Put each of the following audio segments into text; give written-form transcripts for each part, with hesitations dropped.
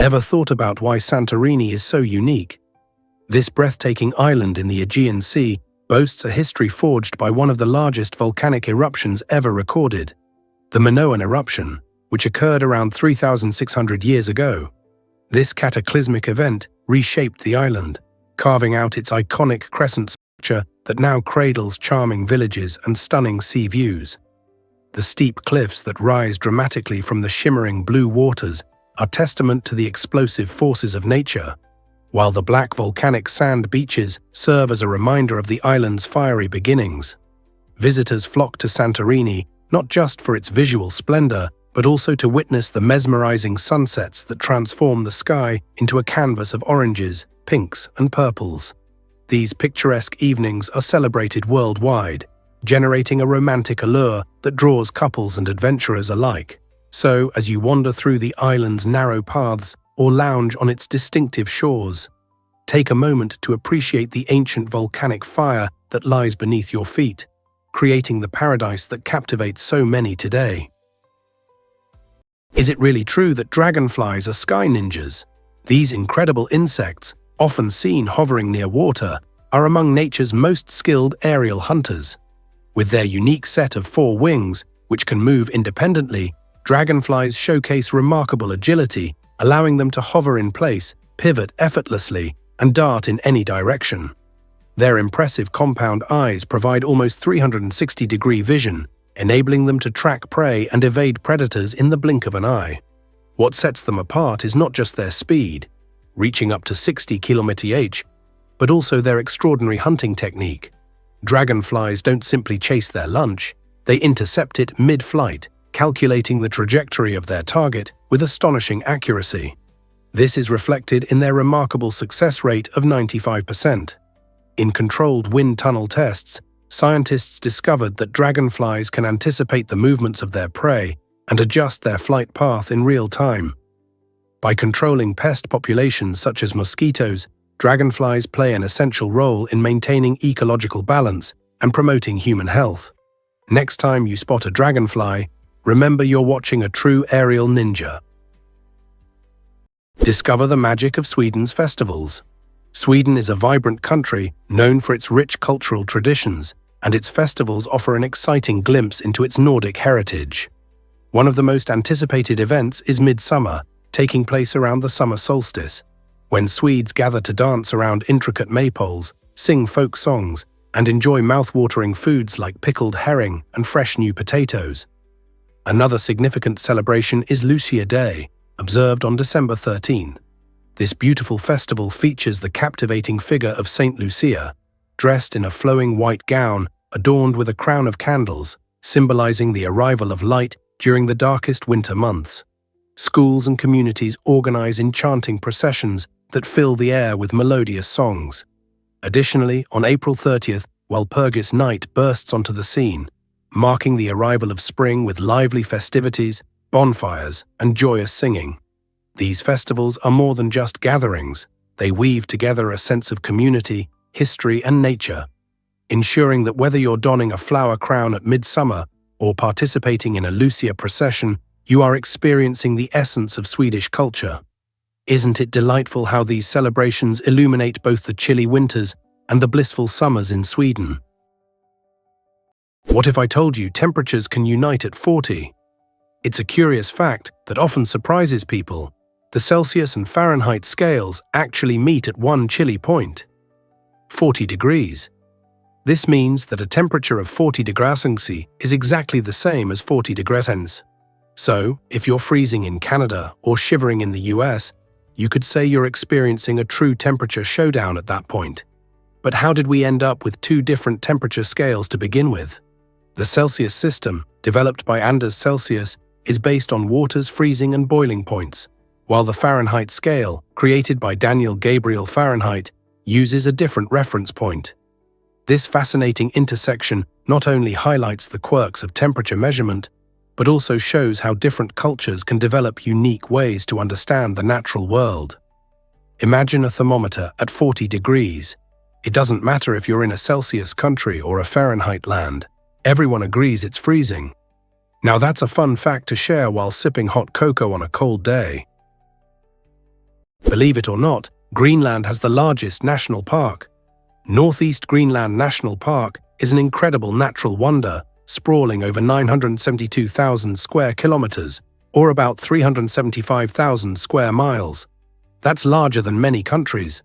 Ever thought about why Santorini is so unique? This breathtaking island in the Aegean Sea boasts a history forged by one of the largest volcanic eruptions ever recorded, the Minoan eruption, which occurred around 3,600 years ago. This cataclysmic event reshaped the island, carving out its iconic crescent structure that now cradles charming villages and stunning sea views. The steep cliffs that rise dramatically from the shimmering blue waters are testament to the explosive forces of nature, while the black volcanic sand beaches serve as a reminder of the island's fiery beginnings. Visitors flock to Santorini not just for its visual splendor, but also to witness the mesmerizing sunsets that transform the sky into a canvas of oranges, pinks, and purples. These picturesque evenings are celebrated worldwide, generating a romantic allure that draws couples and adventurers alike. So, as you wander through the island's narrow paths or lounge on its distinctive shores, take a moment to appreciate the ancient volcanic fire that lies beneath your feet, creating the paradise that captivates so many today. Is it really true that dragonflies are sky ninjas? These incredible insects, often seen hovering near water, are among nature's most skilled aerial hunters. With their unique set of 4 wings, which can move independently, dragonflies showcase remarkable agility, allowing them to hover in place, pivot effortlessly, and dart in any direction. Their impressive compound eyes provide almost 360-degree vision, enabling them to track prey and evade predators in the blink of an eye. What sets them apart is not just their speed, reaching up to 60 km/h, but also their extraordinary hunting technique. Dragonflies don't simply chase their lunch, they intercept it mid-flight, calculating the trajectory of their target with astonishing accuracy. This is reflected in their remarkable success rate of 95%. In controlled wind tunnel tests, scientists discovered that dragonflies can anticipate the movements of their prey and adjust their flight path in real time. By controlling pest populations such as mosquitoes, dragonflies play an essential role in maintaining ecological balance and promoting human health. Next time you spot a dragonfly, remember you're watching a true aerial ninja. Discover the magic of Sweden's festivals. Sweden is a vibrant country known for its rich cultural traditions, and its festivals offer an exciting glimpse into its Nordic heritage. One of the most anticipated events is Midsummer, taking place around the summer solstice, when Swedes gather to dance around intricate maypoles, sing folk songs, and enjoy mouth-watering foods like pickled herring and fresh new potatoes. Another significant celebration is Lucia Day, observed on December 13th. This beautiful festival features the captivating figure of Saint Lucia, dressed in a flowing white gown adorned with a crown of candles, symbolizing the arrival of light during the darkest winter months. Schools and communities organize enchanting processions that fill the air with melodious songs. Additionally, on April 30th, Walpurgis Night bursts onto the scene, marking the arrival of spring with lively festivities, bonfires, and joyous singing. These festivals are more than just gatherings. They weave together a sense of community, history, and nature, ensuring that whether you're donning a flower crown at midsummer or participating in a Lucia procession, you are experiencing the essence of Swedish culture. Isn't it delightful how these celebrations illuminate both the chilly winters and the blissful summers in Sweden? What if I told you temperatures can unite at 40? It's a curious fact that often surprises people. The Celsius and Fahrenheit scales actually meet at one chilly point: 40 degrees. This means that a temperature of 40 degrees Celsius is exactly the same as 40 degrees Celsius. So, if you're freezing in Canada or shivering in the US, you could say you're experiencing a true temperature showdown at that point. But how did we end up with 2 different temperature scales to begin with? The Celsius system, developed by Anders Celsius, is based on water's freezing and boiling points, while the Fahrenheit scale, created by Daniel Gabriel Fahrenheit, uses a different reference point. This fascinating intersection not only highlights the quirks of temperature measurement, but also shows how different cultures can develop unique ways to understand the natural world. Imagine a thermometer at 40 degrees. It doesn't matter if you're in a Celsius country or a Fahrenheit land. Everyone agrees it's freezing. Now that's a fun fact to share while sipping hot cocoa on a cold day. Believe it or not, Greenland has the largest national park. Northeast Greenland National Park is an incredible natural wonder, sprawling over 972,000 square kilometers, or about 375,000 square miles. That's larger than many countries.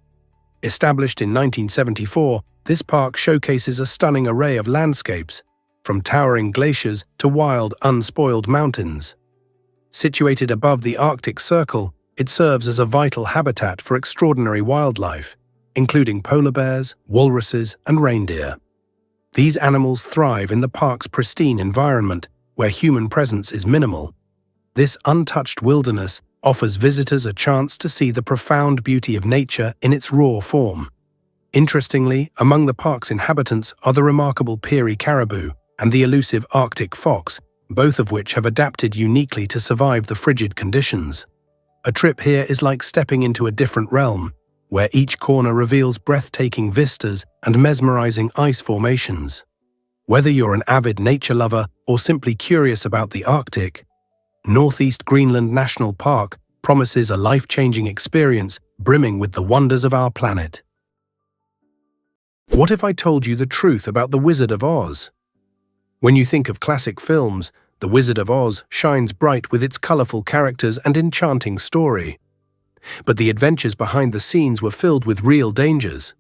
Established in 1974, this park showcases a stunning array of landscapes, from towering glaciers to wild, unspoiled mountains. Situated above the Arctic Circle, it serves as a vital habitat for extraordinary wildlife, including polar bears, walruses, and reindeer. These animals thrive in the park's pristine environment, where human presence is minimal. This untouched wilderness offers visitors a chance to see the profound beauty of nature in its raw form. Interestingly, among the park's inhabitants are the remarkable Peary caribou and the elusive Arctic fox, both of which have adapted uniquely to survive the frigid conditions. A trip here is like stepping into a different realm, where each corner reveals breathtaking vistas and mesmerizing ice formations. Whether you're an avid nature lover or simply curious about the Arctic, Northeast Greenland National Park promises a life-changing experience brimming with the wonders of our planet. What if I told you the truth about The Wizard of Oz? When you think of classic films, The Wizard of Oz shines bright with its colorful characters and enchanting story. But the adventures behind the scenes were filled with real dangers.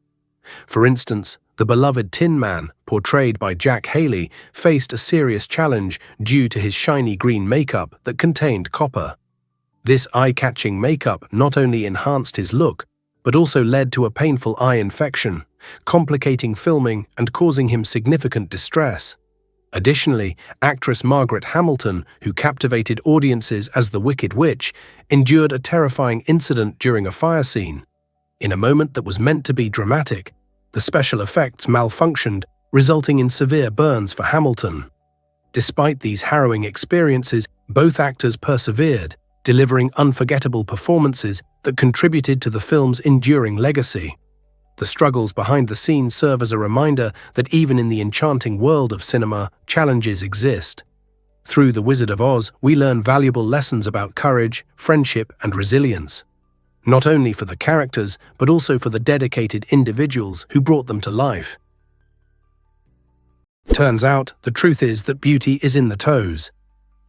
For instance, the beloved Tin Man, portrayed by Jack Haley, faced a serious challenge due to his shiny green makeup that contained copper. This eye-catching makeup not only enhanced his look, but also led to a painful eye infection, complicating filming and causing him significant distress. Additionally, actress Margaret Hamilton, who captivated audiences as the Wicked Witch, endured a terrifying incident during a fire scene. In a moment that was meant to be dramatic, the special effects malfunctioned, resulting in severe burns for Hamilton. Despite these harrowing experiences, both actors persevered, delivering unforgettable performances that contributed to the film's enduring legacy. The struggles behind the scenes serve as a reminder that even in the enchanting world of cinema, challenges exist. Through The Wizard of Oz, we learn valuable lessons about courage, friendship, and resilience. Not only for the characters, but also for the dedicated individuals who brought them to life. Turns out, the truth is that beauty is in the toes.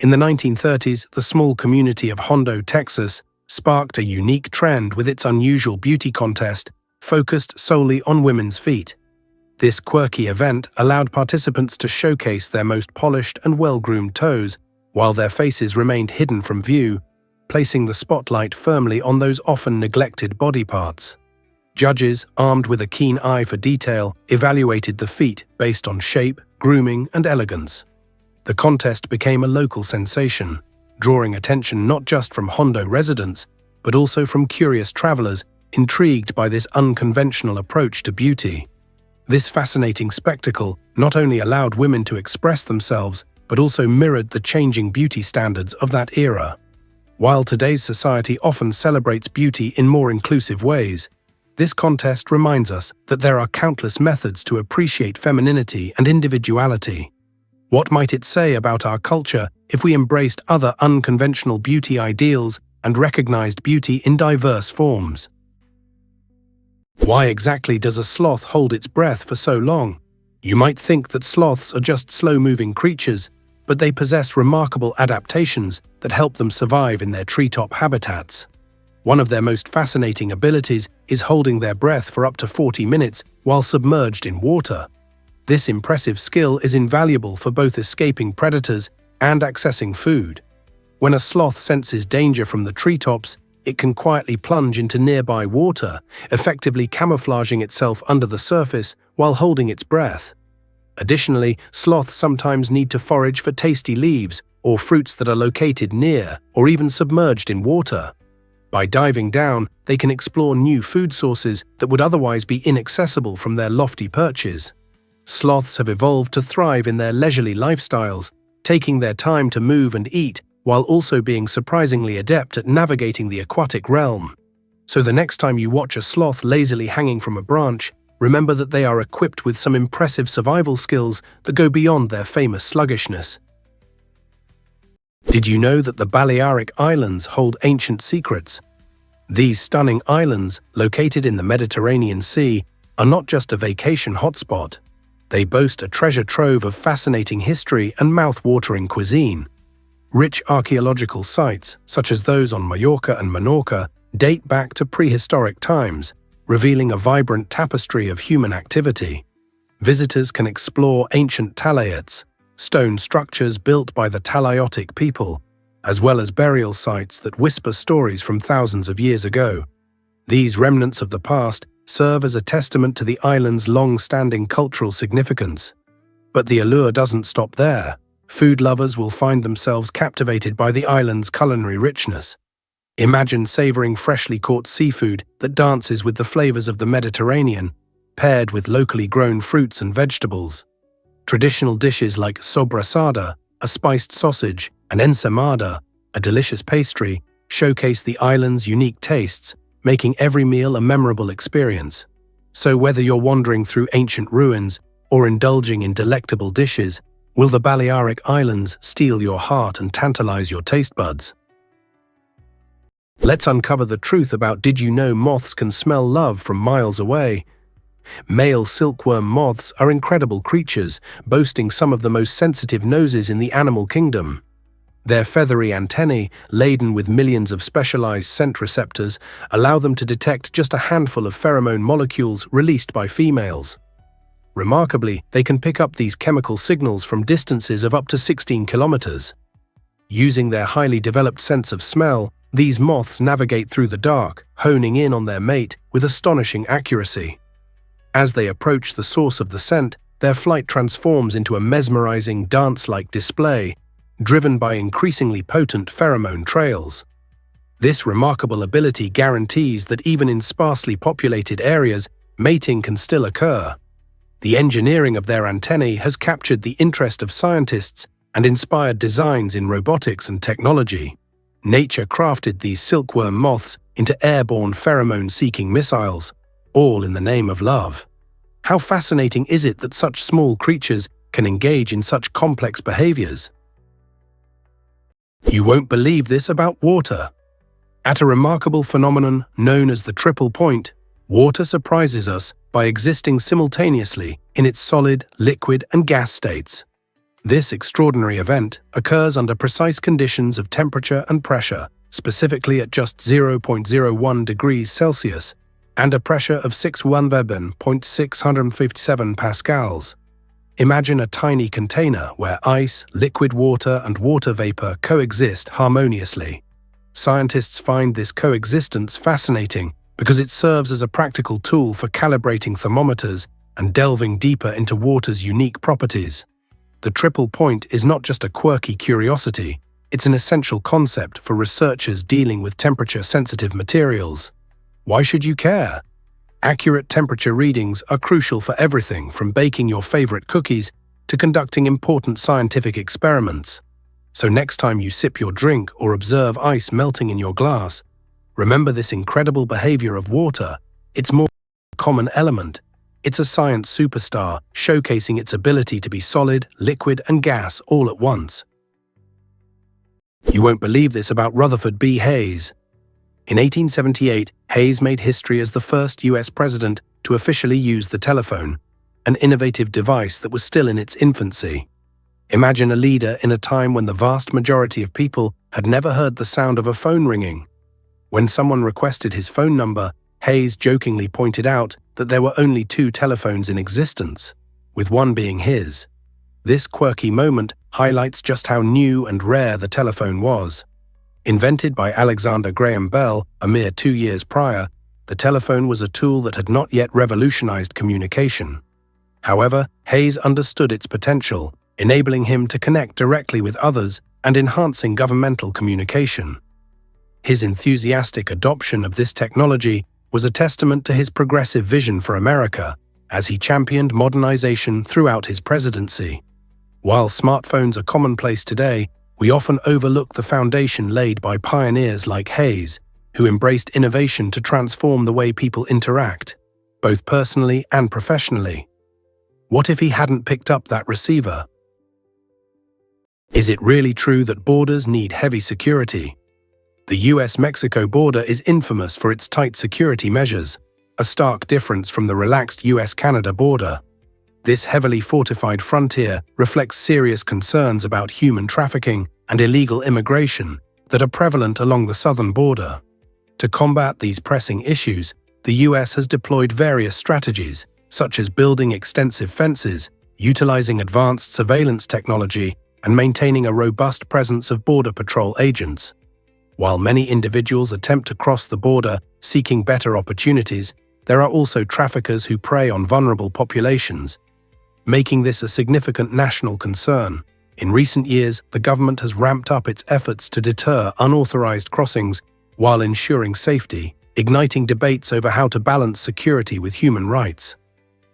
In the 1930s, the small community of Hondo, Texas, sparked a unique trend with its unusual beauty contest, focused solely on women's feet. This quirky event allowed participants to showcase their most polished and well-groomed toes, while their faces remained hidden from view, placing the spotlight firmly on those often neglected body parts. Judges, armed with a keen eye for detail, evaluated the feet based on shape, grooming, and elegance. The contest became a local sensation, drawing attention not just from Hondo residents, but also from curious travelers intrigued by this unconventional approach to beauty. This fascinating spectacle not only allowed women to express themselves, but also mirrored the changing beauty standards of that era. While today's society often celebrates beauty in more inclusive ways, this contest reminds us that there are countless methods to appreciate femininity and individuality. What might it say about our culture if we embraced other unconventional beauty ideals and recognized beauty in diverse forms? Why exactly does a sloth hold its breath for so long? You might think that sloths are just slow-moving creatures, but they possess remarkable adaptations that help them survive in their treetop habitats. One of their most fascinating abilities is holding their breath for up to 40 minutes while submerged in water. This impressive skill is invaluable for both escaping predators and accessing food. When a sloth senses danger from the treetops, it can quietly plunge into nearby water, effectively camouflaging itself under the surface while holding its breath. Additionally, sloths sometimes need to forage for tasty leaves or fruits that are located near or even submerged in water. By diving down, they can explore new food sources that would otherwise be inaccessible from their lofty perches. Sloths have evolved to thrive in their leisurely lifestyles, taking their time to move and eat, while also being surprisingly adept at navigating the aquatic realm. So the next time you watch a sloth lazily hanging from a branch, remember that they are equipped with some impressive survival skills that go beyond their famous sluggishness. Did you know that the Balearic Islands hold ancient secrets? These stunning islands, located in the Mediterranean Sea, are not just a vacation hotspot. They boast a treasure trove of fascinating history and mouth-watering cuisine. Rich archaeological sites, such as those on Mallorca and Menorca, date back to prehistoric times, revealing a vibrant tapestry of human activity. Visitors can explore ancient talayots, stone structures built by the Talayotic people, as well as burial sites that whisper stories from thousands of years ago. These remnants of the past serve as a testament to the island's long-standing cultural significance. But the allure doesn't stop there. Food lovers will find themselves captivated by the island's culinary richness. Imagine savoring freshly caught seafood that dances with the flavors of the Mediterranean, paired with locally grown fruits and vegetables. Traditional dishes like sobrasada, a spiced sausage, and ensaimada, a delicious pastry, showcase the island's unique tastes, making every meal a memorable experience. So whether you're wandering through ancient ruins or indulging in delectable dishes, will the Balearic Islands steal your heart and tantalize your taste buds? Let's uncover the truth about did you know moths can smell love from miles away? Male silkworm moths are incredible creatures, boasting some of the most sensitive noses in the animal kingdom. Their feathery antennae, laden with millions of specialized scent receptors, allow them to detect just a handful of pheromone molecules released by females. Remarkably, they can pick up these chemical signals from distances of up to 16 kilometers. Using their highly developed sense of smell, these moths navigate through the dark, honing in on their mate with astonishing accuracy. As they approach the source of the scent, their flight transforms into a mesmerizing dance-like display, driven by increasingly potent pheromone trails. This remarkable ability guarantees that even in sparsely populated areas, mating can still occur. The engineering of their antennae has captured the interest of scientists and inspired designs in robotics and technology. Nature crafted these silkworm moths into airborne pheromone-seeking missiles, all in the name of love. How fascinating is it that such small creatures can engage in such complex behaviors? You won't believe this about water. At a remarkable phenomenon known as the triple point, water surprises us by existing simultaneously in its solid, liquid, and gas states. This extraordinary event occurs under precise conditions of temperature and pressure, specifically at just 0.01 degrees Celsius, and a pressure of 657 pascals. Imagine a tiny container where ice, liquid water, and water vapor coexist harmoniously. Scientists find this coexistence fascinating because it serves as a practical tool for calibrating thermometers and delving deeper into water's unique properties. The triple point is not just a quirky curiosity, it's an essential concept for researchers dealing with temperature-sensitive materials. Why should you care? Accurate temperature readings are crucial for everything from baking your favorite cookies to conducting important scientific experiments. So next time you sip your drink or observe ice melting in your glass, remember this incredible behavior of water. It's more than a common element. It's a science superstar, showcasing its ability to be solid, liquid, and gas all at once. You won't believe this about Rutherford B. Hayes. In 1878, Hayes made history as the first US president to officially use the telephone, an innovative device that was still in its infancy. Imagine a leader in a time when the vast majority of people had never heard the sound of a phone ringing. When someone requested his phone number, Hayes jokingly pointed out that there were only 2 telephones in existence, with one being his. This quirky moment highlights just how new and rare the telephone was. Invented by Alexander Graham Bell a mere 2 years prior, the telephone was a tool that had not yet revolutionized communication. However, Hayes understood its potential, enabling him to connect directly with others and enhancing governmental communication. His enthusiastic adoption of this technology was a testament to his progressive vision for America, as he championed modernization throughout his presidency. While smartphones are commonplace today, we often overlook the foundation laid by pioneers like Hayes, who embraced innovation to transform the way people interact, both personally and professionally. What if he hadn't picked up that receiver? Is it really true that borders need heavy security? The US-Mexico border is infamous for its tight security measures, a stark difference from the relaxed US-Canada border. This heavily fortified frontier reflects serious concerns about human trafficking and illegal immigration that are prevalent along the southern border. To combat these pressing issues, the US has deployed various strategies, such as building extensive fences, utilizing advanced surveillance technology, and maintaining a robust presence of Border Patrol agents. While many individuals attempt to cross the border seeking better opportunities, there are also traffickers who prey on vulnerable populations, making this a significant national concern. In recent years, the government has ramped up its efforts to deter unauthorized crossings while ensuring safety, igniting debates over how to balance security with human rights.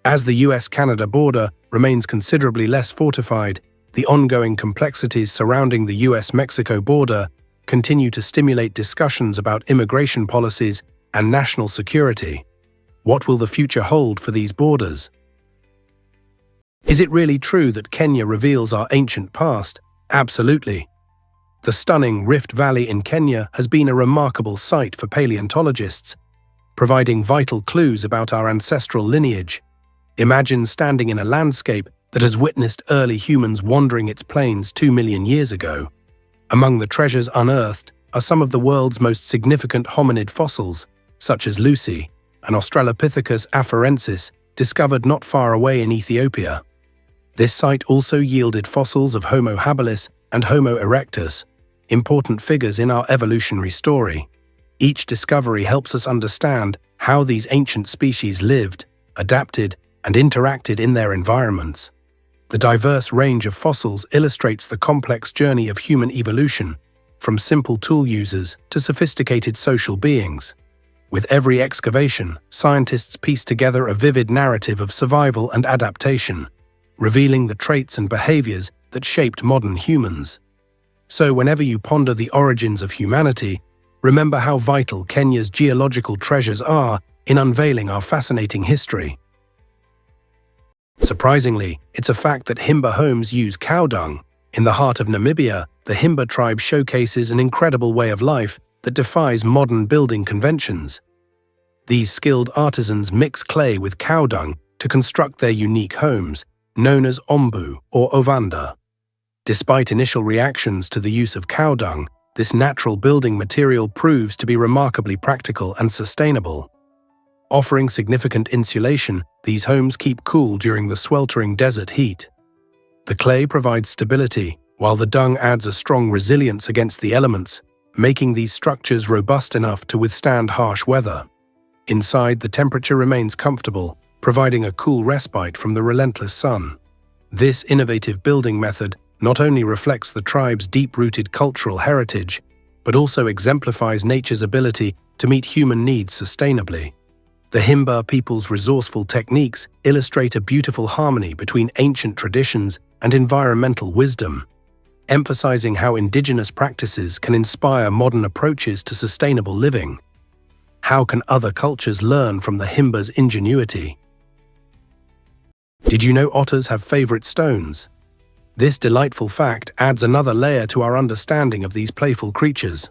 As the US-Canada border remains considerably less fortified, the ongoing complexities surrounding the US-Mexico border continue to stimulate discussions about immigration policies and national security. What will the future hold for these borders? Is it really true that Kenya reveals our ancient past? Absolutely. The stunning Rift Valley in Kenya has been a remarkable sight for paleontologists, providing vital clues about our ancestral lineage. Imagine standing in a landscape that has witnessed early humans wandering its plains 2 million years ago. Among the treasures unearthed are some of the world's most significant hominid fossils, such as Lucy, an Australopithecus afarensis discovered not far away in Ethiopia. This site also yielded fossils of Homo habilis and Homo erectus, important figures in our evolutionary story. Each discovery helps us understand how these ancient species lived, adapted, and interacted in their environments. The diverse range of fossils illustrates the complex journey of human evolution, from simple tool users to sophisticated social beings. With every excavation, scientists piece together a vivid narrative of survival and adaptation, revealing the traits and behaviors that shaped modern humans. So whenever you ponder the origins of humanity, remember how vital Kenya's geological treasures are in unveiling our fascinating history. Surprisingly, it's a fact that Himba homes use cow dung. In the heart of Namibia, the Himba tribe showcases an incredible way of life that defies modern building conventions. These skilled artisans mix clay with cow dung to construct their unique homes, known as ombu or ovanda. Despite initial reactions to the use of cow dung, this natural building material proves to be remarkably practical and sustainable. Offering significant insulation, these homes keep cool during the sweltering desert heat. The clay provides stability, while the dung adds a strong resilience against the elements, making these structures robust enough to withstand harsh weather. Inside, the temperature remains comfortable, providing a cool respite from the relentless sun. This innovative building method not only reflects the tribe's deep-rooted cultural heritage, but also exemplifies nature's ability to meet human needs sustainably. The Himba people's resourceful techniques illustrate a beautiful harmony between ancient traditions and environmental wisdom, emphasizing how indigenous practices can inspire modern approaches to sustainable living. How can other cultures learn from the Himba's ingenuity? Did you know otters have favorite stones? This delightful fact adds another layer to our understanding of these playful creatures.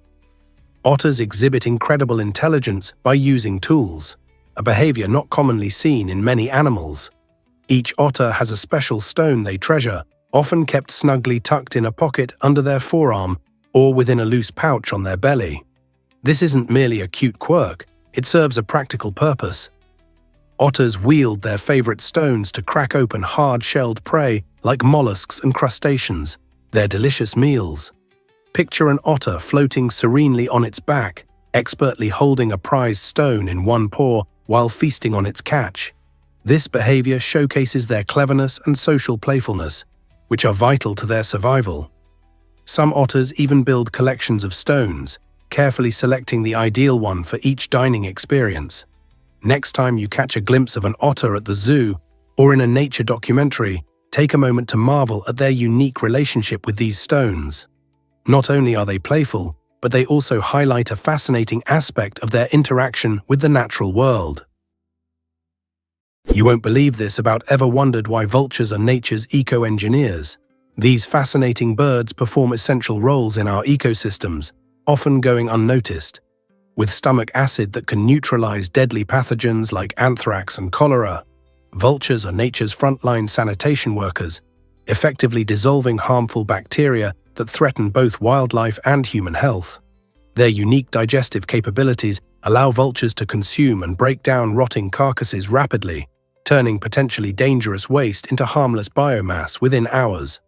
Otters exhibit incredible intelligence by using tools, a behavior not commonly seen in many animals. Each otter has a special stone they treasure, often kept snugly tucked in a pocket under their forearm or within a loose pouch on their belly. This isn't merely a cute quirk, it serves a practical purpose. Otters wield their favorite stones to crack open hard-shelled prey like mollusks and crustaceans, their delicious meals. Picture an otter floating serenely on its back, expertly holding a prized stone in one paw while feasting on its catch. This behavior showcases their cleverness and social playfulness, which are vital to their survival. Some otters even build collections of stones, carefully selecting the ideal one for each dining experience. Next time you catch a glimpse of an otter at the zoo or in a nature documentary, take a moment to marvel at their unique relationship with these stones. Not only are they playful, but they also highlight a fascinating aspect of their interaction with the natural world. You won't believe this, but ever wondered why vultures are nature's eco-engineers? These fascinating birds perform essential roles in our ecosystems, often going unnoticed. With stomach acid that can neutralize deadly pathogens like anthrax and cholera, vultures are nature's frontline sanitation workers, effectively dissolving harmful bacteria that threaten both wildlife and human health. Their unique digestive capabilities allow vultures to consume and break down rotting carcasses rapidly, turning potentially dangerous waste into harmless biomass within hours.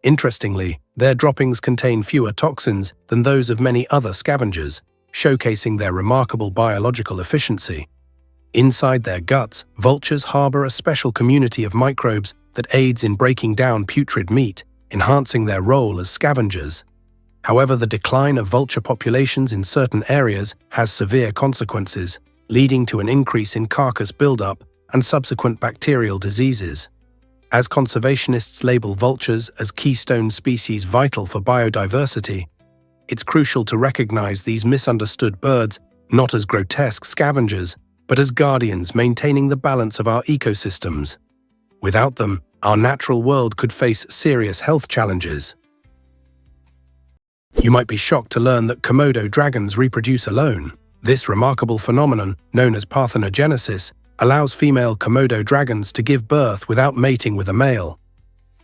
Interestingly, their droppings contain fewer toxins than those of many other scavengers, showcasing their remarkable biological efficiency. Inside their guts, vultures harbor a special community of microbes that aids in breaking down putrid meat, enhancing their role as scavengers. However, the decline of vulture populations in certain areas has severe consequences, leading to an increase in carcass buildup and subsequent bacterial diseases. As conservationists label vultures as keystone species vital for biodiversity, it's crucial to recognize these misunderstood birds not as grotesque scavengers, but as guardians maintaining the balance of our ecosystems. Without them, our natural world could face serious health challenges. You might be shocked to learn that Komodo dragons reproduce alone. This remarkable phenomenon, known as parthenogenesis, allows female Komodo dragons to give birth without mating with a male.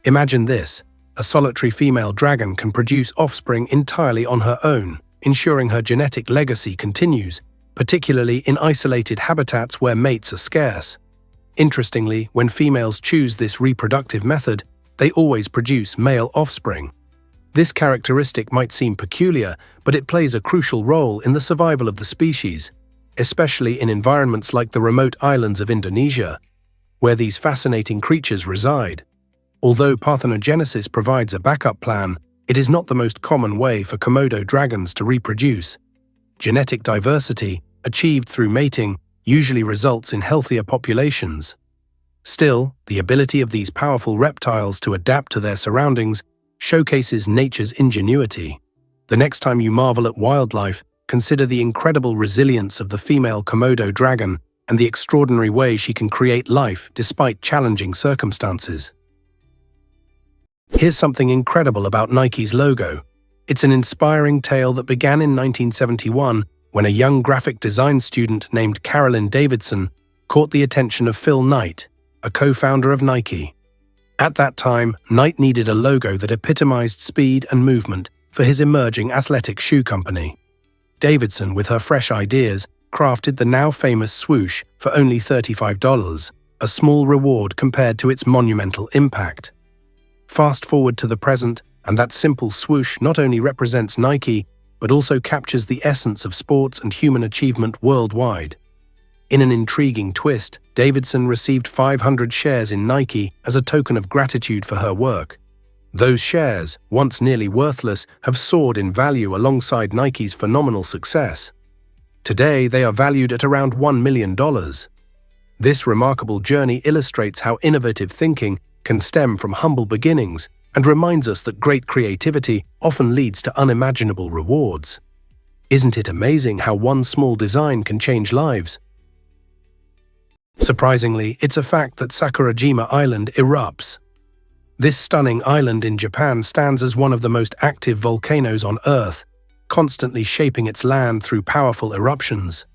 Imagine this: a solitary female dragon can produce offspring entirely on her own, ensuring her genetic legacy continues, particularly in isolated habitats where mates are scarce. Interestingly, when females choose this reproductive method, they always produce male offspring. This characteristic might seem peculiar, but it plays a crucial role in the survival of the species, especially in environments like the remote islands of Indonesia, where these fascinating creatures reside. Although parthenogenesis provides a backup plan, it is not the most common way for Komodo dragons to reproduce. Genetic diversity, achieved through mating, usually results in healthier populations. Still, the ability of these powerful reptiles to adapt to their surroundings showcases nature's ingenuity. The next time you marvel at wildlife, consider the incredible resilience of the female Komodo dragon and the extraordinary way she can create life despite challenging circumstances. Here's something incredible about Nike's logo. It's an inspiring tale that began in 1971 when a young graphic design student named Carolyn Davidson caught the attention of Phil Knight, a co-founder of Nike. At that time, Knight needed a logo that epitomized speed and movement for his emerging athletic shoe company. Davidson, with her fresh ideas, crafted the now famous swoosh for only $35, a small reward compared to its monumental impact. Fast forward to the present, and that simple swoosh not only represents Nike, but also captures the essence of sports and human achievement worldwide. In an intriguing twist, Davidson received 500 shares in Nike as a token of gratitude for her work. Those shares, once nearly worthless, have soared in value alongside Nike's phenomenal success. Today, they are valued at around $1 million. This remarkable journey illustrates how innovative thinking can stem from humble beginnings and reminds us that great creativity often leads to unimaginable rewards. Isn't it amazing how one small design can change lives? Surprisingly, it's a fact that Sakurajima Island erupts. This stunning island in Japan stands as one of the most active volcanoes on Earth, constantly shaping its land through powerful eruptions.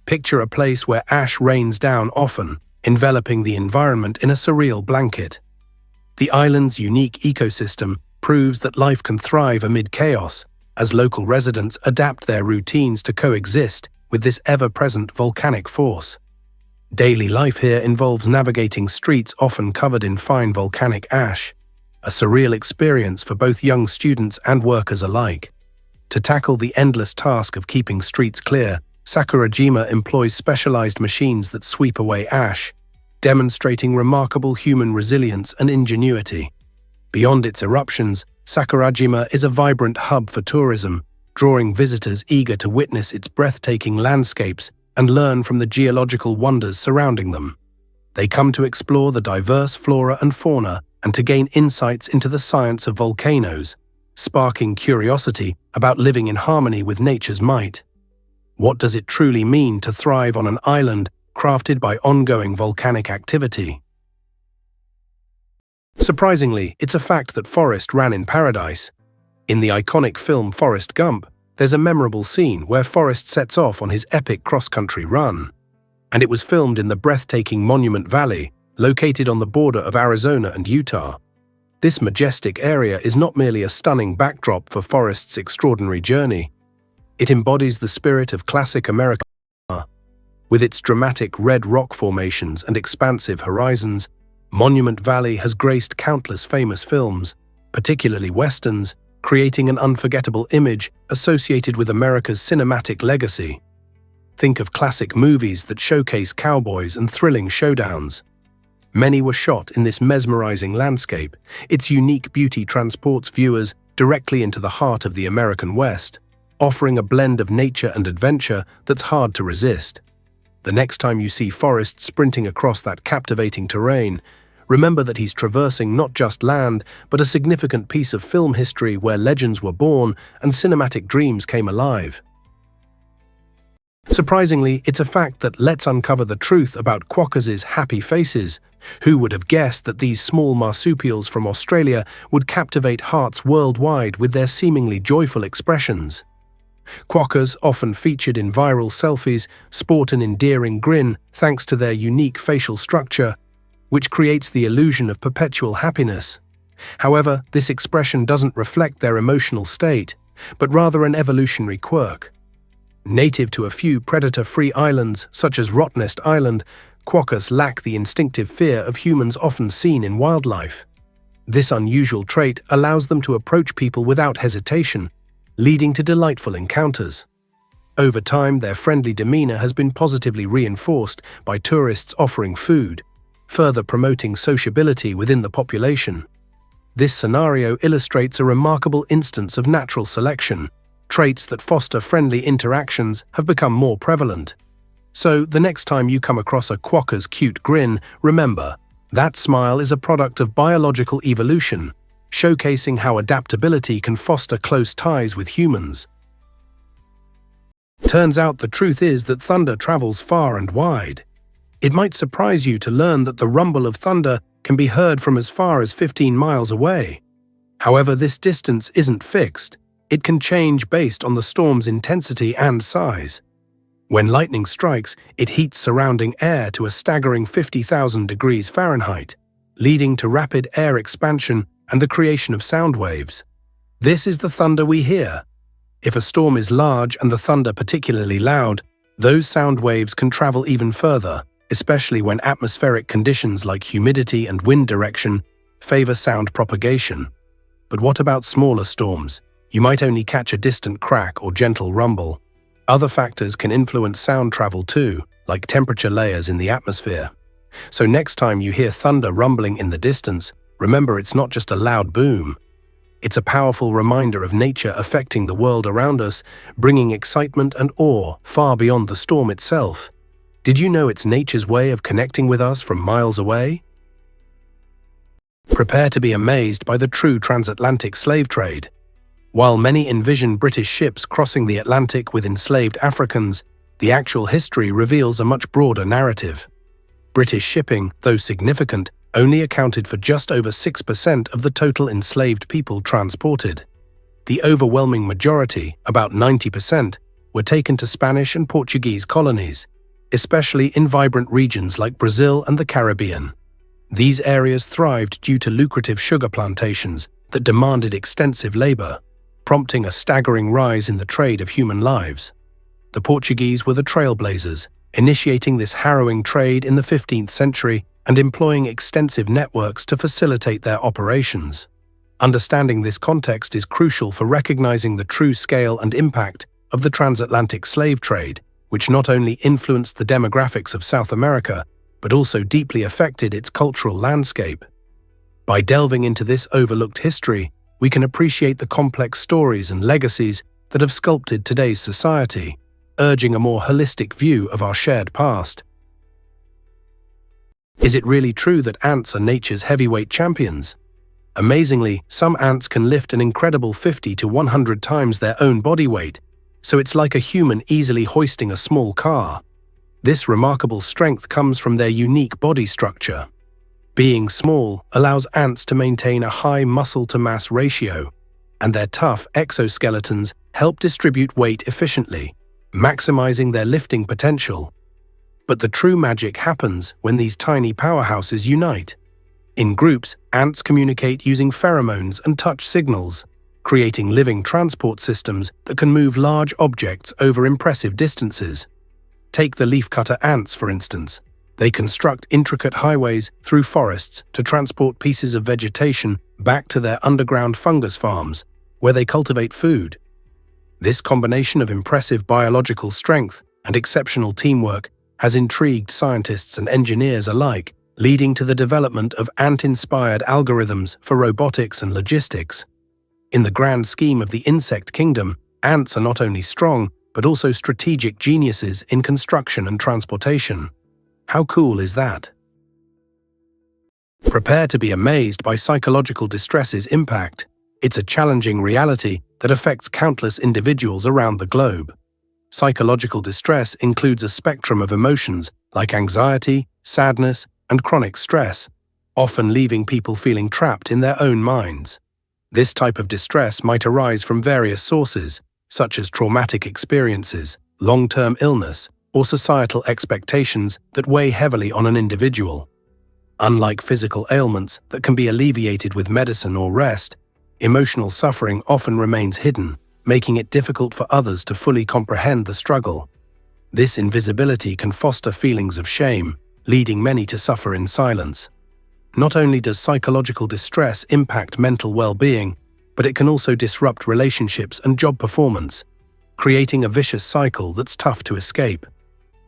Picture a place where ash rains down often, enveloping the environment in a surreal blanket. The island's unique ecosystem proves that life can thrive amid chaos, as local residents adapt their routines to coexist with this ever-present volcanic force. Daily life here involves navigating streets often covered in fine volcanic ash, a surreal experience for both young students and workers alike. To tackle the endless task of keeping streets clear, Sakurajima employs specialized machines that sweep away ash, demonstrating remarkable human resilience and ingenuity. Beyond its eruptions, Sakurajima is a vibrant hub for tourism, drawing visitors eager to witness its breathtaking landscapes and learn from the geological wonders surrounding them. They come to explore the diverse flora and fauna and to gain insights into the science of volcanoes, sparking curiosity about living in harmony with nature's might. What does it truly mean to thrive on an island crafted by ongoing volcanic activity? Surprisingly, it's a fact that Forrest ran in paradise. In the iconic film Forrest Gump, there's a memorable scene where Forrest sets off on his epic cross-country run. And it was filmed in the breathtaking Monument Valley, located on the border of Arizona and Utah. This majestic area is not merely a stunning backdrop for Forrest's extraordinary journey. It embodies the spirit of classic American. With its dramatic red rock formations and expansive horizons, Monument Valley has graced countless famous films, particularly westerns, creating an unforgettable image associated with America's cinematic legacy. Think of classic movies that showcase cowboys and thrilling showdowns. Many were shot in this mesmerizing landscape. Its unique beauty transports viewers directly into the heart of the American West, offering a blend of nature and adventure that's hard to resist. The next time you see Forrest sprinting across that captivating terrain, remember that he's traversing not just land, but a significant piece of film history where legends were born and cinematic dreams came alive. Surprisingly, it's a fact that lets uncover the truth about quokkas' happy faces. Who would have guessed that these small marsupials from Australia would captivate hearts worldwide with their seemingly joyful expressions? Quokkas, often featured in viral selfies, sport an endearing grin thanks to their unique facial structure, which creates the illusion of perpetual happiness. However, this expression doesn't reflect their emotional state, but rather an evolutionary quirk. Native to a few predator-free islands, such as Rottnest Island, quokkas lack the instinctive fear of humans often seen in wildlife. This unusual trait allows them to approach people without hesitation, leading to delightful encounters. Over time, their friendly demeanor has been positively reinforced by tourists offering food, further promoting sociability within the population. This scenario illustrates a remarkable instance of natural selection. Traits that foster friendly interactions have become more prevalent. So, the next time you come across a quokka's cute grin, remember, that smile is a product of biological evolution, showcasing how adaptability can foster close ties with humans. Turns out the truth is that thunder travels far and wide. It might surprise you to learn that the rumble of thunder can be heard from as far as 15 miles away. However, this distance isn't fixed. It can change based on the storm's intensity and size. When lightning strikes, it heats surrounding air to a staggering 50,000 degrees Fahrenheit, leading to rapid air expansion and the creation of sound waves. This is the thunder we hear. If a storm is large and the thunder particularly loud, those sound waves can travel even further, especially when atmospheric conditions like humidity and wind direction favor sound propagation. But what about smaller storms? You might only catch a distant crack or gentle rumble. Other factors can influence sound travel too, like temperature layers in the atmosphere. So next time you hear thunder rumbling in the distance, remember it's not just a loud boom. It's a powerful reminder of nature affecting the world around us, bringing excitement and awe far beyond the storm itself. Did you know it's nature's way of connecting with us from miles away? Prepare to be amazed by the true transatlantic slave trade. While many envision British ships crossing the Atlantic with enslaved Africans, the actual history reveals a much broader narrative. British shipping, though significant, only accounted for just over 6% of the total enslaved people transported. The overwhelming majority, about 90%, were taken to Spanish and Portuguese colonies, especially in vibrant regions like Brazil and the Caribbean. These areas thrived due to lucrative sugar plantations that demanded extensive labor, prompting a staggering rise in the trade of human lives. The Portuguese were the trailblazers, initiating this harrowing trade in the 15th century and employing extensive networks to facilitate their operations. Understanding this context is crucial for recognizing the true scale and impact of the transatlantic slave trade, which not only influenced the demographics of South America, but also deeply affected its cultural landscape. By delving into this overlooked history, we can appreciate the complex stories and legacies that have sculpted today's society, urging a more holistic view of our shared past. Is it really true that ants are nature's heavyweight champions? Amazingly, some ants can lift an incredible 50 to 100 times their own body weight, so it's like a human easily hoisting a small car. This remarkable strength comes from their unique body structure. Being small allows ants to maintain a high muscle-to-mass ratio, and their tough exoskeletons help distribute weight efficiently, maximizing their lifting potential. But the true magic happens when these tiny powerhouses unite. In groups, ants communicate using pheromones and touch signals, creating living transport systems that can move large objects over impressive distances. Take the leafcutter ants, for instance. They construct intricate highways through forests to transport pieces of vegetation back to their underground fungus farms, where they cultivate food. This combination of impressive biological strength and exceptional teamwork has intrigued scientists and engineers alike, leading to the development of ant-inspired algorithms for robotics and logistics. In the grand scheme of the insect kingdom, ants are not only strong, but also strategic geniuses in construction and transportation. How cool is that? Prepare to be amazed by psychological distress's impact. It's a challenging reality that affects countless individuals around the globe. Psychological distress includes a spectrum of emotions like anxiety, sadness, and chronic stress, often leaving people feeling trapped in their own minds. This type of distress might arise from various sources, such as traumatic experiences, long-term illness, or societal expectations that weigh heavily on an individual. Unlike physical ailments that can be alleviated with medicine or rest, emotional suffering often remains hidden, making it difficult for others to fully comprehend the struggle. This invisibility can foster feelings of shame, leading many to suffer in silence. Not only does psychological distress impact mental well-being, but it can also disrupt relationships and job performance, creating a vicious cycle that's tough to escape.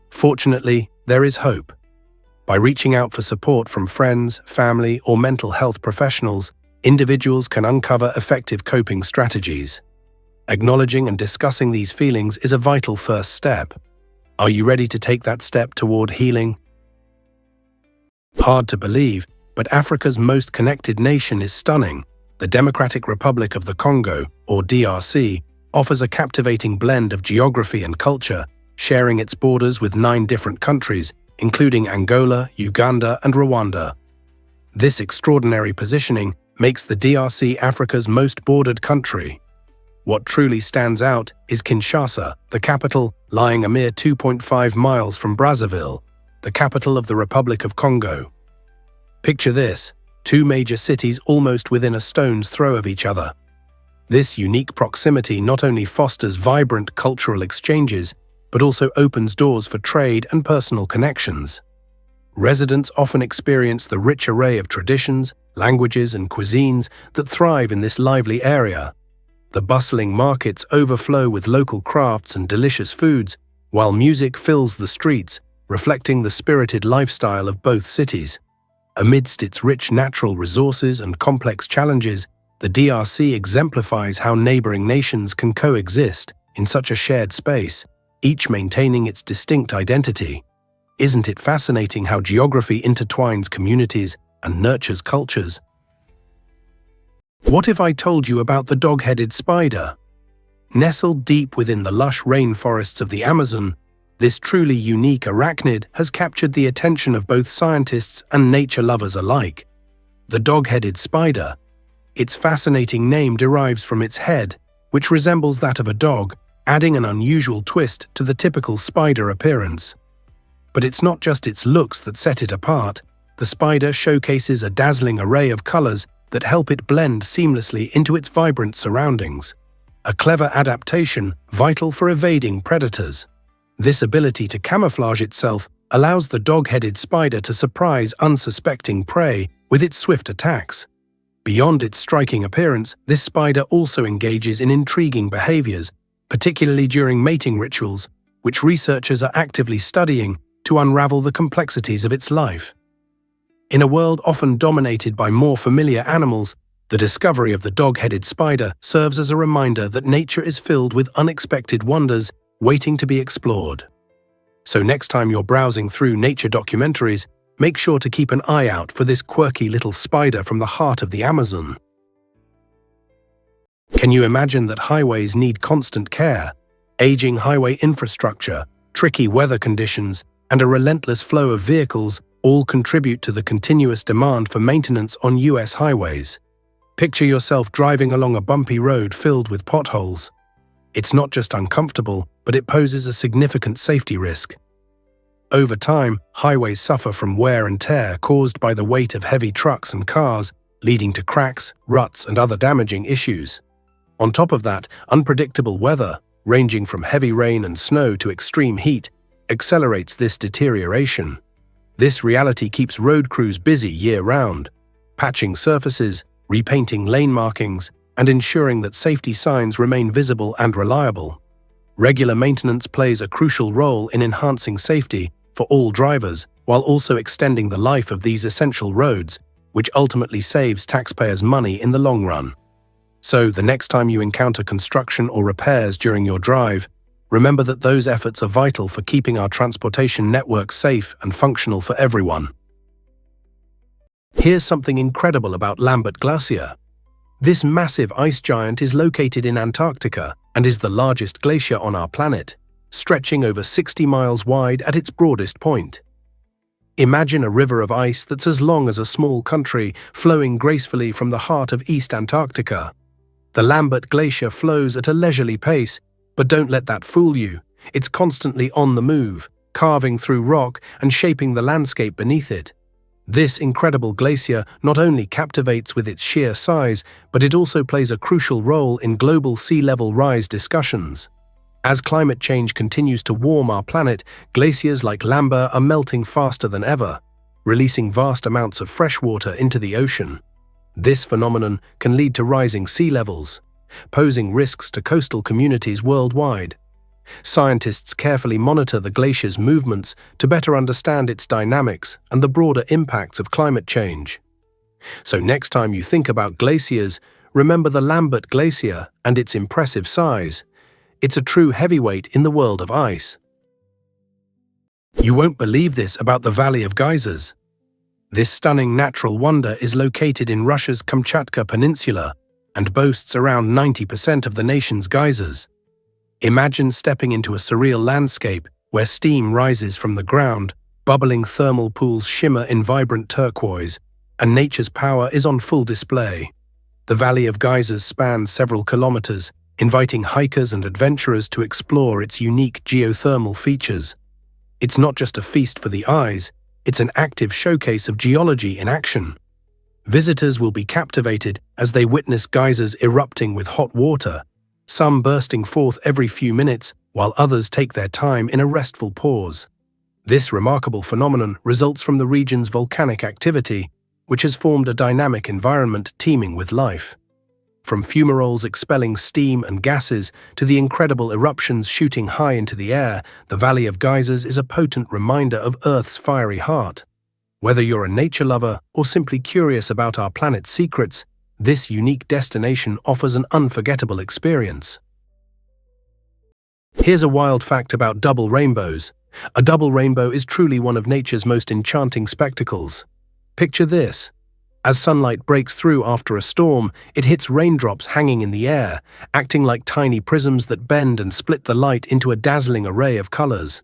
Fortunately, there is hope. By reaching out for support from friends, family, or mental health professionals, individuals can uncover effective coping strategies. Acknowledging and discussing these feelings is a vital first step. Are you ready to take that step toward healing? Hard to believe, but Africa's most connected nation is stunning. The Democratic Republic of the Congo, or DRC, offers a captivating blend of geography and culture, sharing its borders with 9 different countries, including Angola, Uganda, and Rwanda. This extraordinary positioning makes the DRC Africa's most bordered country. What truly stands out is Kinshasa, the capital, lying a mere 2.5 miles from Brazzaville, the capital of the Republic of Congo. Picture this, 2 major cities almost within a stone's throw of each other. This unique proximity not only fosters vibrant cultural exchanges, but also opens doors for trade and personal connections. Residents often experience the rich array of traditions, languages, and cuisines that thrive in this lively area. The bustling markets overflow with local crafts and delicious foods, while music fills the streets, reflecting the spirited lifestyle of both cities. Amidst its rich natural resources and complex challenges, the DRC exemplifies how neighboring nations can coexist in such a shared space, each maintaining its distinct identity. Isn't it fascinating how geography intertwines communities and nurtures cultures? What if I told you about the dog-headed spider? Nestled deep within the lush rainforests of the Amazon, this truly unique arachnid has captured the attention of both scientists and nature lovers alike. The dog-headed spider. Its fascinating name derives from its head, which resembles that of a dog, adding an unusual twist to the typical spider appearance. But it's not just its looks that set it apart. The spider showcases a dazzling array of colors that help it blend seamlessly into its vibrant surroundings. A clever adaptation vital for evading predators. This ability to camouflage itself allows the dog-headed spider to surprise unsuspecting prey with its swift attacks. Beyond its striking appearance, this spider also engages in intriguing behaviors, particularly during mating rituals, which researchers are actively studying to unravel the complexities of its life. In a world often dominated by more familiar animals, the discovery of the dog-headed spider serves as a reminder that nature is filled with unexpected wonders waiting to be explored. So next time you're browsing through nature documentaries, make sure to keep an eye out for this quirky little spider from the heart of the Amazon. Can you imagine that highways need constant care? Aging highway infrastructure, tricky weather conditions, and a relentless flow of vehicles all contribute to the continuous demand for maintenance on US highways. Picture yourself driving along a bumpy road filled with potholes. It's not just uncomfortable, but it poses a significant safety risk. Over time, highways suffer from wear and tear caused by the weight of heavy trucks and cars, leading to cracks, ruts, and other damaging issues. On top of that, unpredictable weather, ranging from heavy rain and snow to extreme heat, accelerates this deterioration. This reality keeps road crews busy year-round, patching surfaces, repainting lane markings, and ensuring that safety signs remain visible and reliable. Regular maintenance plays a crucial role in enhancing safety for all drivers, while also extending the life of these essential roads, which ultimately saves taxpayers money in the long run. So, the next time you encounter construction or repairs during your drive, remember that those efforts are vital for keeping our transportation network safe and functional for everyone. Here's something incredible about Lambert Glacier. This massive ice giant is located in Antarctica and is the largest glacier on our planet, stretching over 60 miles wide at its broadest point. Imagine a river of ice that's as long as a small country, flowing gracefully from the heart of East Antarctica. The Lambert Glacier flows at a leisurely pace, but don't let that fool you. It's constantly on the move, carving through rock and shaping the landscape beneath it. This incredible glacier not only captivates with its sheer size, but it also plays a crucial role in global sea level rise discussions. As climate change continues to warm our planet, glaciers like Lambert are melting faster than ever, releasing vast amounts of fresh water into the ocean. This phenomenon can lead to rising sea levels, posing risks to coastal communities worldwide. Scientists carefully monitor the glacier's movements to better understand its dynamics and the broader impacts of climate change. So next time you think about glaciers, remember the Lambert Glacier and its impressive size. It's a true heavyweight in the world of ice. You won't believe this about the Valley of Geysers. This stunning natural wonder is located in Russia's Kamchatka Peninsula and boasts around 90% of the nation's geysers. Imagine stepping into a surreal landscape where steam rises from the ground, bubbling thermal pools shimmer in vibrant turquoise, and nature's power is on full display. The Valley of Geysers spans several kilometers, inviting hikers and adventurers to explore its unique geothermal features. It's not just a feast for the eyes, it's an active showcase of geology in action. Visitors will be captivated as they witness geysers erupting with hot water, some bursting forth every few minutes, while others take their time in a restful pause. This remarkable phenomenon results from the region's volcanic activity, which has formed a dynamic environment teeming with life. From fumaroles expelling steam and gases to the incredible eruptions shooting high into the air, the Valley of Geysers is a potent reminder of Earth's fiery heart. Whether you're a nature lover or simply curious about our planet's secrets, this unique destination offers an unforgettable experience. Here's a wild fact about double rainbows. A double rainbow is truly one of nature's most enchanting spectacles. Picture this. As sunlight breaks through after a storm, it hits raindrops hanging in the air, acting like tiny prisms that bend and split the light into a dazzling array of colors.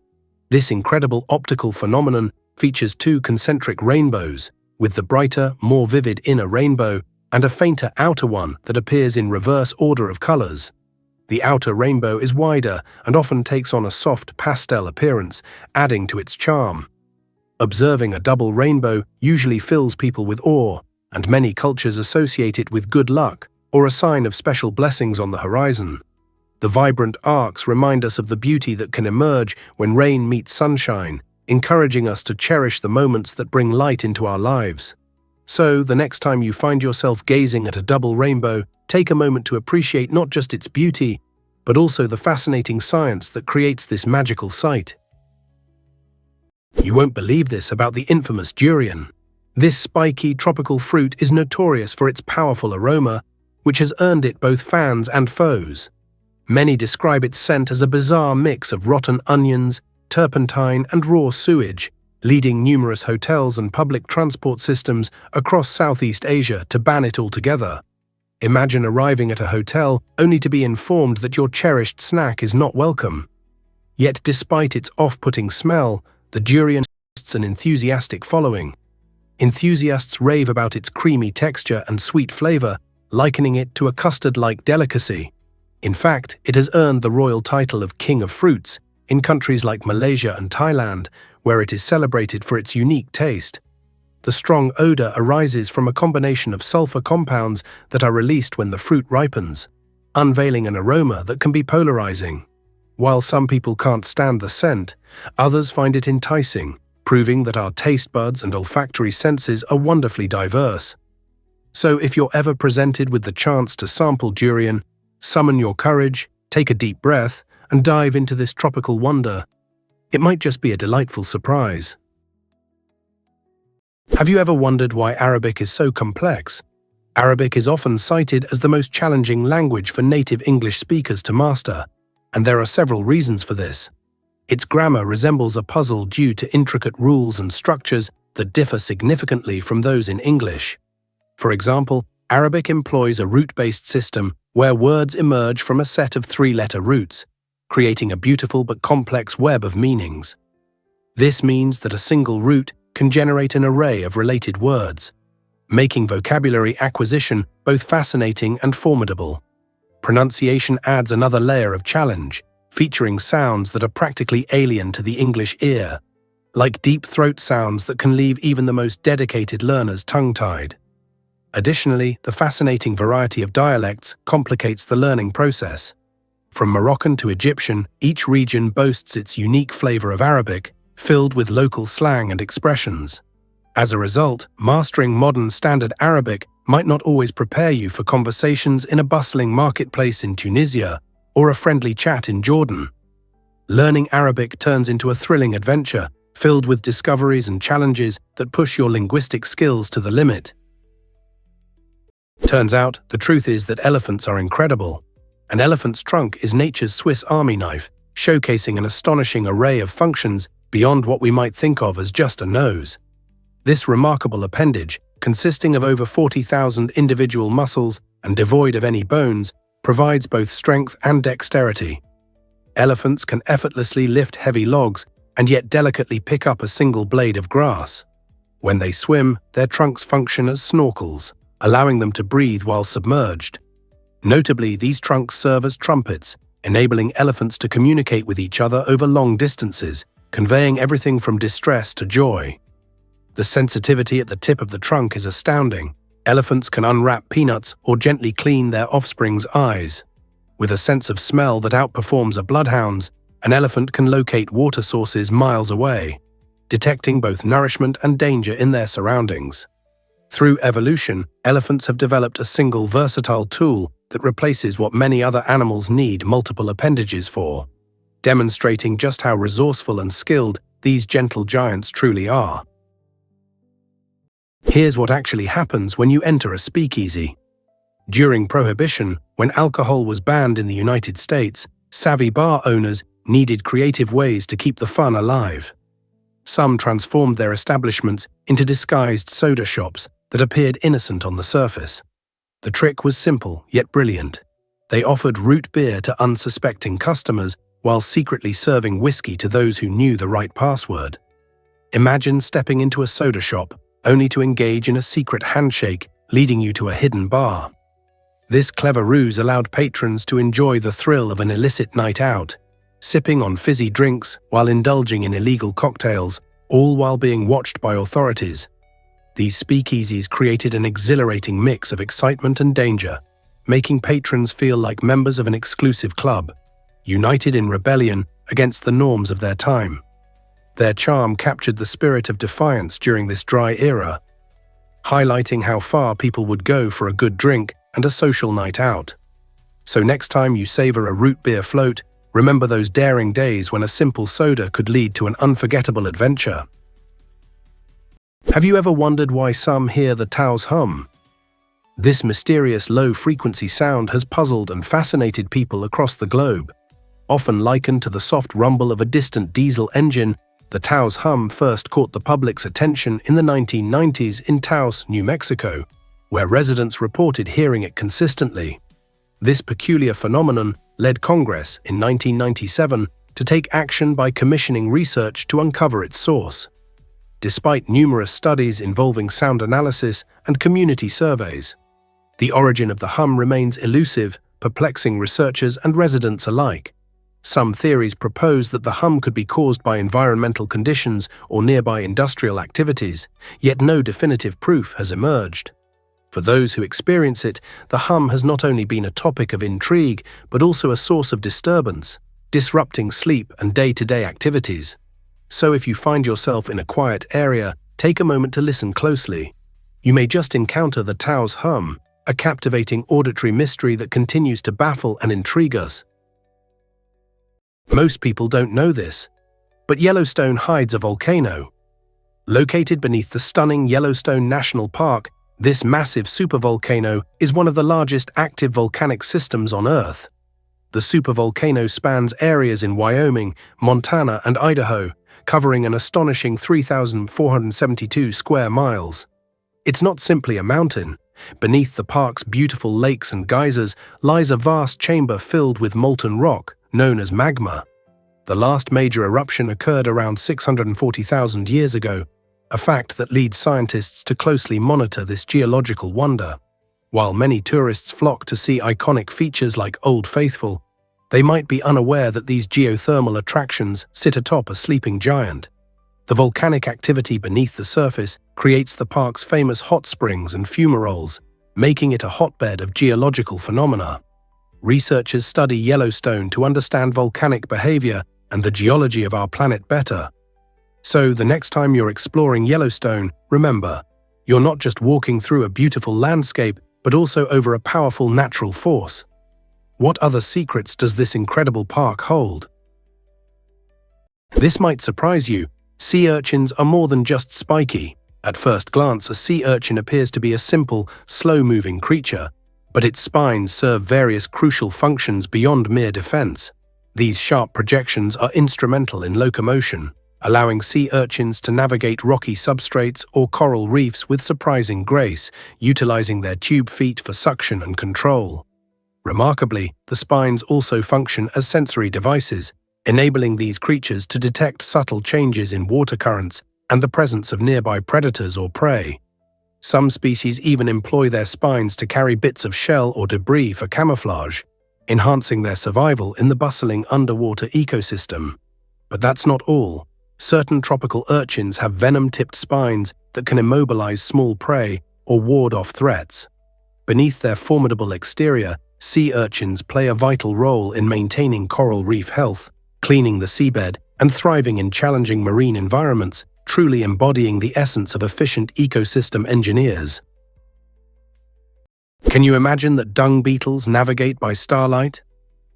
This incredible optical phenomenon features two concentric rainbows, with the brighter, more vivid inner rainbow and a fainter outer one that appears in reverse order of colors. The outer rainbow is wider and often takes on a soft pastel appearance, adding to its charm. Observing a double rainbow usually fills people with awe, and many cultures associate it with good luck or a sign of special blessings on the horizon. The vibrant arcs remind us of the beauty that can emerge when rain meets sunshine, encouraging us to cherish the moments that bring light into our lives. So, the next time you find yourself gazing at a double rainbow, take a moment to appreciate not just its beauty, but also the fascinating science that creates this magical sight. You won't believe this about the infamous durian. This spiky tropical fruit is notorious for its powerful aroma, which has earned it both fans and foes. Many describe its scent as a bizarre mix of rotten onions, turpentine, and raw sewage, leading numerous hotels and public transport systems across Southeast Asia to ban it altogether. Imagine arriving at a hotel only to be informed that your cherished snack is not welcome. Yet despite its off-putting smell, the durian boasts an enthusiastic following. Enthusiasts rave about its creamy texture and sweet flavor, likening it to a custard-like delicacy. In fact, it has earned the royal title of King of Fruits in countries like Malaysia and Thailand, where it is celebrated for its unique taste. The strong odor arises from a combination of sulfur compounds that are released when the fruit ripens, unveiling an aroma that can be polarizing. While some people can't stand the scent, others find it enticing, proving that our taste buds and olfactory senses are wonderfully diverse. So if you're ever presented with the chance to sample durian, summon your courage, take a deep breath, and dive into this tropical wonder. It might just be a delightful surprise. Have you ever wondered why Arabic is so complex? Arabic is often cited as the most challenging language for native English speakers to master, and there are several reasons for this. Its grammar resembles a puzzle due to intricate rules and structures that differ significantly from those in English. For example, Arabic employs a root-based system where words emerge from a set of three-letter roots, creating a beautiful but complex web of meanings. This means that a single root can generate an array of related words, making vocabulary acquisition both fascinating and formidable. Pronunciation adds another layer of challenge, featuring sounds that are practically alien to the English ear, like deep throat sounds that can leave even the most dedicated learners tongue-tied. Additionally, the fascinating variety of dialects complicates the learning process. From Moroccan to Egyptian, each region boasts its unique flavor of Arabic, filled with local slang and expressions. As a result, mastering modern standard Arabic might not always prepare you for conversations in a bustling marketplace in Tunisia or a friendly chat in Jordan. Learning Arabic turns into a thrilling adventure, filled with discoveries and challenges that push your linguistic skills to the limit. Turns out, the truth is that elephants are incredible. An elephant's trunk is nature's Swiss Army knife, showcasing an astonishing array of functions beyond what we might think of as just a nose. This remarkable appendage, consisting of over 40,000 individual muscles and devoid of any bones, provides both strength and dexterity. Elephants can effortlessly lift heavy logs and yet delicately pick up a single blade of grass. When they swim, their trunks function as snorkels, allowing them to breathe while submerged. Notably, these trunks serve as trumpets, enabling elephants to communicate with each other over long distances, conveying everything from distress to joy. The sensitivity at the tip of the trunk is astounding. Elephants can unwrap peanuts or gently clean their offspring's eyes. With a sense of smell that outperforms a bloodhound's, an elephant can locate water sources miles away, detecting both nourishment and danger in their surroundings. Through evolution, elephants have developed a single versatile tool that replaces what many other animals need multiple appendages for, demonstrating just how resourceful and skilled these gentle giants truly are. Here's what actually happens when you enter a speakeasy. During Prohibition, when alcohol was banned in the United States, savvy bar owners needed creative ways to keep the fun alive. Some transformed their establishments into disguised soda shops that appeared innocent on the surface. The trick was simple yet brilliant. They offered root beer to unsuspecting customers while secretly serving whiskey to those who knew the right password. Imagine stepping into a soda shop only to engage in a secret handshake leading you to a hidden bar. This clever ruse allowed patrons to enjoy the thrill of an illicit night out, sipping on fizzy drinks while indulging in illegal cocktails, all while being watched by authorities. These speakeasies created an exhilarating mix of excitement and danger, making patrons feel like members of an exclusive club, united in rebellion against the norms of their time. Their charm captured the spirit of defiance during this dry era, highlighting how far people would go for a good drink and a social night out. So next time you savor a root beer float, remember those daring days when a simple soda could lead to an unforgettable adventure. Have you ever wondered why some hear the Taos hum? This mysterious low-frequency sound has puzzled and fascinated people across the globe. Often likened to the soft rumble of a distant diesel engine, the Taos hum first caught the public's attention in the 1990s in Taos, New Mexico, where residents reported hearing it consistently. This peculiar phenomenon led Congress in 1997 to take action by commissioning research to uncover its source. Despite numerous studies involving sound analysis and community surveys, The origin of the hum remains elusive, perplexing researchers and residents alike. Some theories propose that the hum could be caused by environmental conditions or nearby industrial activities, yet no definitive proof has emerged. For those who experience it, the hum has not only been a topic of intrigue, but also a source of disturbance, disrupting sleep and day-to-day activities. So if you find yourself in a quiet area, take a moment to listen closely. You may just encounter the Tao's hum, a captivating auditory mystery that continues to baffle and intrigue us. Most people don't know this, but Yellowstone hides a volcano. Located beneath the stunning Yellowstone National Park, this massive supervolcano is one of the largest active volcanic systems on Earth. The supervolcano spans areas in Wyoming, Montana, and Idaho, covering an astonishing 3,472 square miles. It's not simply a mountain. Beneath the park's beautiful lakes and geysers lies a vast chamber filled with molten rock, known as magma. The last major eruption occurred around 640,000 years ago, a fact that leads scientists to closely monitor this geological wonder. While many tourists flock to see iconic features like Old Faithful, they might be unaware that these geothermal attractions sit atop a sleeping giant. The volcanic activity beneath the surface creates the park's famous hot springs and fumaroles, making it a hotbed of geological phenomena. Researchers study Yellowstone to understand volcanic behavior and the geology of our planet better. So, the next time you're exploring Yellowstone, remember, you're not just walking through a beautiful landscape, but also over a powerful natural force. What other secrets does this incredible park hold? This might surprise you. Sea urchins are more than just spiky. At first glance, a sea urchin appears to be a simple, slow-moving creature, but its spines serve various crucial functions beyond mere defense. These sharp projections are instrumental in locomotion, allowing sea urchins to navigate rocky substrates or coral reefs with surprising grace, utilizing their tube feet for suction and control. Remarkably, the spines also function as sensory devices, enabling these creatures to detect subtle changes in water currents and the presence of nearby predators or prey. Some species even employ their spines to carry bits of shell or debris for camouflage, enhancing their survival in the bustling underwater ecosystem. But that's not all. Certain tropical urchins have venom-tipped spines that can immobilize small prey or ward off threats. Beneath their formidable exterior, sea urchins play a vital role in maintaining coral reef health, cleaning the seabed, and thriving in challenging marine environments, truly embodying the essence of efficient ecosystem engineers. Can you imagine that dung beetles navigate by starlight?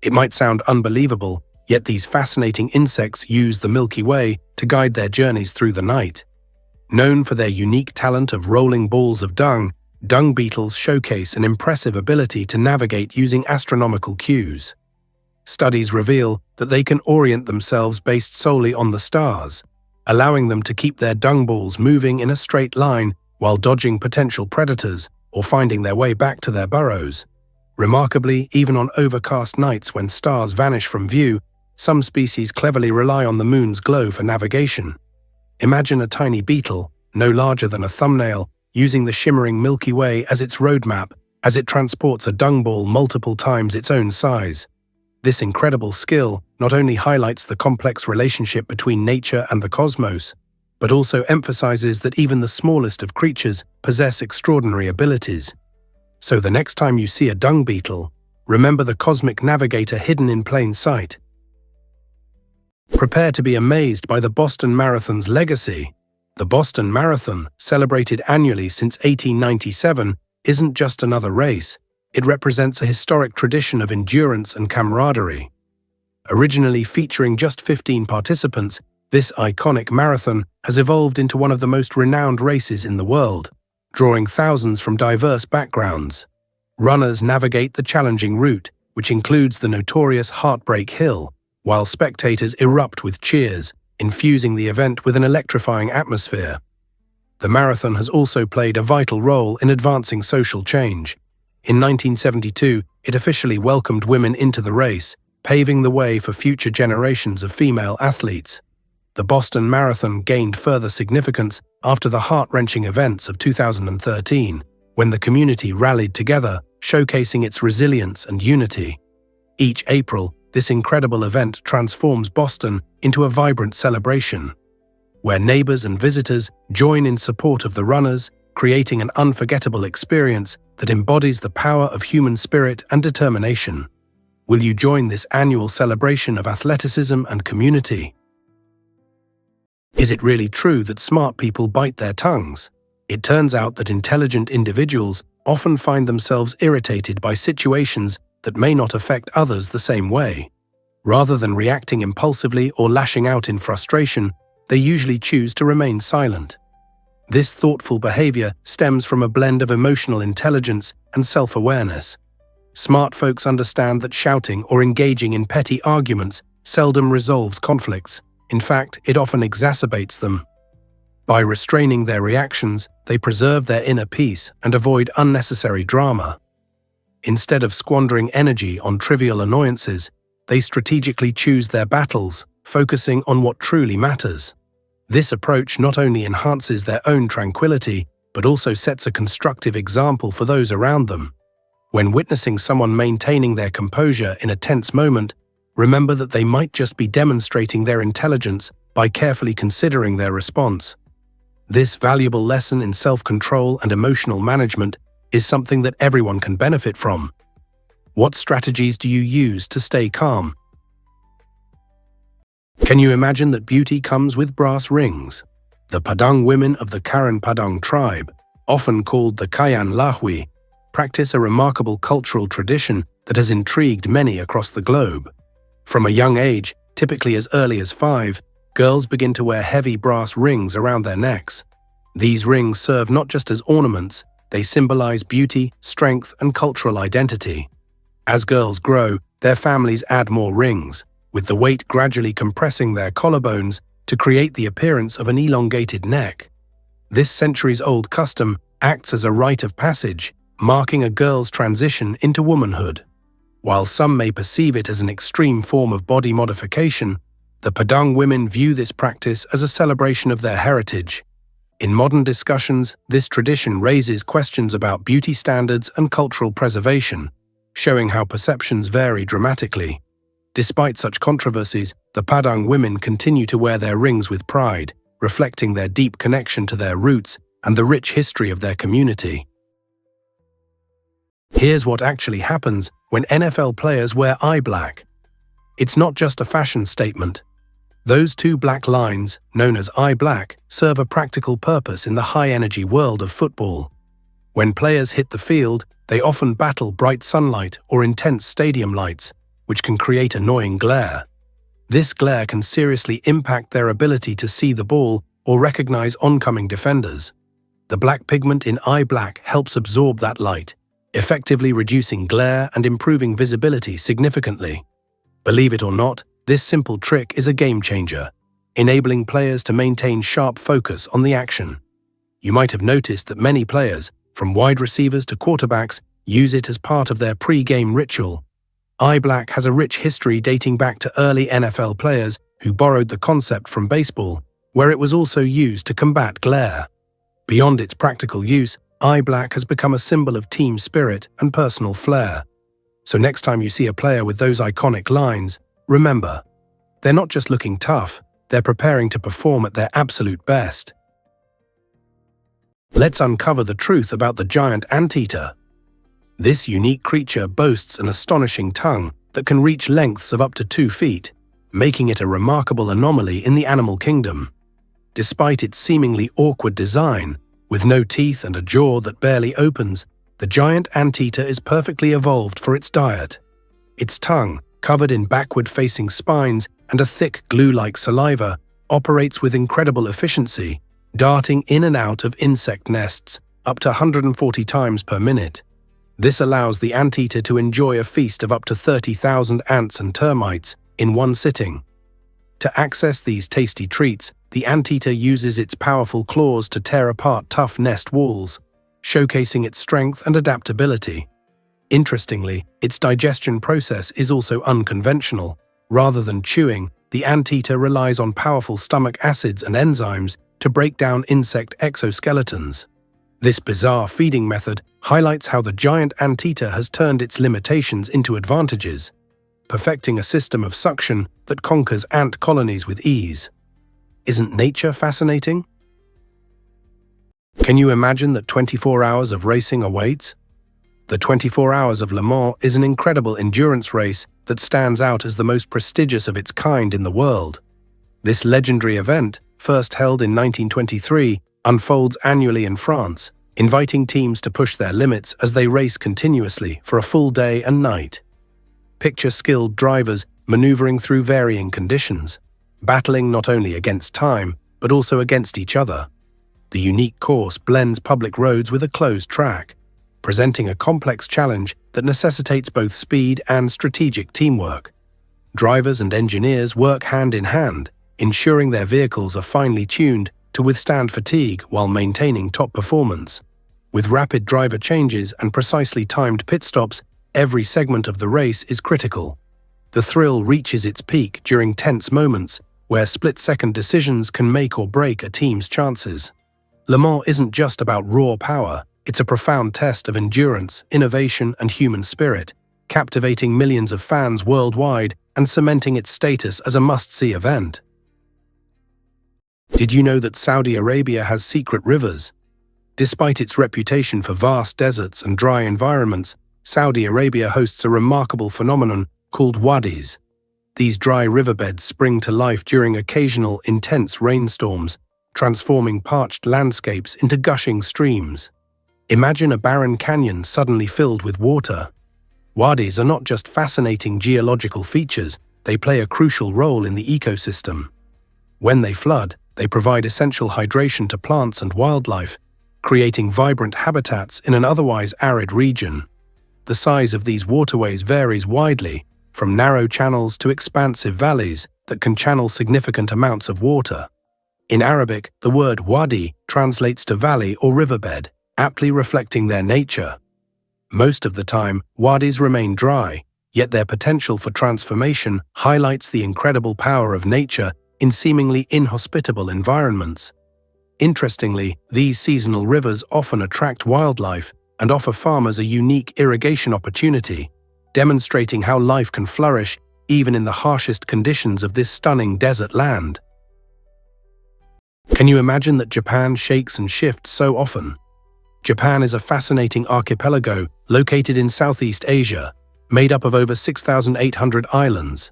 It might sound unbelievable, yet these fascinating insects use the Milky Way to guide their journeys through the night. Known for their unique talent of rolling balls of dung beetles showcase an impressive ability to navigate using astronomical cues. Studies reveal that they can orient themselves based solely on the stars, allowing them to keep their dung balls moving in a straight line while dodging potential predators or finding their way back to their burrows. Remarkably, even on overcast nights when stars vanish from view, some species cleverly rely on the moon's glow for navigation. Imagine a tiny beetle, no larger than a thumbnail, using the shimmering Milky Way as its roadmap as it transports a dung ball multiple times its own size. This incredible skill not only highlights the complex relationship between nature and the cosmos, but also emphasizes that even the smallest of creatures possess extraordinary abilities. So the next time you see a dung beetle, remember the cosmic navigator hidden in plain sight. Prepare to be amazed by the Boston Marathon's legacy. The Boston Marathon, celebrated annually since 1897, isn't just another race. It represents a historic tradition of endurance and camaraderie. Originally featuring just 15 participants, this iconic marathon has evolved into one of the most renowned races in the world, drawing thousands from diverse backgrounds. Runners navigate the challenging route, which includes the notorious Heartbreak Hill, while spectators erupt with cheers, infusing the event with an electrifying atmosphere. The marathon has also played a vital role in advancing social change. In 1972, it officially welcomed women into the race, paving the way for future generations of female athletes. The Boston Marathon gained further significance after the heart-wrenching events of 2013, when the community rallied together, showcasing its resilience and unity. Each April, this incredible event transforms Boston into a vibrant celebration, where neighbors and visitors join in support of the runners, creating an unforgettable experience that embodies the power of human spirit and determination. Will you join this annual celebration of athleticism and community? Is it really true that smart people bite their tongues? It turns out that intelligent individuals often find themselves irritated by situations that may not affect others the same way. Rather than reacting impulsively or lashing out in frustration, they usually choose to remain silent. This thoughtful behavior stems from a blend of emotional intelligence and self-awareness. Smart folks understand that shouting or engaging in petty arguments seldom resolves conflicts. In fact, it often exacerbates them. By restraining their reactions, they preserve their inner peace and avoid unnecessary drama. Instead of squandering energy on trivial annoyances, they strategically choose their battles, focusing on what truly matters. This approach not only enhances their own tranquility, but also sets a constructive example for those around them. When witnessing someone maintaining their composure in a tense moment, remember that they might just be demonstrating their intelligence by carefully considering their response. This valuable lesson in self-control and emotional management is something that everyone can benefit from. What strategies do you use to stay calm? Can you imagine that beauty comes with brass rings? The Padang women of the Karen Padang tribe, often called the Kayan Lahui, practice a remarkable cultural tradition that has intrigued many across the globe. From a young age, typically as early as 5, girls begin to wear heavy brass rings around their necks. These rings serve not just as ornaments, they symbolize beauty, strength, and cultural identity. As girls grow, their families add more rings, with the weight gradually compressing their collarbones to create the appearance of an elongated neck. This centuries-old custom acts as a rite of passage, marking a girl's transition into womanhood. While some may perceive it as an extreme form of body modification, the Padang women view this practice as a celebration of their heritage. In modern discussions, this tradition raises questions about beauty standards and cultural preservation, showing how perceptions vary dramatically. Despite such controversies, the Padang women continue to wear their rings with pride, reflecting their deep connection to their roots and the rich history of their community. Here's what actually happens when NFL players wear eye black. It's not just a fashion statement. Those two black lines, known as eye black, serve a practical purpose in the high-energy world of football. When players hit the field, they often battle bright sunlight or intense stadium lights, which can create annoying glare. This glare can seriously impact their ability to see the ball or recognize oncoming defenders. The black pigment in eye black helps absorb that light, effectively reducing glare and improving visibility significantly. Believe it or not, this simple trick is a game changer, enabling players to maintain sharp focus on the action. You might have noticed that many players, from wide receivers to quarterbacks, use it as part of their pre-game ritual. Eye black has a rich history dating back to early NFL players who borrowed the concept from baseball, where it was also used to combat glare. Beyond its practical use, eye black has become a symbol of team spirit and personal flair. So next time you see a player with those iconic lines, remember, they're not just looking tough, they're preparing to perform at their absolute best. Let's uncover the truth about the giant anteater. This unique creature boasts an astonishing tongue that can reach lengths of up to 2 feet, making it a remarkable anomaly in the animal kingdom. Despite its seemingly awkward design, with no teeth and a jaw that barely opens, the giant anteater is perfectly evolved for its diet. Its tongue, covered in backward-facing spines and a thick glue-like saliva, operates with incredible efficiency, darting in and out of insect nests up to 140 times per minute. This allows the anteater to enjoy a feast of up to 30,000 ants and termites in one sitting. To access these tasty treats, the anteater uses its powerful claws to tear apart tough nest walls, showcasing its strength and adaptability. Interestingly, its digestion process is also unconventional. Rather than chewing, the anteater relies on powerful stomach acids and enzymes to break down insect exoskeletons. This bizarre feeding method highlights how the giant anteater has turned its limitations into advantages, perfecting a system of suction that conquers ant colonies with ease. Isn't nature fascinating? Can you imagine that 24 hours of racing awaits? The 24 Hours of Le Mans is an incredible endurance race that stands out as the most prestigious of its kind in the world. This legendary event, first held in 1923, unfolds annually in France, inviting teams to push their limits as they race continuously for a full day and night. Picture skilled drivers maneuvering through varying conditions, battling not only against time, but also against each other. The unique course blends public roads with a closed track, presenting a complex challenge that necessitates both speed and strategic teamwork. Drivers and engineers work hand in hand, ensuring their vehicles are finely tuned to withstand fatigue while maintaining top performance. With rapid driver changes and precisely timed pit stops, every segment of the race is critical. The thrill reaches its peak during tense moments where split-second decisions can make or break a team's chances. Le Mans isn't just about raw power, it's a profound test of endurance, innovation, and human spirit, captivating millions of fans worldwide and cementing its status as a must-see event. Did you know that Saudi Arabia has secret rivers? Despite its reputation for vast deserts and dry environments, Saudi Arabia hosts a remarkable phenomenon called wadis. These dry riverbeds spring to life during occasional intense rainstorms, transforming parched landscapes into gushing streams. Imagine a barren canyon suddenly filled with water. Wadis are not just fascinating geological features, they play a crucial role in the ecosystem. When they flood, they provide essential hydration to plants and wildlife, creating vibrant habitats in an otherwise arid region. The size of these waterways varies widely, from narrow channels to expansive valleys that can channel significant amounts of water. In Arabic, the word wadi translates to valley or riverbed, aptly reflecting their nature. Most of the time, wadis remain dry, yet their potential for transformation highlights the incredible power of nature in seemingly inhospitable environments. Interestingly, these seasonal rivers often attract wildlife and offer farmers a unique irrigation opportunity, demonstrating how life can flourish even in the harshest conditions of this stunning desert land. Can you imagine that Japan shakes and shifts so often? Japan is a fascinating archipelago located in Southeast Asia, made up of over 6,800 islands.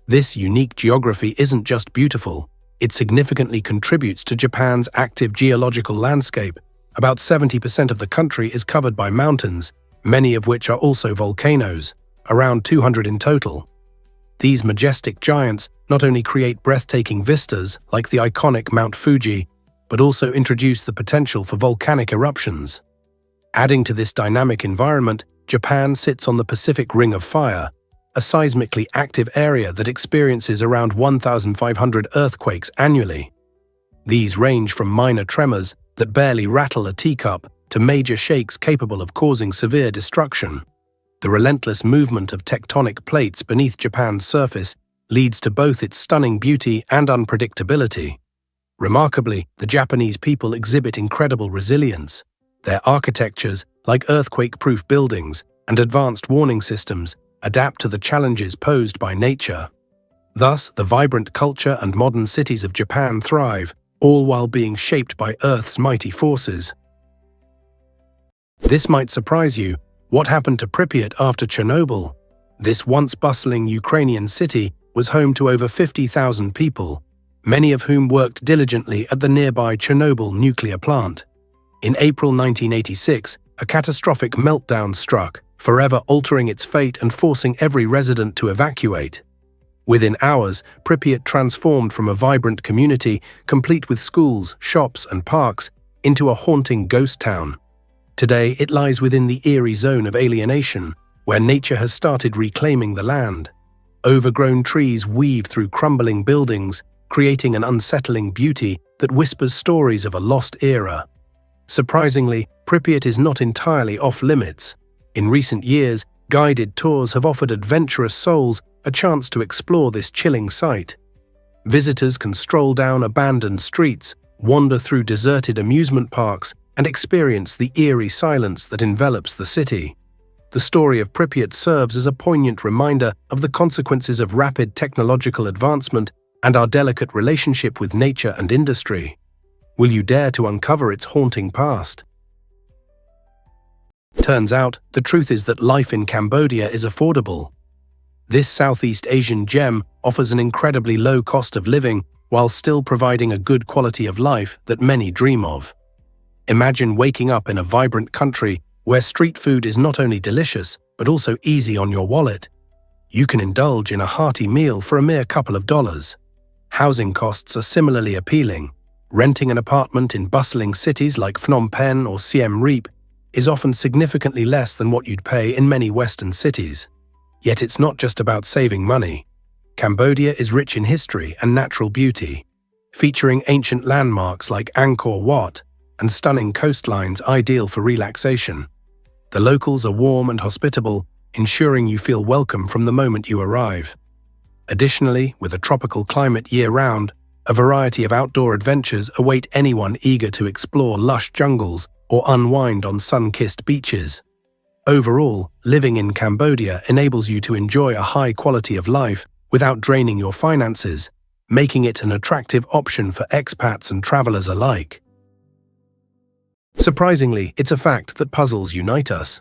This unique geography isn't just beautiful, it significantly contributes to Japan's active geological landscape. About 70% of the country is covered by mountains, many of which are also volcanoes, around 200 in total. These majestic giants not only create breathtaking vistas like the iconic Mount Fuji, but also introduce the potential for volcanic eruptions. Adding to this dynamic environment, Japan sits on the Pacific Ring of Fire, a seismically active area that experiences around 1,500 earthquakes annually. These range from minor tremors that barely rattle a teacup to major shakes capable of causing severe destruction. The relentless movement of tectonic plates beneath Japan's surface leads to both its stunning beauty and unpredictability. Remarkably, the Japanese people exhibit incredible resilience. Their architectures, like earthquake-proof buildings and advanced warning systems, adapt to the challenges posed by nature. Thus, the vibrant culture and modern cities of Japan thrive, all while being shaped by Earth's mighty forces. This might surprise you. What happened to Pripyat after Chernobyl? This once bustling Ukrainian city was home to over 50,000 people, many of whom worked diligently at the nearby Chernobyl nuclear plant. In April 1986, a catastrophic meltdown struck, forever altering its fate and forcing every resident to evacuate. Within hours, Pripyat transformed from a vibrant community, complete with schools, shops, and parks, into a haunting ghost town. Today, it lies within the eerie zone of alienation, where nature has started reclaiming the land. Overgrown trees weave through crumbling buildings, creating an unsettling beauty that whispers stories of a lost era. Surprisingly, Pripyat is not entirely off-limits. In recent years, guided tours have offered adventurous souls a chance to explore this chilling sight. Visitors can stroll down abandoned streets, wander through deserted amusement parks, and experience the eerie silence that envelops the city. The story of Pripyat serves as a poignant reminder of the consequences of rapid technological advancement and our delicate relationship with nature and industry. Will you dare to uncover its haunting past? Turns out, the truth is that life in Cambodia is affordable. This Southeast Asian gem offers an incredibly low cost of living while still providing a good quality of life that many dream of. Imagine waking up in a vibrant country where street food is not only delicious, but also easy on your wallet. You can indulge in a hearty meal for a mere couple of dollars. Housing costs are similarly appealing. Renting an apartment in bustling cities like Phnom Penh or Siem Reap is often significantly less than what you'd pay in many Western cities. Yet it's not just about saving money. Cambodia is rich in history and natural beauty, featuring ancient landmarks like Angkor Wat and stunning coastlines ideal for relaxation. The locals are warm and hospitable, ensuring you feel welcome from the moment you arrive. Additionally, with a tropical climate year-round, a variety of outdoor adventures await anyone eager to explore lush jungles or unwind on sun-kissed beaches. Overall, living in Cambodia enables you to enjoy a high quality of life without draining your finances, making it an attractive option for expats and travelers alike. Surprisingly, it's a fact that puzzles unite us.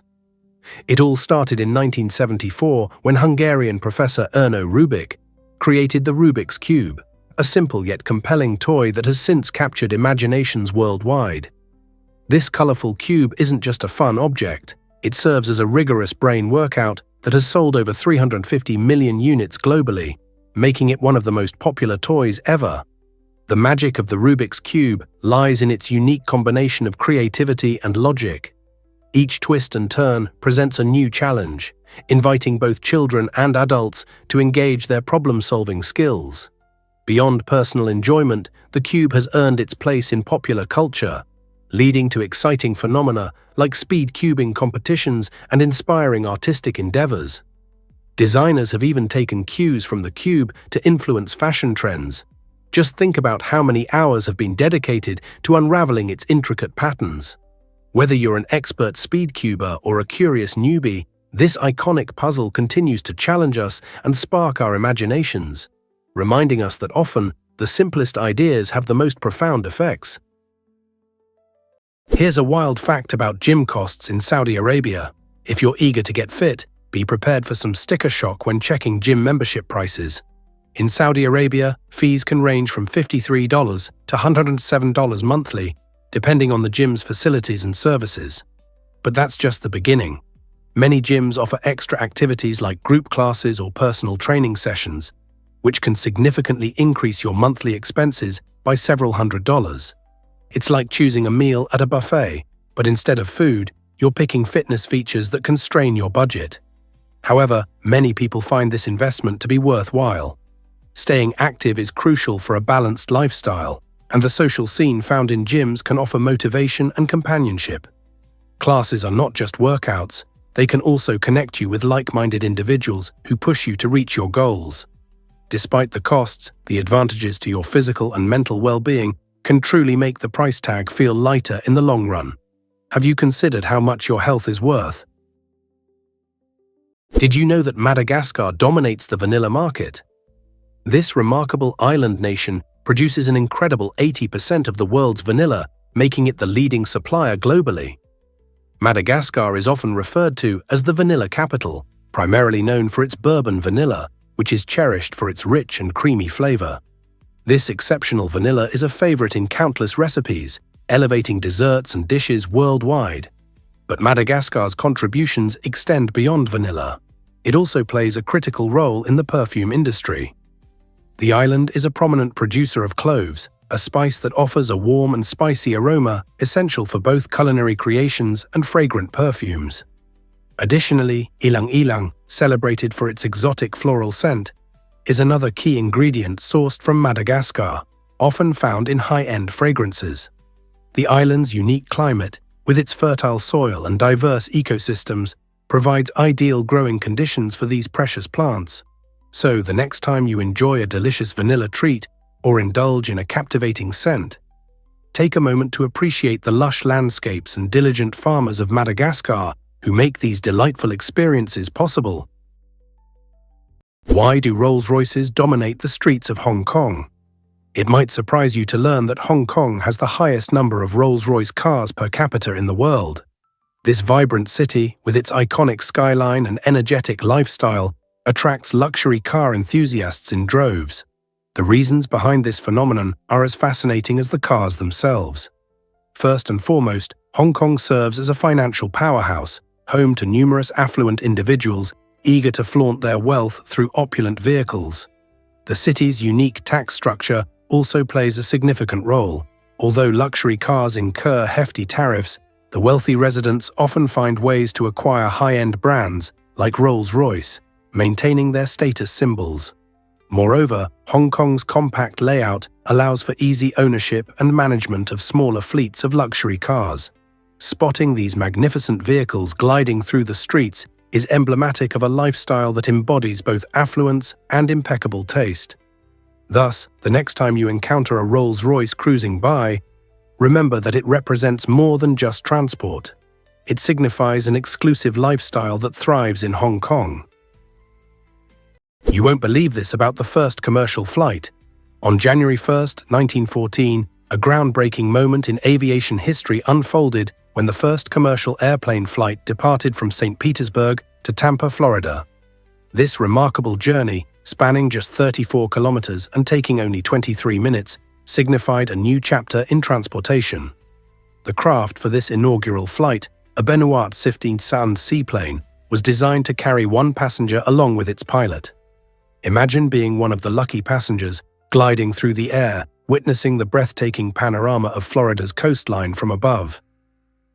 It all started in 1974 when Hungarian professor Erno Rubik created the Rubik's Cube, a simple yet compelling toy that has since captured imaginations worldwide. This colorful cube isn't just a fun object, it serves as a rigorous brain workout that has sold over 350 million units globally, making it one of the most popular toys ever. The magic of the Rubik's Cube lies in its unique combination of creativity and logic. Each twist and turn presents a new challenge, inviting both children and adults to engage their problem-solving skills. Beyond personal enjoyment, the cube has earned its place in popular culture, leading to exciting phenomena like speed cubing competitions and inspiring artistic endeavors. Designers have even taken cues from the cube to influence fashion trends. Just think about how many hours have been dedicated to unraveling its intricate patterns. Whether you're an expert speed cuber or a curious newbie, this iconic puzzle continues to challenge us and spark our imaginations, reminding us that often the simplest ideas have the most profound effects. Here's a wild fact about gym costs in Saudi Arabia. If you're eager to get fit, be prepared for some sticker shock when checking gym membership prices. In Saudi Arabia, fees can range from $53 to $107 monthly, depending on the gym's facilities and services. But that's just the beginning. Many gyms offer extra activities like group classes or personal training sessions, which can significantly increase your monthly expenses by several $100s. It's like choosing a meal at a buffet, but instead of food, you're picking fitness features that can strain your budget. However, many people find this investment to be worthwhile. Staying active is crucial for a balanced lifestyle, and the social scene found in gyms can offer motivation and companionship. Classes are not just workouts, they can also connect you with like-minded individuals who push you to reach your goals. Despite the costs, the advantages to your physical and mental well-being can truly make the price tag feel lighter in the long run. Have you considered how much your health is worth? Did you know that Madagascar dominates the vanilla market? This remarkable island nation produces an incredible 80% of the world's vanilla, making it the leading supplier globally. Madagascar is often referred to as the vanilla capital, primarily known for its bourbon vanilla, which is cherished for its rich and creamy flavor. This exceptional vanilla is a favorite in countless recipes, elevating desserts and dishes worldwide. But Madagascar's contributions extend beyond vanilla. It also plays a critical role in the perfume industry. The island is a prominent producer of cloves, a spice that offers a warm and spicy aroma essential for both culinary creations and fragrant perfumes. Additionally, ilang-ilang, celebrated for its exotic floral scent, is another key ingredient sourced from Madagascar, often found in high-end fragrances. The island's unique climate, with its fertile soil and diverse ecosystems, provides ideal growing conditions for these precious plants. So, the next time you enjoy a delicious vanilla treat or indulge in a captivating scent, take a moment to appreciate the lush landscapes and diligent farmers of Madagascar who make these delightful experiences possible. Why do Rolls-Royces dominate the streets of Hong Kong? It might surprise you to learn that Hong Kong has the highest number of Rolls-Royce cars per capita in the world. This vibrant city, with its iconic skyline and energetic lifestyle, attracts luxury car enthusiasts in droves. The reasons behind this phenomenon are as fascinating as the cars themselves. First and foremost, Hong Kong serves as a financial powerhouse, home to numerous affluent individuals eager to flaunt their wealth through opulent vehicles. The city's unique tax structure also plays a significant role. Although luxury cars incur hefty tariffs, the wealthy residents often find ways to acquire high-end brands like Rolls-Royce, maintaining their status symbols. Moreover, Hong Kong's compact layout allows for easy ownership and management of smaller fleets of luxury cars. Spotting these magnificent vehicles gliding through the streets is emblematic of a lifestyle that embodies both affluence and impeccable taste. Thus, the next time you encounter a Rolls-Royce cruising by, remember that it represents more than just transport. It signifies an exclusive lifestyle that thrives in Hong Kong. You won't believe this about the first commercial flight. On January 1st, 1914, a groundbreaking moment in aviation history unfolded when the first commercial airplane flight departed from St. Petersburg to Tampa, Florida. This remarkable journey, spanning just 34 kilometers and taking only 23 minutes, signified a new chapter in transportation. The craft for this inaugural flight, a Benoit 15 seaplane, was designed to carry one passenger along with its pilot. Imagine being one of the lucky passengers, gliding through the air, witnessing the breathtaking panorama of Florida's coastline from above.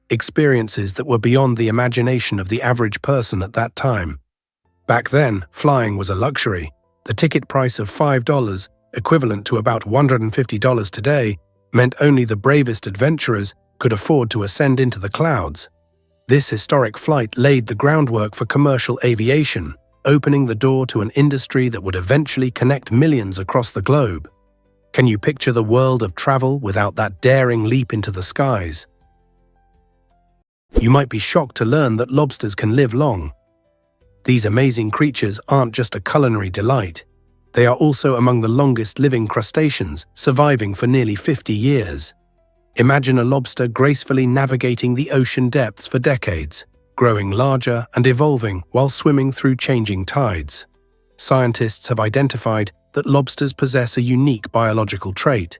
Experiences that were beyond the imagination of the average person at that time. Back then, flying was a luxury. The ticket price of $5, equivalent to about $150 today, meant only the bravest adventurers could afford to ascend into the clouds. This historic flight laid the groundwork for commercial aviation, opening the door to an industry that would eventually connect millions across the globe. Can you picture the world of travel without that daring leap into the skies? You might be shocked to learn that lobsters can live long. These amazing creatures aren't just a culinary delight. They are also among the longest living crustaceans, surviving for nearly 50 years. Imagine a lobster gracefully navigating the ocean depths for decades, growing larger and evolving while swimming through changing tides. Scientists have identified that lobsters possess a unique biological trait.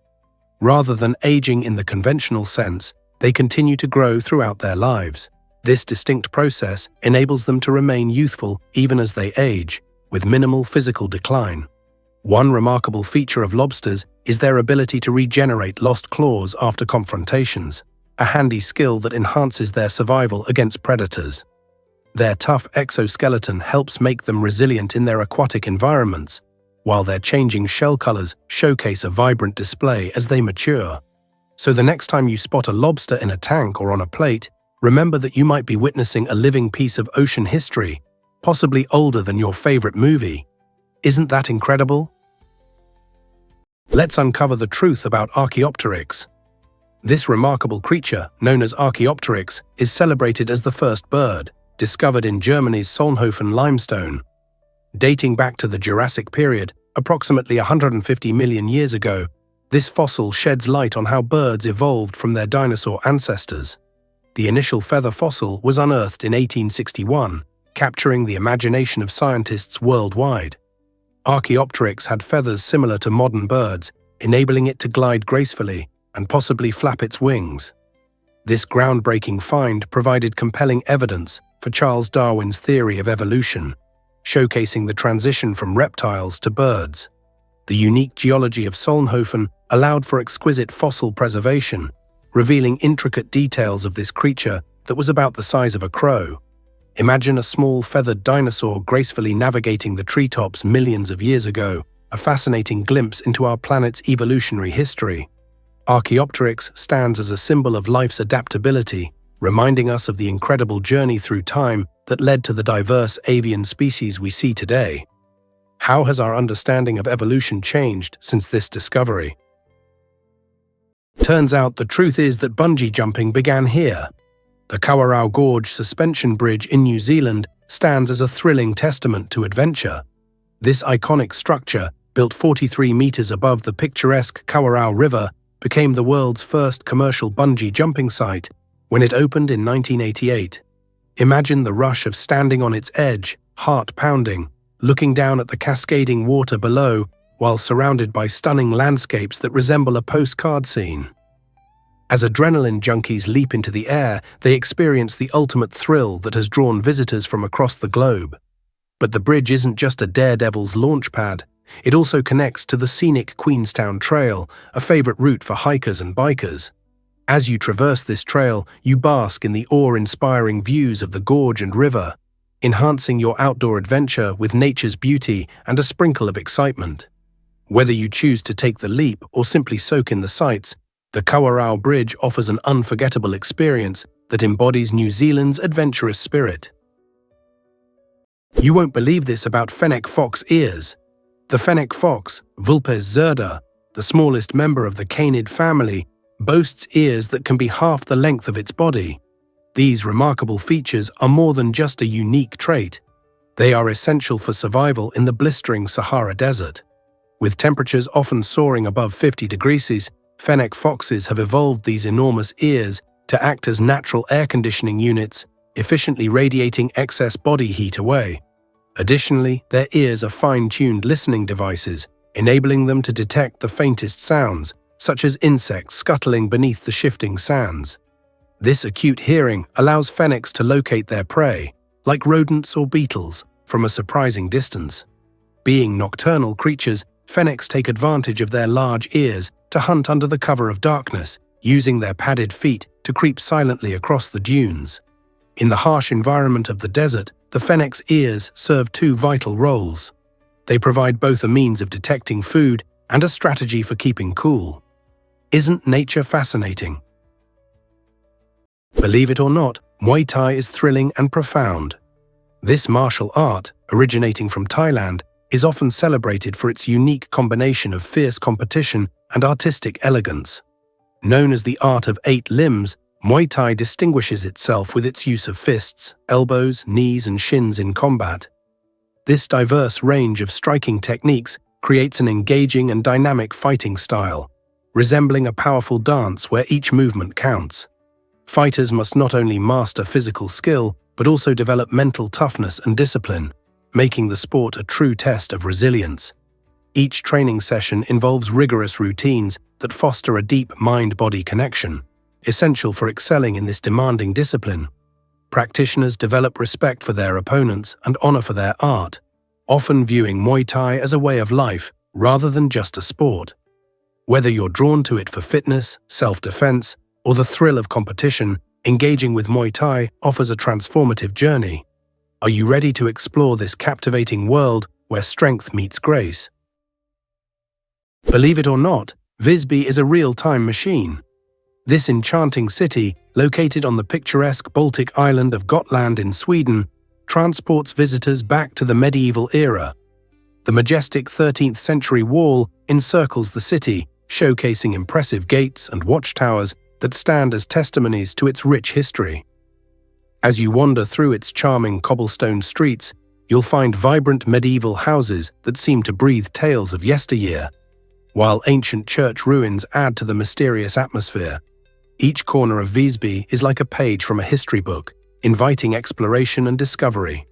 Rather than aging in the conventional sense, they continue to grow throughout their lives. This distinct process enables them to remain youthful even as they age, with minimal physical decline. One remarkable feature of lobsters is their ability to regenerate lost claws after confrontations, a handy skill that enhances their survival against predators. Their tough exoskeleton helps make them resilient in their aquatic environments, while their changing shell colors showcase a vibrant display as they mature. So the next time you spot a lobster in a tank or on a plate, remember that you might be witnessing a living piece of ocean history, possibly older than your favorite movie. Isn't that incredible? Let's uncover the truth about Archaeopteryx. This remarkable creature, known as Archaeopteryx, is celebrated as the first bird, discovered in Germany's Solnhofen limestone. Dating back to the Jurassic period, approximately 150 million years ago, this fossil sheds light on how birds evolved from their dinosaur ancestors. The initial feather fossil was unearthed in 1861, capturing the imagination of scientists worldwide. Archaeopteryx had feathers similar to modern birds, enabling it to glide gracefully and possibly flap its wings. This groundbreaking find provided compelling evidence for Charles Darwin's theory of evolution, showcasing the transition from reptiles to birds. The unique geology of Solnhofen allowed for exquisite fossil preservation, revealing intricate details of this creature that was about the size of a crow. Imagine a small feathered dinosaur gracefully navigating the treetops millions of years ago, a fascinating glimpse into our planet's evolutionary history. Archaeopteryx stands as a symbol of life's adaptability, reminding us of the incredible journey through time that led to the diverse avian species we see today. How has our understanding of evolution changed since this discovery? Turns out the truth is that bungee jumping began here. The Kawarau Gorge Suspension Bridge in New Zealand stands as a thrilling testament to adventure. This iconic structure, built 43 meters above the picturesque Kawarau River, became the world's first commercial bungee jumping site when it opened in 1988. Imagine the rush of standing on its edge, heart pounding, looking down at the cascading water below while surrounded by stunning landscapes that resemble a postcard scene. As adrenaline junkies leap into the air, they experience the ultimate thrill that has drawn visitors from across the globe. But the bridge isn't just a daredevil's launch pad. It also connects to the scenic Queenstown Trail, a favorite route for hikers and bikers. As you traverse this trail, you bask in the awe-inspiring views of the gorge and river, enhancing your outdoor adventure with nature's beauty and a sprinkle of excitement. Whether you choose to take the leap or simply soak in the sights, the Kawarau Bridge offers an unforgettable experience that embodies New Zealand's adventurous spirit. You won't believe this about fennec fox ears. The fennec fox, Vulpes zerda, the smallest member of the canid family, boasts ears that can be half the length of its body. These remarkable features are more than just a unique trait. They are essential for survival in the blistering Sahara Desert. With temperatures often soaring above 50 degrees, fennec foxes have evolved these enormous ears to act as natural air conditioning units, efficiently radiating excess body heat away. Additionally, their ears are fine-tuned listening devices, enabling them to detect the faintest sounds, such as insects scuttling beneath the shifting sands. This acute hearing allows fennecs to locate their prey, like rodents or beetles, from a surprising distance. Being nocturnal creatures, fennecs take advantage of their large ears to hunt under the cover of darkness, using their padded feet to creep silently across the dunes. In the harsh environment of the desert, the fennec's ears serve two vital roles. They provide both a means of detecting food and a strategy for keeping cool. Isn't nature fascinating? Believe it or not, Muay Thai is thrilling and profound. This martial art, originating from Thailand, is often celebrated for its unique combination of fierce competition and artistic elegance. Known as the art of 8 limbs, Muay Thai distinguishes itself with its use of fists, elbows, knees, and shins in combat. This diverse range of striking techniques creates an engaging and dynamic fighting style, resembling a powerful dance where each movement counts. Fighters must not only master physical skill, but also develop mental toughness and discipline, making the sport a true test of resilience. Each training session involves rigorous routines that foster a deep mind-body connection, essential for excelling in this demanding discipline. Practitioners develop respect for their opponents and honor for their art, often viewing Muay Thai as a way of life rather than just a sport. Whether you're drawn to it for fitness, self-defense, or the thrill of competition, engaging with Muay Thai offers a transformative journey. Are you ready to explore this captivating world where strength meets grace? Believe it or not, Visby is a real-time machine. This enchanting city, located on the picturesque Baltic island of Gotland in Sweden, transports visitors back to the medieval era. The majestic 13th-century wall encircles the city, showcasing impressive gates and watchtowers that stand as testimonies to its rich history. As you wander through its charming cobblestone streets, you'll find vibrant medieval houses that seem to breathe tales of yesteryear, while ancient church ruins add to the mysterious atmosphere. Each corner of Visby is like a page from a history book, inviting exploration and discovery.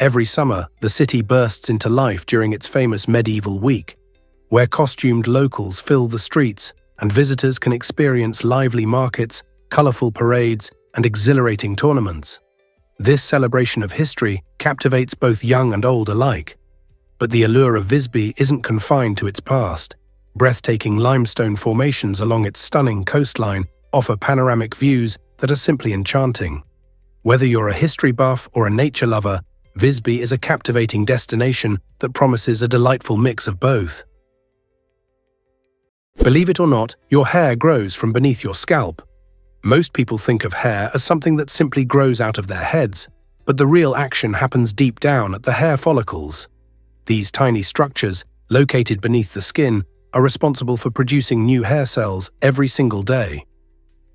Every summer, the city bursts into life during its famous Medieval Week, where costumed locals fill the streets and visitors can experience lively markets, colorful parades, and exhilarating tournaments. This celebration of history captivates both young and old alike. But the allure of Visby isn't confined to its past. Breathtaking limestone formations along its stunning coastline offer panoramic views that are simply enchanting. Whether you're a history buff or a nature lover, Visby is a captivating destination that promises a delightful mix of both. Believe it or not, your hair grows from beneath your scalp. Most people think of hair as something that simply grows out of their heads, but the real action happens deep down at the hair follicles. These tiny structures, located beneath the skin, are responsible for producing new hair cells every single day.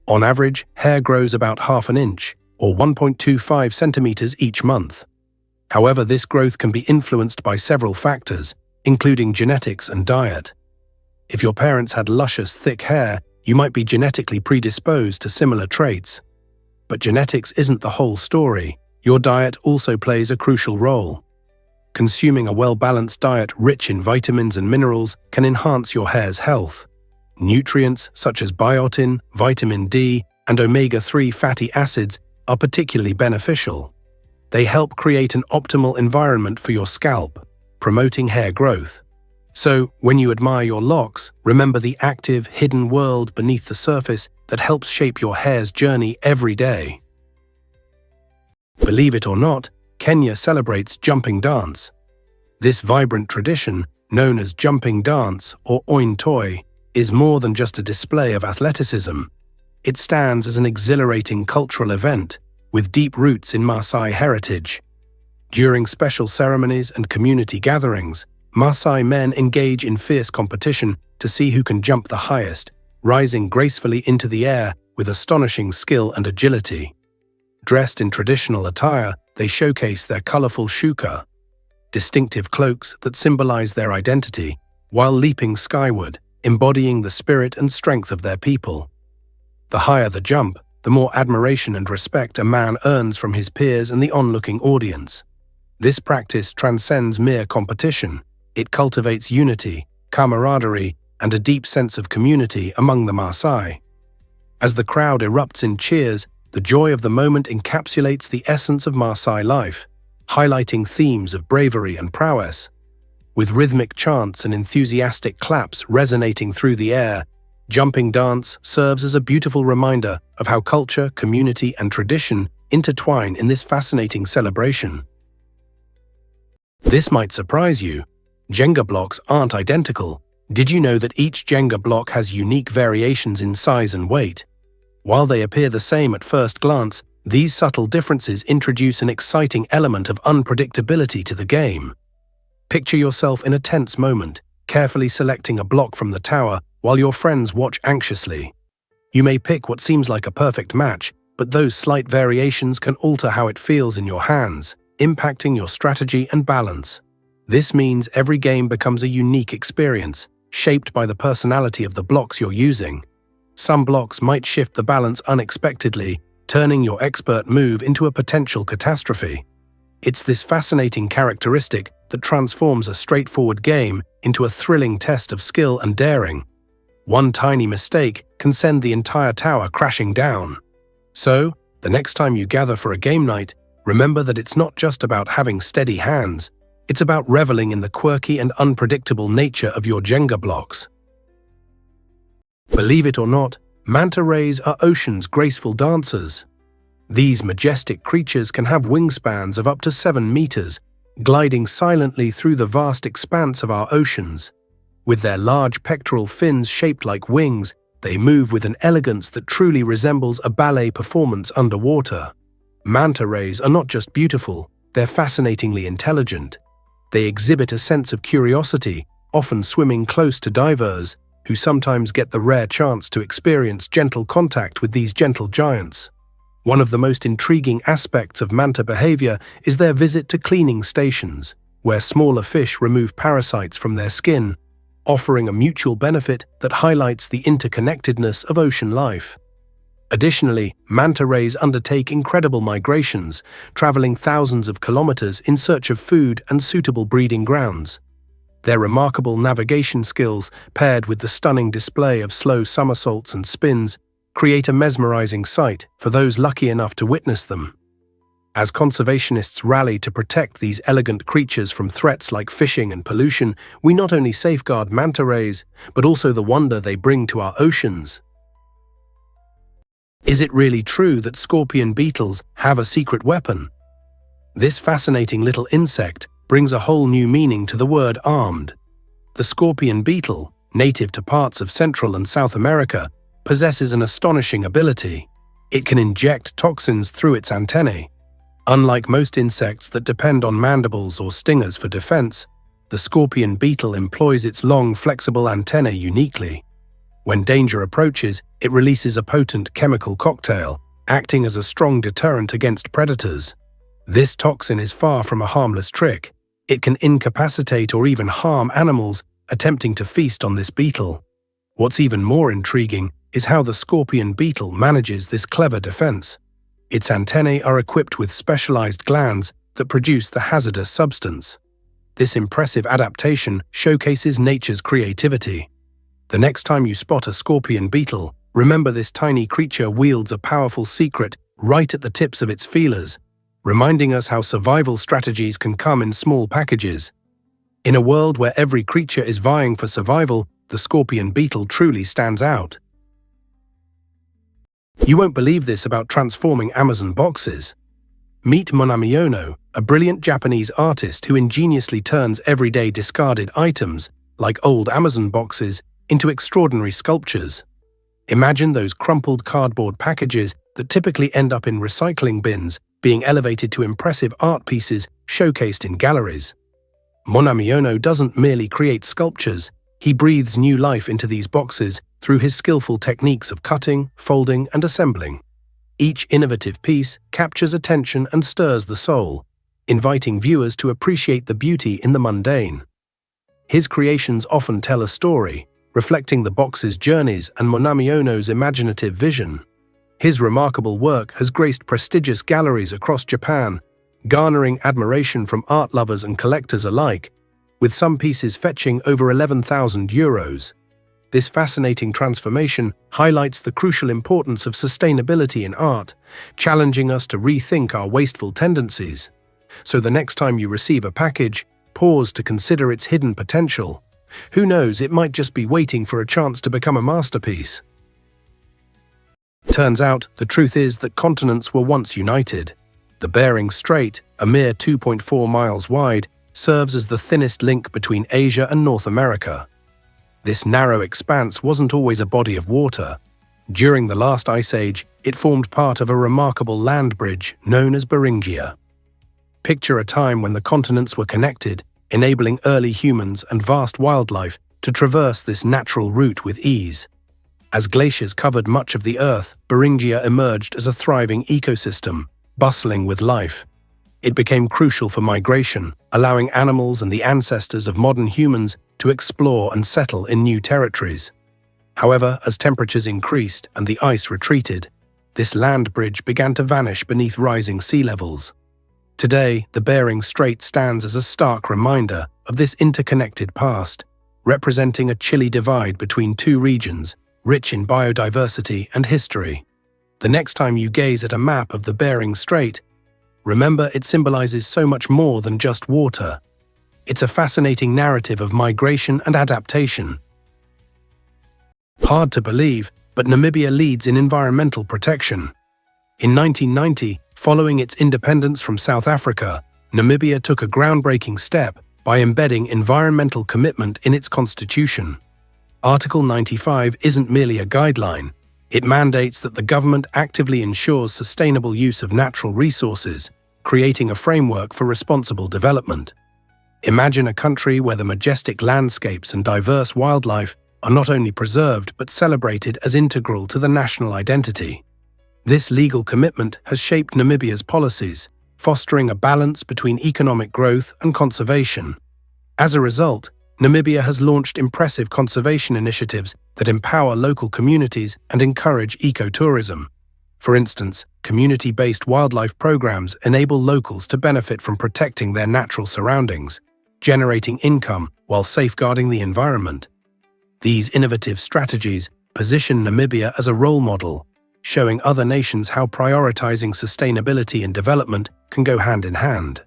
On average, hair grows about half an inch, or 1.25 centimeters each month. However, this growth can be influenced by several factors, including genetics and diet. If your parents had luscious, thick hair, you might be genetically predisposed to similar traits. But genetics isn't the whole story. Your diet also plays a crucial role. Consuming a well-balanced diet rich in vitamins and minerals can enhance your hair's health. Nutrients such as biotin, vitamin D, and omega-3 fatty acids are particularly beneficial. They help create an optimal environment for your scalp, promoting hair growth. So, when you admire your locks, remember the active, hidden world beneath the surface that helps shape your hair's journey every day. Believe it or not, Kenya celebrates jumping dance. This vibrant tradition, known as jumping dance or ointoi, is more than just a display of athleticism. It stands as an exhilarating cultural event with deep roots in Maasai heritage. During special ceremonies and community gatherings, Maasai men engage in fierce competition to see who can jump the highest, rising gracefully into the air with astonishing skill and agility. Dressed in traditional attire, they showcase their colorful shuka, distinctive cloaks that symbolize their identity, while leaping skyward, embodying the spirit and strength of their people. The higher the jump, the more admiration and respect a man earns from his peers and the onlooking audience. This practice transcends mere competition. It cultivates unity, camaraderie, and a deep sense of community among the Maasai. As the crowd erupts in cheers, the joy of the moment encapsulates the essence of Maasai life, highlighting themes of bravery and prowess. With rhythmic chants and enthusiastic claps resonating through the air, jumping dance serves as a beautiful reminder of how culture, community, and tradition intertwine in this fascinating celebration. This might surprise you. Jenga blocks aren't identical. Did you know that each Jenga block has unique variations in size and weight? While they appear the same at first glance, these subtle differences introduce an exciting element of unpredictability to the game. Picture yourself in a tense moment, carefully selecting a block from the tower while your friends watch anxiously. You may pick what seems like a perfect match, but those slight variations can alter how it feels in your hands, impacting your strategy and balance. This means every game becomes a unique experience, shaped by the personality of the blocks you're using. Some blocks might shift the balance unexpectedly, turning your expert move into a potential catastrophe. It's this fascinating characteristic that transforms a straightforward game into a thrilling test of skill and daring. One tiny mistake can send the entire tower crashing down. So, the next time you gather for a game night, remember that it's not just about having steady hands, it's about reveling in the quirky and unpredictable nature of your Jenga blocks. Believe it or not, manta rays are ocean's graceful dancers. These majestic creatures can have wingspans of up to 7 meters, gliding silently through the vast expanse of our oceans. With their large pectoral fins shaped like wings, they move with an elegance that truly resembles a ballet performance underwater. Manta rays are not just beautiful, they're fascinatingly intelligent. They exhibit a sense of curiosity, often swimming close to divers, who sometimes get the rare chance to experience gentle contact with these gentle giants. One of the most intriguing aspects of manta behavior is their visit to cleaning stations, where smaller fish remove parasites from their skin, offering a mutual benefit that highlights the interconnectedness of ocean life. Additionally, manta rays undertake incredible migrations, traveling thousands of kilometers in search of food and suitable breeding grounds. Their remarkable navigation skills, paired with the stunning display of slow somersaults and spins, create a mesmerizing sight for those lucky enough to witness them. As conservationists rally to protect these elegant creatures from threats like fishing and pollution, we not only safeguard manta rays, but also the wonder they bring to our oceans. Is it really true that scorpion beetles have a secret weapon? This fascinating little insect brings a whole new meaning to the word armed. The scorpion beetle, native to parts of Central and South America, possesses an astonishing ability. It can inject toxins through its antennae. Unlike most insects that depend on mandibles or stingers for defense, The scorpion beetle employs its long, flexible antennae uniquely. When danger approaches, it releases a potent chemical cocktail, acting as a strong deterrent against predators. This toxin is far from a harmless trick. It can incapacitate or even harm animals attempting to feast on this beetle. What's even more intriguing is how the scorpion beetle manages this clever defense. Its antennae are equipped with specialized glands that produce the hazardous substance. This impressive adaptation showcases nature's creativity. The next time you spot a scorpion beetle, remember this tiny creature wields a powerful secret right at the tips of its feelers, reminding us how survival strategies can come in small packages. In a world where every creature is vying for survival, the scorpion beetle truly stands out. You won't believe this about transforming Amazon boxes. Meet Monami Ono, a brilliant Japanese artist who ingeniously turns everyday discarded items, like old Amazon boxes, into extraordinary sculptures. Imagine those crumpled cardboard packages that typically end up in recycling bins being elevated to impressive art pieces showcased in galleries. Monami Ono doesn't merely create sculptures, he breathes new life into these boxes through his skillful techniques of cutting, folding, and assembling. Each innovative piece captures attention and stirs the soul, inviting viewers to appreciate the beauty in the mundane. His creations often tell a story, reflecting the box's journeys and Monami Ono's imaginative vision. His remarkable work has graced prestigious galleries across Japan, garnering admiration from art lovers and collectors alike, with some pieces fetching over 11,000 euros. This fascinating transformation highlights the crucial importance of sustainability in art, challenging us to rethink our wasteful tendencies. So the next time you receive a package, pause to consider its hidden potential. Who knows, it might just be waiting for a chance to become a masterpiece. Turns out, the truth is that continents were once united. The Bering Strait, a mere 2.4 miles wide, serves as the thinnest link between Asia and North America. This narrow expanse wasn't always a body of water. During the last ice age, it formed part of a remarkable land bridge known as Beringia. Picture a time when the continents were connected, enabling early humans and vast wildlife to traverse this natural route with ease. As glaciers covered much of the Earth, Beringia emerged as a thriving ecosystem, bustling with life. It became crucial for migration, allowing animals and the ancestors of modern humans to explore and settle in new territories. However, as temperatures increased and the ice retreated, this land bridge began to vanish beneath rising sea levels. Today, the Bering Strait stands as a stark reminder of this interconnected past, representing a chilly divide between two regions, rich in biodiversity and history. The next time you gaze at a map of the Bering Strait, remember it symbolizes so much more than just water. It's a fascinating narrative of migration and adaptation. Hard to believe, but Namibia leads in environmental protection. In 1990, following its independence from South Africa, Namibia took a groundbreaking step by embedding environmental commitment in its constitution. Article 95 isn't merely a guideline. It mandates that the government actively ensures sustainable use of natural resources, creating a framework for responsible development. Imagine a country where the majestic landscapes and diverse wildlife are not only preserved but celebrated as integral to the national identity. This legal commitment has shaped Namibia's policies, fostering a balance between economic growth and conservation. As a result, Namibia has launched impressive conservation initiatives that empower local communities and encourage ecotourism. For instance, community-based wildlife programs enable locals to benefit from protecting their natural surroundings, generating income while safeguarding the environment. These innovative strategies position Namibia as a role model, showing other nations how prioritizing sustainability and development can go hand in hand.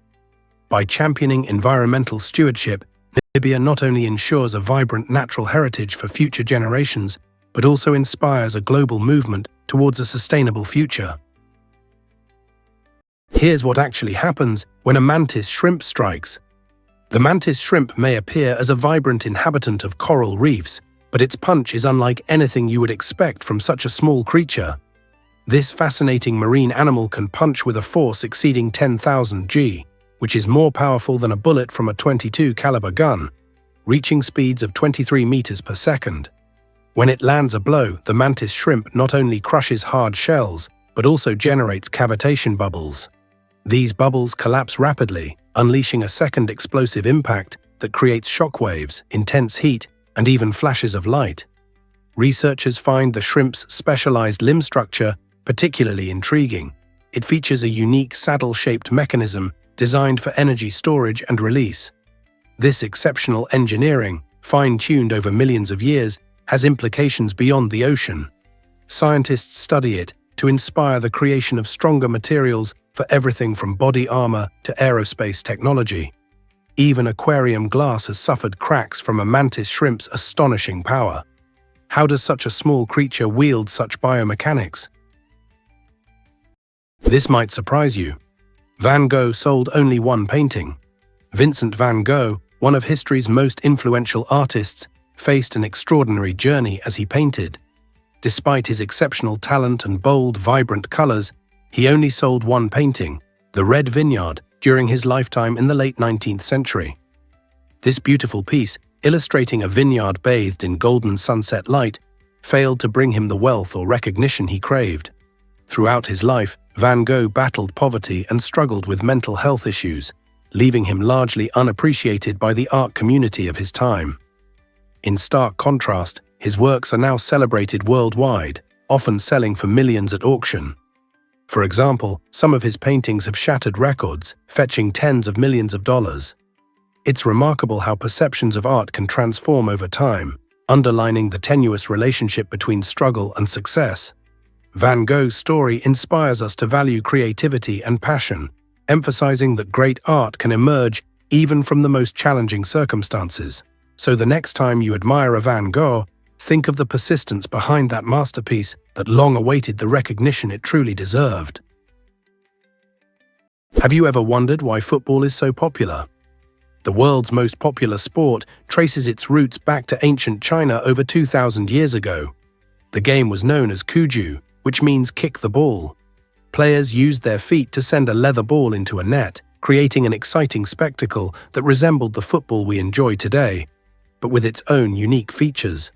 By championing environmental stewardship, Namibia not only ensures a vibrant natural heritage for future generations, but also inspires a global movement towards a sustainable future. Here's what actually happens when a mantis shrimp strikes. The mantis shrimp may appear as a vibrant inhabitant of coral reefs, but its punch is unlike anything you would expect from such a small creature. This fascinating marine animal can punch with a force exceeding 10,000 G, which is more powerful than a bullet from a .22 caliber gun, reaching speeds of 23 meters per second. When it lands a blow, the mantis shrimp not only crushes hard shells, but also generates cavitation bubbles. These bubbles collapse rapidly, unleashing a second explosive impact that creates shockwaves, intense heat, and even flashes of light. Researchers find the shrimp's specialized limb structure particularly intriguing. It features a unique saddle-shaped mechanism designed for energy storage and release. This exceptional engineering, fine-tuned over millions of years, has implications beyond the ocean. Scientists study it to inspire the creation of stronger materials for everything from body armor to aerospace technology. Even aquarium glass has suffered cracks from a mantis shrimp's astonishing power. How does such a small creature wield such biomechanics? This might surprise you. Van Gogh sold only one painting. Vincent van Gogh, one of history's most influential artists, faced an extraordinary journey as he painted. Despite his exceptional talent and bold, vibrant colors, he only sold one painting, The Red Vineyard, during his lifetime in the late 19th century. This beautiful piece, illustrating a vineyard bathed in golden sunset light, failed to bring him the wealth or recognition he craved. Throughout his life, Van Gogh battled poverty and struggled with mental health issues, leaving him largely unappreciated by the art community of his time. In stark contrast, his works are now celebrated worldwide, often selling for millions at auction. For example, some of his paintings have shattered records, fetching tens of millions of dollars. It's remarkable how perceptions of art can transform over time, underlining the tenuous relationship between struggle and success. Van Gogh's story inspires us to value creativity and passion, emphasizing that great art can emerge even from the most challenging circumstances. So the next time you admire a Van Gogh, think of the persistence behind that masterpiece that long awaited the recognition it truly deserved. Have you ever wondered why football is so popular? The world's most popular sport traces its roots back to ancient China over 2,000 years ago. The game was known as kuju, which means kick the ball. Players used their feet to send a leather ball into a net, creating an exciting spectacle that resembled the football we enjoy today, but with its own unique features.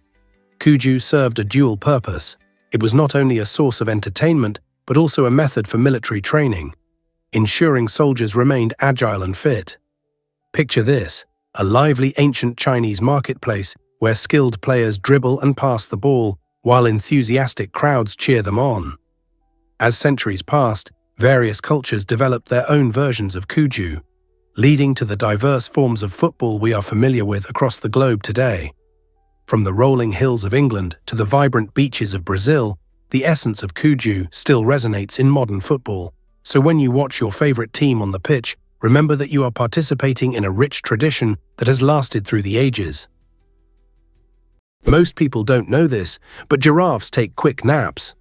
Kuju served a dual purpose. It was not only a source of entertainment, but also a method for military training, ensuring soldiers remained agile and fit. Picture this, a lively ancient Chinese marketplace where skilled players dribble and pass the ball, while enthusiastic crowds cheer them on. As centuries passed, various cultures developed their own versions of kuju, leading to the diverse forms of football we are familiar with across the globe today. From the rolling hills of England to the vibrant beaches of Brazil, the essence of kuju still resonates in modern football. So when you watch your favorite team on the pitch, remember that you are participating in a rich tradition that has lasted through the ages. Most people don't know this, but giraffes take quick naps.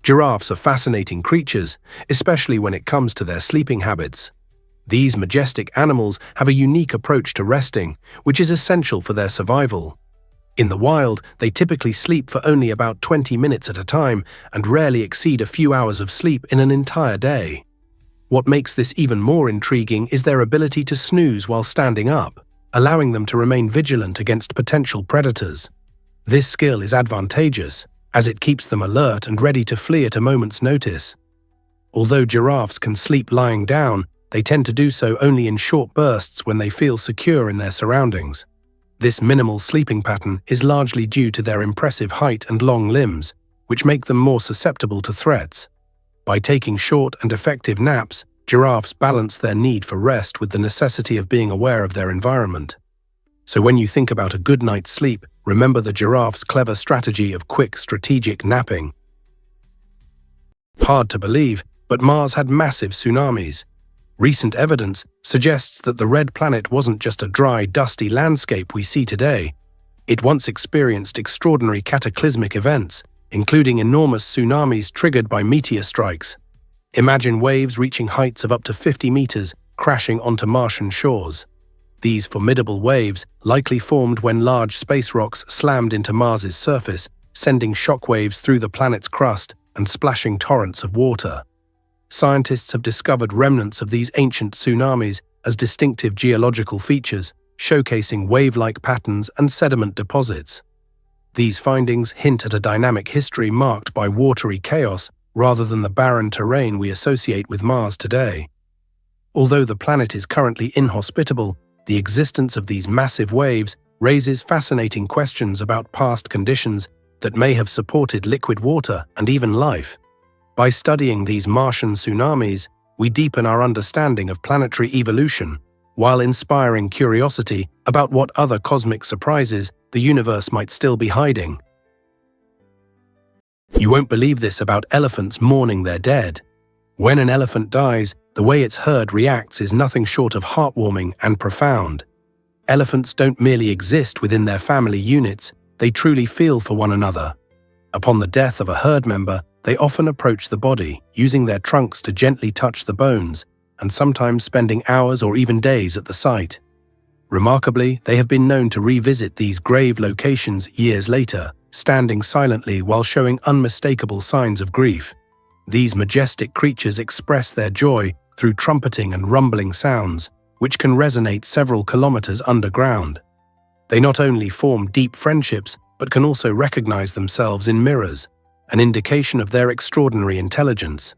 Giraffes are fascinating creatures, especially when it comes to their sleeping habits. These majestic animals have a unique approach to resting, which is essential for their survival. In the wild, they typically sleep for only about 20 minutes at a time and rarely exceed a few hours of sleep in an entire day. What makes this even more intriguing is their ability to snooze while standing up, allowing them to remain vigilant against potential predators. This skill is advantageous, as it keeps them alert and ready to flee at a moment's notice. Although giraffes can sleep lying down, they tend to do so only in short bursts when they feel secure in their surroundings. This minimal sleeping pattern is largely due to their impressive height and long limbs, which make them more susceptible to threats. By taking short and effective naps, giraffes balance their need for rest with the necessity of being aware of their environment. So when you think about a good night's sleep, remember the giraffe's clever strategy of quick, strategic napping. Hard to believe, but Mars had massive tsunamis. Recent evidence suggests that the red planet wasn't just a dry, dusty landscape we see today. It once experienced extraordinary cataclysmic events, including enormous tsunamis triggered by meteor strikes. Imagine waves reaching heights of up to 50 meters crashing onto Martian shores. These formidable waves likely formed when large space rocks slammed into Mars's surface, sending shockwaves through the planet's crust and splashing torrents of water. scientists have discovered remnants of these ancient tsunamis as distinctive geological features, showcasing wave-like patterns and sediment deposits. These findings hint at a dynamic history marked by watery chaos rather than the barren terrain we associate with Mars today. Although the planet is currently inhospitable, the existence of these massive waves raises fascinating questions about past conditions that may have supported liquid water and even life. By studying these Martian tsunamis, we deepen our understanding of planetary evolution, while inspiring curiosity about what other cosmic surprises the universe might still be hiding. You won't believe this about elephants mourning their dead. When an elephant dies, the way its herd reacts is nothing short of heartwarming and profound. Elephants don't merely exist within their family units, they truly feel for one another. Upon the death of a herd member, they often approach the body, using their trunks to gently touch the bones, and sometimes spending hours or even days at the site. Remarkably, they have been known to revisit these grave locations years later, standing silently while showing unmistakable signs of grief. These majestic creatures express their joy through trumpeting and rumbling sounds, which can resonate several kilometers underground. They not only form deep friendships, but can also recognize themselves in mirrors, an indication of their extraordinary intelligence.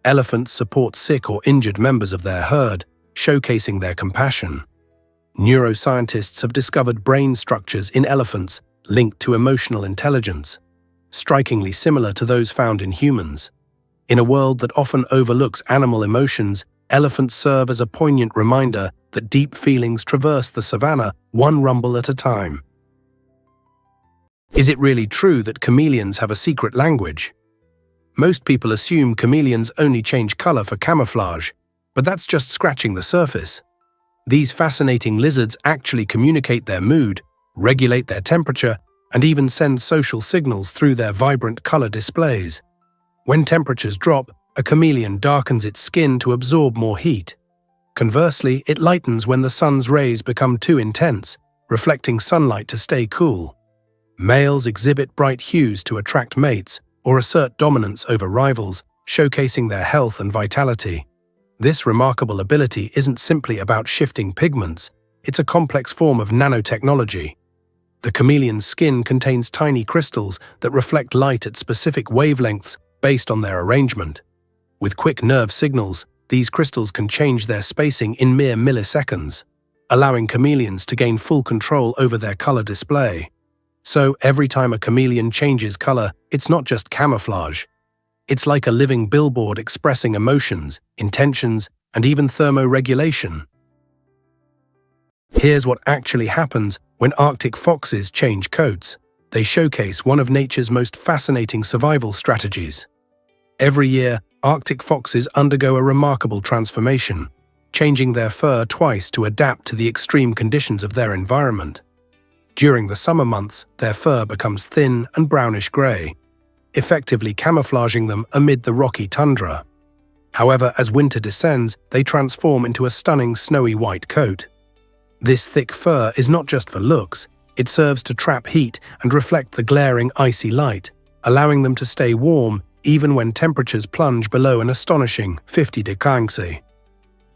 Elephants support sick or injured members of their herd, showcasing their compassion. Neuroscientists have discovered brain structures in elephants linked to emotional intelligence, strikingly similar to those found in humans. In a world that often overlooks animal emotions, elephants serve as a poignant reminder that deep feelings traverse the savanna, one rumble at a time. Is it really true that chameleons have a secret language? Most people assume chameleons only change color for camouflage, but that's just scratching the surface. These fascinating lizards actually communicate their mood, regulate their temperature, and even send social signals through their vibrant color displays. When temperatures drop, a chameleon darkens its skin to absorb more heat. Conversely, it lightens when the sun's rays become too intense, reflecting sunlight to stay cool. Males exhibit bright hues to attract mates or assert dominance over rivals, showcasing their health and vitality. This remarkable ability isn't simply about shifting pigments, it's a complex form of nanotechnology. The chameleon's skin contains tiny crystals that reflect light at specific wavelengths based on their arrangement. With quick nerve signals, these crystals can change their spacing in mere milliseconds, allowing chameleons to gain full control over their color display. So every time a chameleon changes color, it's not just camouflage. It's like a living billboard expressing emotions, intentions, and even thermoregulation. Here's what actually happens when Arctic foxes change coats. They showcase one of nature's most fascinating survival strategies. Every year, Arctic foxes undergo a remarkable transformation, changing their fur twice to adapt to the extreme conditions of their environment. During the summer months, their fur becomes thin and brownish-gray, effectively camouflaging them amid the rocky tundra. However, as winter descends, they transform into a stunning snowy white coat. This thick fur is not just for looks, it serves to trap heat and reflect the glaring icy light, allowing them to stay warm even when temperatures plunge below an astonishing 50 degrees.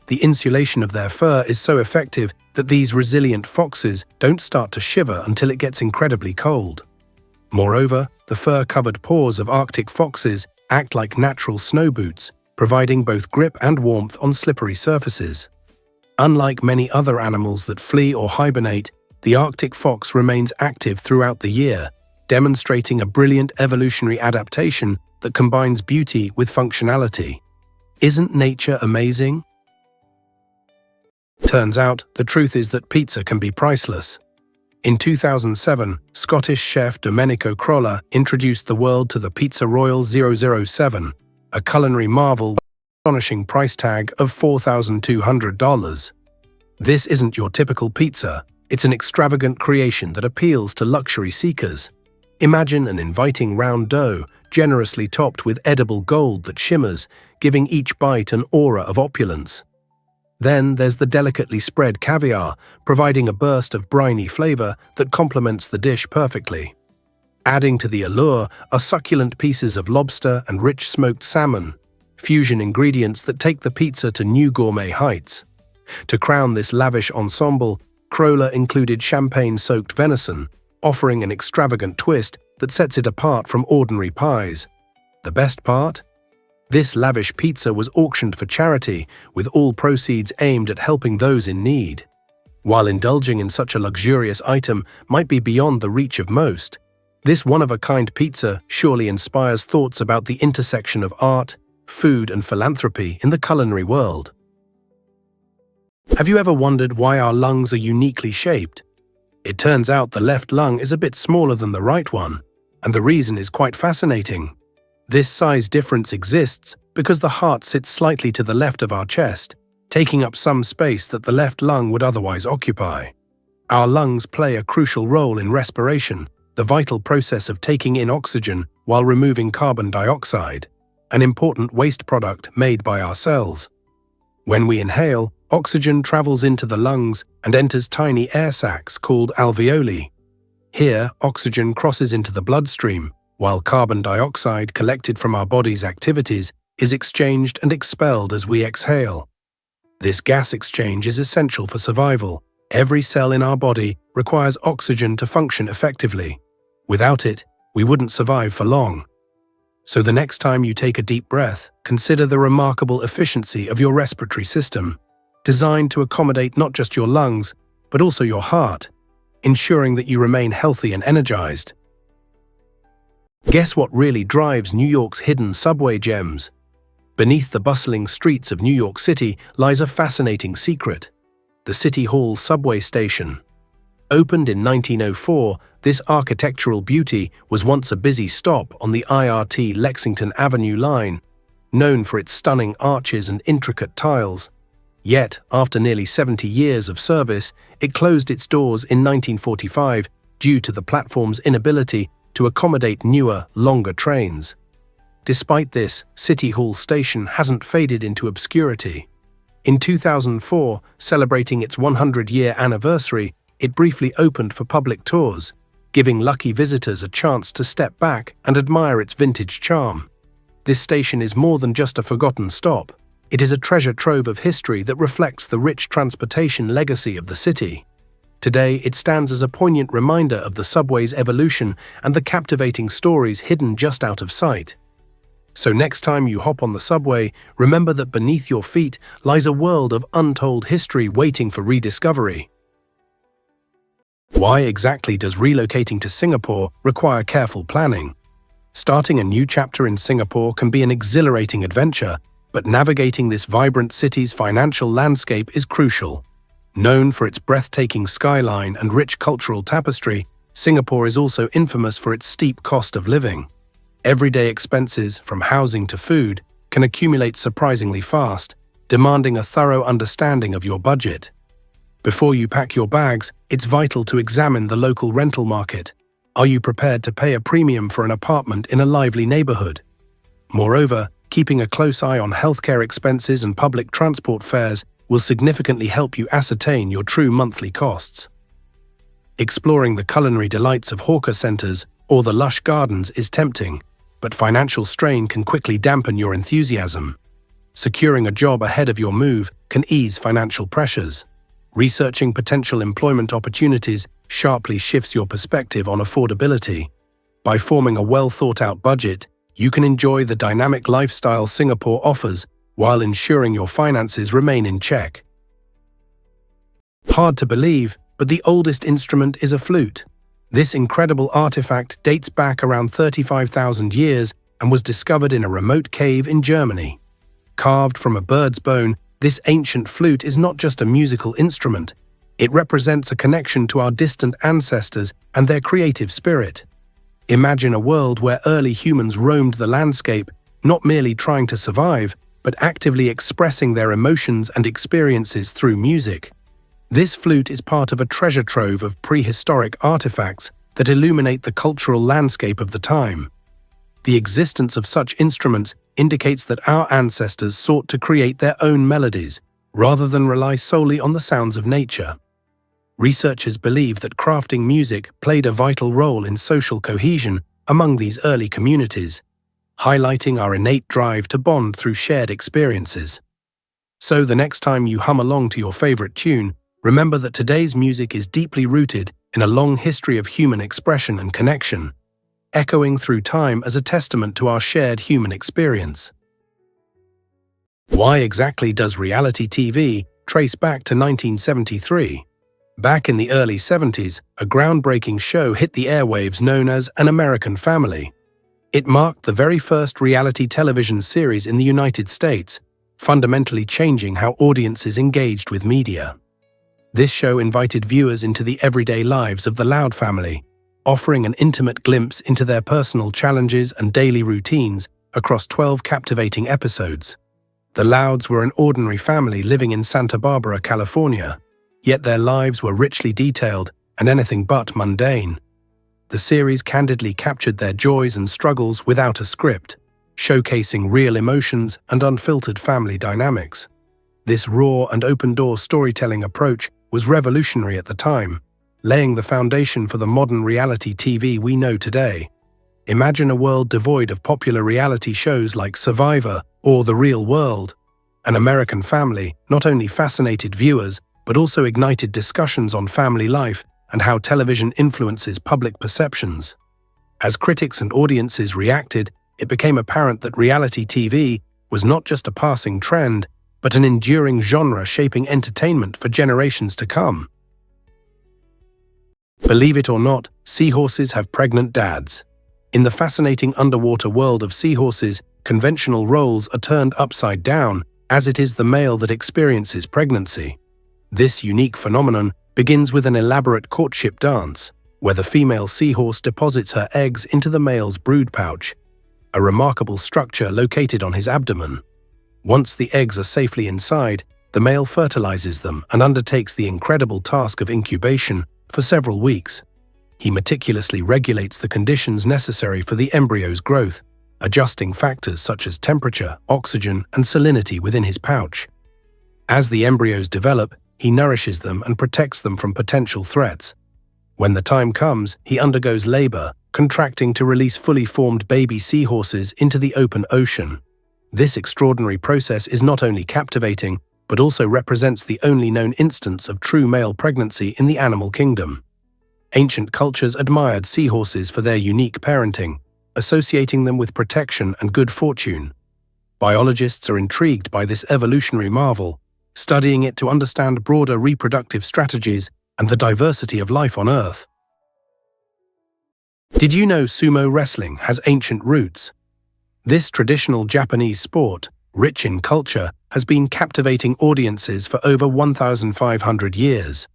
The insulation of their fur is so effective that these resilient foxes don't start to shiver until it gets incredibly cold. Moreover, the fur-covered paws of Arctic foxes act like natural snow boots, providing both grip and warmth on slippery surfaces. Unlike many other animals that flee or hibernate, the Arctic fox remains active throughout the year, demonstrating a brilliant evolutionary adaptation that combines beauty with functionality. Isn't nature amazing? Turns out, the truth is that pizza can be priceless. In 2007, Scottish chef Domenico Crolla introduced the world to the Pizza Royal 007, a culinary marvel with an astonishing price tag of $4,200. This isn't your typical pizza, it's an extravagant creation that appeals to luxury seekers. Imagine an inviting round dough, generously topped with edible gold that shimmers, giving each bite an aura of opulence. Then there's the delicately spread caviar, providing a burst of briny flavor that complements the dish perfectly. Adding to the allure are succulent pieces of lobster and rich smoked salmon, fusion ingredients that take the pizza to new gourmet heights. To crown this lavish ensemble, Crolla included champagne-soaked venison, offering an extravagant twist that sets it apart from ordinary pies. The best part? This lavish pizza was auctioned for charity, with all proceeds aimed at helping those in need. While indulging in such a luxurious item might be beyond the reach of most, this one-of-a-kind pizza surely inspires thoughts about the intersection of art, food, and philanthropy in the culinary world. Have you ever wondered why our lungs are uniquely shaped? It turns out the left lung is a bit smaller than the right one, and the reason is quite fascinating. This size difference exists because the heart sits slightly to the left of our chest, taking up some space that the left lung would otherwise occupy. Our lungs play a crucial role in respiration, the vital process of taking in oxygen while removing carbon dioxide, an important waste product made by our cells. When we inhale, oxygen travels into the lungs and enters tiny air sacs called alveoli. Here, oxygen crosses into the bloodstream, while carbon dioxide collected from our body's activities is exchanged and expelled as we exhale. This gas exchange is essential for survival. Every cell in our body requires oxygen to function effectively. Without it, we wouldn't survive for long. So the next time you take a deep breath, consider the remarkable efficiency of your respiratory system, designed to accommodate not just your lungs, but also your heart, ensuring that you remain healthy and energized. Guess what really drives New York's hidden subway gems? Beneath the bustling streets of New York City lies a fascinating secret: the City Hall subway station. Opened in 1904, this architectural beauty was once a busy stop on the IRT Lexington Avenue line, known for its stunning arches and intricate tiles. Yet, after nearly 70 years of service, it closed its doors in 1945 due to the platform's inability to accommodate newer, longer trains. Despite this, City Hall Station hasn't faded into obscurity. In 2004, celebrating its 100-year anniversary, it briefly opened for public tours, giving lucky visitors a chance to step back and admire its vintage charm. This station is more than just a forgotten stop. It is a treasure trove of history that reflects the rich transportation legacy of the city. Today, it stands as a poignant reminder of the subway's evolution and the captivating stories hidden just out of sight. So next time you hop on the subway, remember that beneath your feet lies a world of untold history waiting for rediscovery. Why exactly does relocating to Singapore require careful planning? Starting a new chapter in Singapore can be an exhilarating adventure, but navigating this vibrant city's financial landscape is crucial. Known for its breathtaking skyline and rich cultural tapestry, Singapore is also infamous for its steep cost of living. Everyday expenses, from housing to food, can accumulate surprisingly fast, demanding a thorough understanding of your budget. Before you pack your bags, it's vital to examine the local rental market. Are you prepared to pay a premium for an apartment in a lively neighborhood? Moreover, keeping a close eye on healthcare expenses and public transport fares will significantly help you ascertain your true monthly costs. Exploring the culinary delights of hawker centers or the lush gardens is tempting, but financial strain can quickly dampen your enthusiasm. Securing a job ahead of your move can ease financial pressures. Researching potential employment opportunities sharply shifts your perspective on affordability. By forming a well-thought-out budget, you can enjoy the dynamic lifestyle Singapore offers while ensuring your finances remain in check. Hard to believe, but the oldest instrument is a flute. This incredible artifact dates back around 35,000 years and was discovered in a remote cave in Germany. Carved from a bird's bone, this ancient flute is not just a musical instrument. It represents a connection to our distant ancestors and their creative spirit. Imagine a world where early humans roamed the landscape, not merely trying to survive, but actively expressing their emotions and experiences through music. This flute is part of a treasure trove of prehistoric artifacts that illuminate the cultural landscape of the time. The existence of such instruments indicates that our ancestors sought to create their own melodies, rather than rely solely on the sounds of nature. Researchers believe that crafting music played a vital role in social cohesion among these early communities, highlighting our innate drive to bond through shared experiences. So the next time you hum along to your favorite tune, remember that today's music is deeply rooted in a long history of human expression and connection, echoing through time as a testament to our shared human experience. Why exactly does reality TV trace back to 1973? Back in the early 70s, a groundbreaking show hit the airwaves known as An American Family. It marked the very first reality television series in the United States, fundamentally changing how audiences engaged with media. This show invited viewers into the everyday lives of the Loud family, offering an intimate glimpse into their personal challenges and daily routines across 12 captivating episodes. The Louds were an ordinary family living in Santa Barbara, California, yet their lives were richly detailed and anything but mundane. The series candidly captured their joys and struggles without a script, showcasing real emotions and unfiltered family dynamics. This raw and open-door storytelling approach was revolutionary at the time, laying the foundation for the modern reality TV we know today. Imagine a world devoid of popular reality shows like Survivor or The Real World. An American Family not only fascinated viewers, but also ignited discussions on family life and how television influences public perceptions. As critics and audiences reacted, it became apparent that reality TV was not just a passing trend, but an enduring genre shaping entertainment for generations to come. Believe it or not, seahorses have pregnant dads. In the fascinating underwater world of seahorses, conventional roles are turned upside down, as it is the male that experiences pregnancy. This unique phenomenon begins with an elaborate courtship dance, where the female seahorse deposits her eggs into the male's brood pouch, a remarkable structure located on his abdomen. Once the eggs are safely inside, the male fertilizes them and undertakes the incredible task of incubation for several weeks. He meticulously regulates the conditions necessary for the embryo's growth, adjusting factors such as temperature, oxygen, and salinity within his pouch. As the embryos develop, he nourishes them and protects them from potential threats. When the time comes, he undergoes labor, contracting to release fully formed baby seahorses into the open ocean. This extraordinary process is not only captivating, but also represents the only known instance of true male pregnancy in the animal kingdom. Ancient cultures admired seahorses for their unique parenting, associating them with protection and good fortune. Biologists are intrigued by this evolutionary marvel, studying it to understand broader reproductive strategies and the diversity of life on Earth. Did you know sumo wrestling has ancient roots? This traditional Japanese sport, rich in culture, has been captivating audiences for over 1,500 years.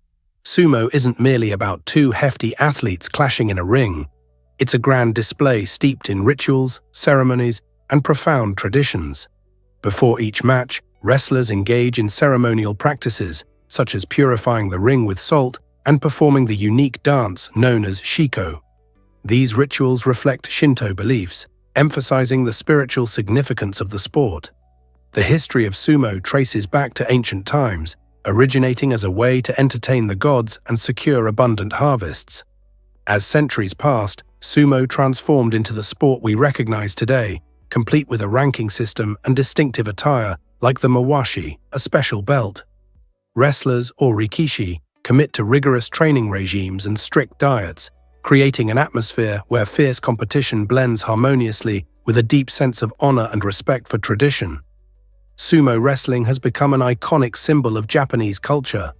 Sumo isn't merely about two hefty athletes clashing in a ring. It's a grand display steeped in rituals, ceremonies, and profound traditions. Before each match, wrestlers engage in ceremonial practices, such as purifying the ring with salt and performing the unique dance known as shiko. These rituals reflect Shinto beliefs, emphasizing the spiritual significance of the sport. The history of sumo traces back to ancient times, originating as a way to entertain the gods and secure abundant harvests. As centuries passed, sumo transformed into the sport we recognize today, complete with a ranking system and distinctive attire like the mawashi, a special belt. Wrestlers, or rikishi, commit to rigorous training regimes and strict diets, creating an atmosphere where fierce competition blends harmoniously with a deep sense of honor and respect for tradition. Sumo wrestling has become an iconic symbol of Japanese culture,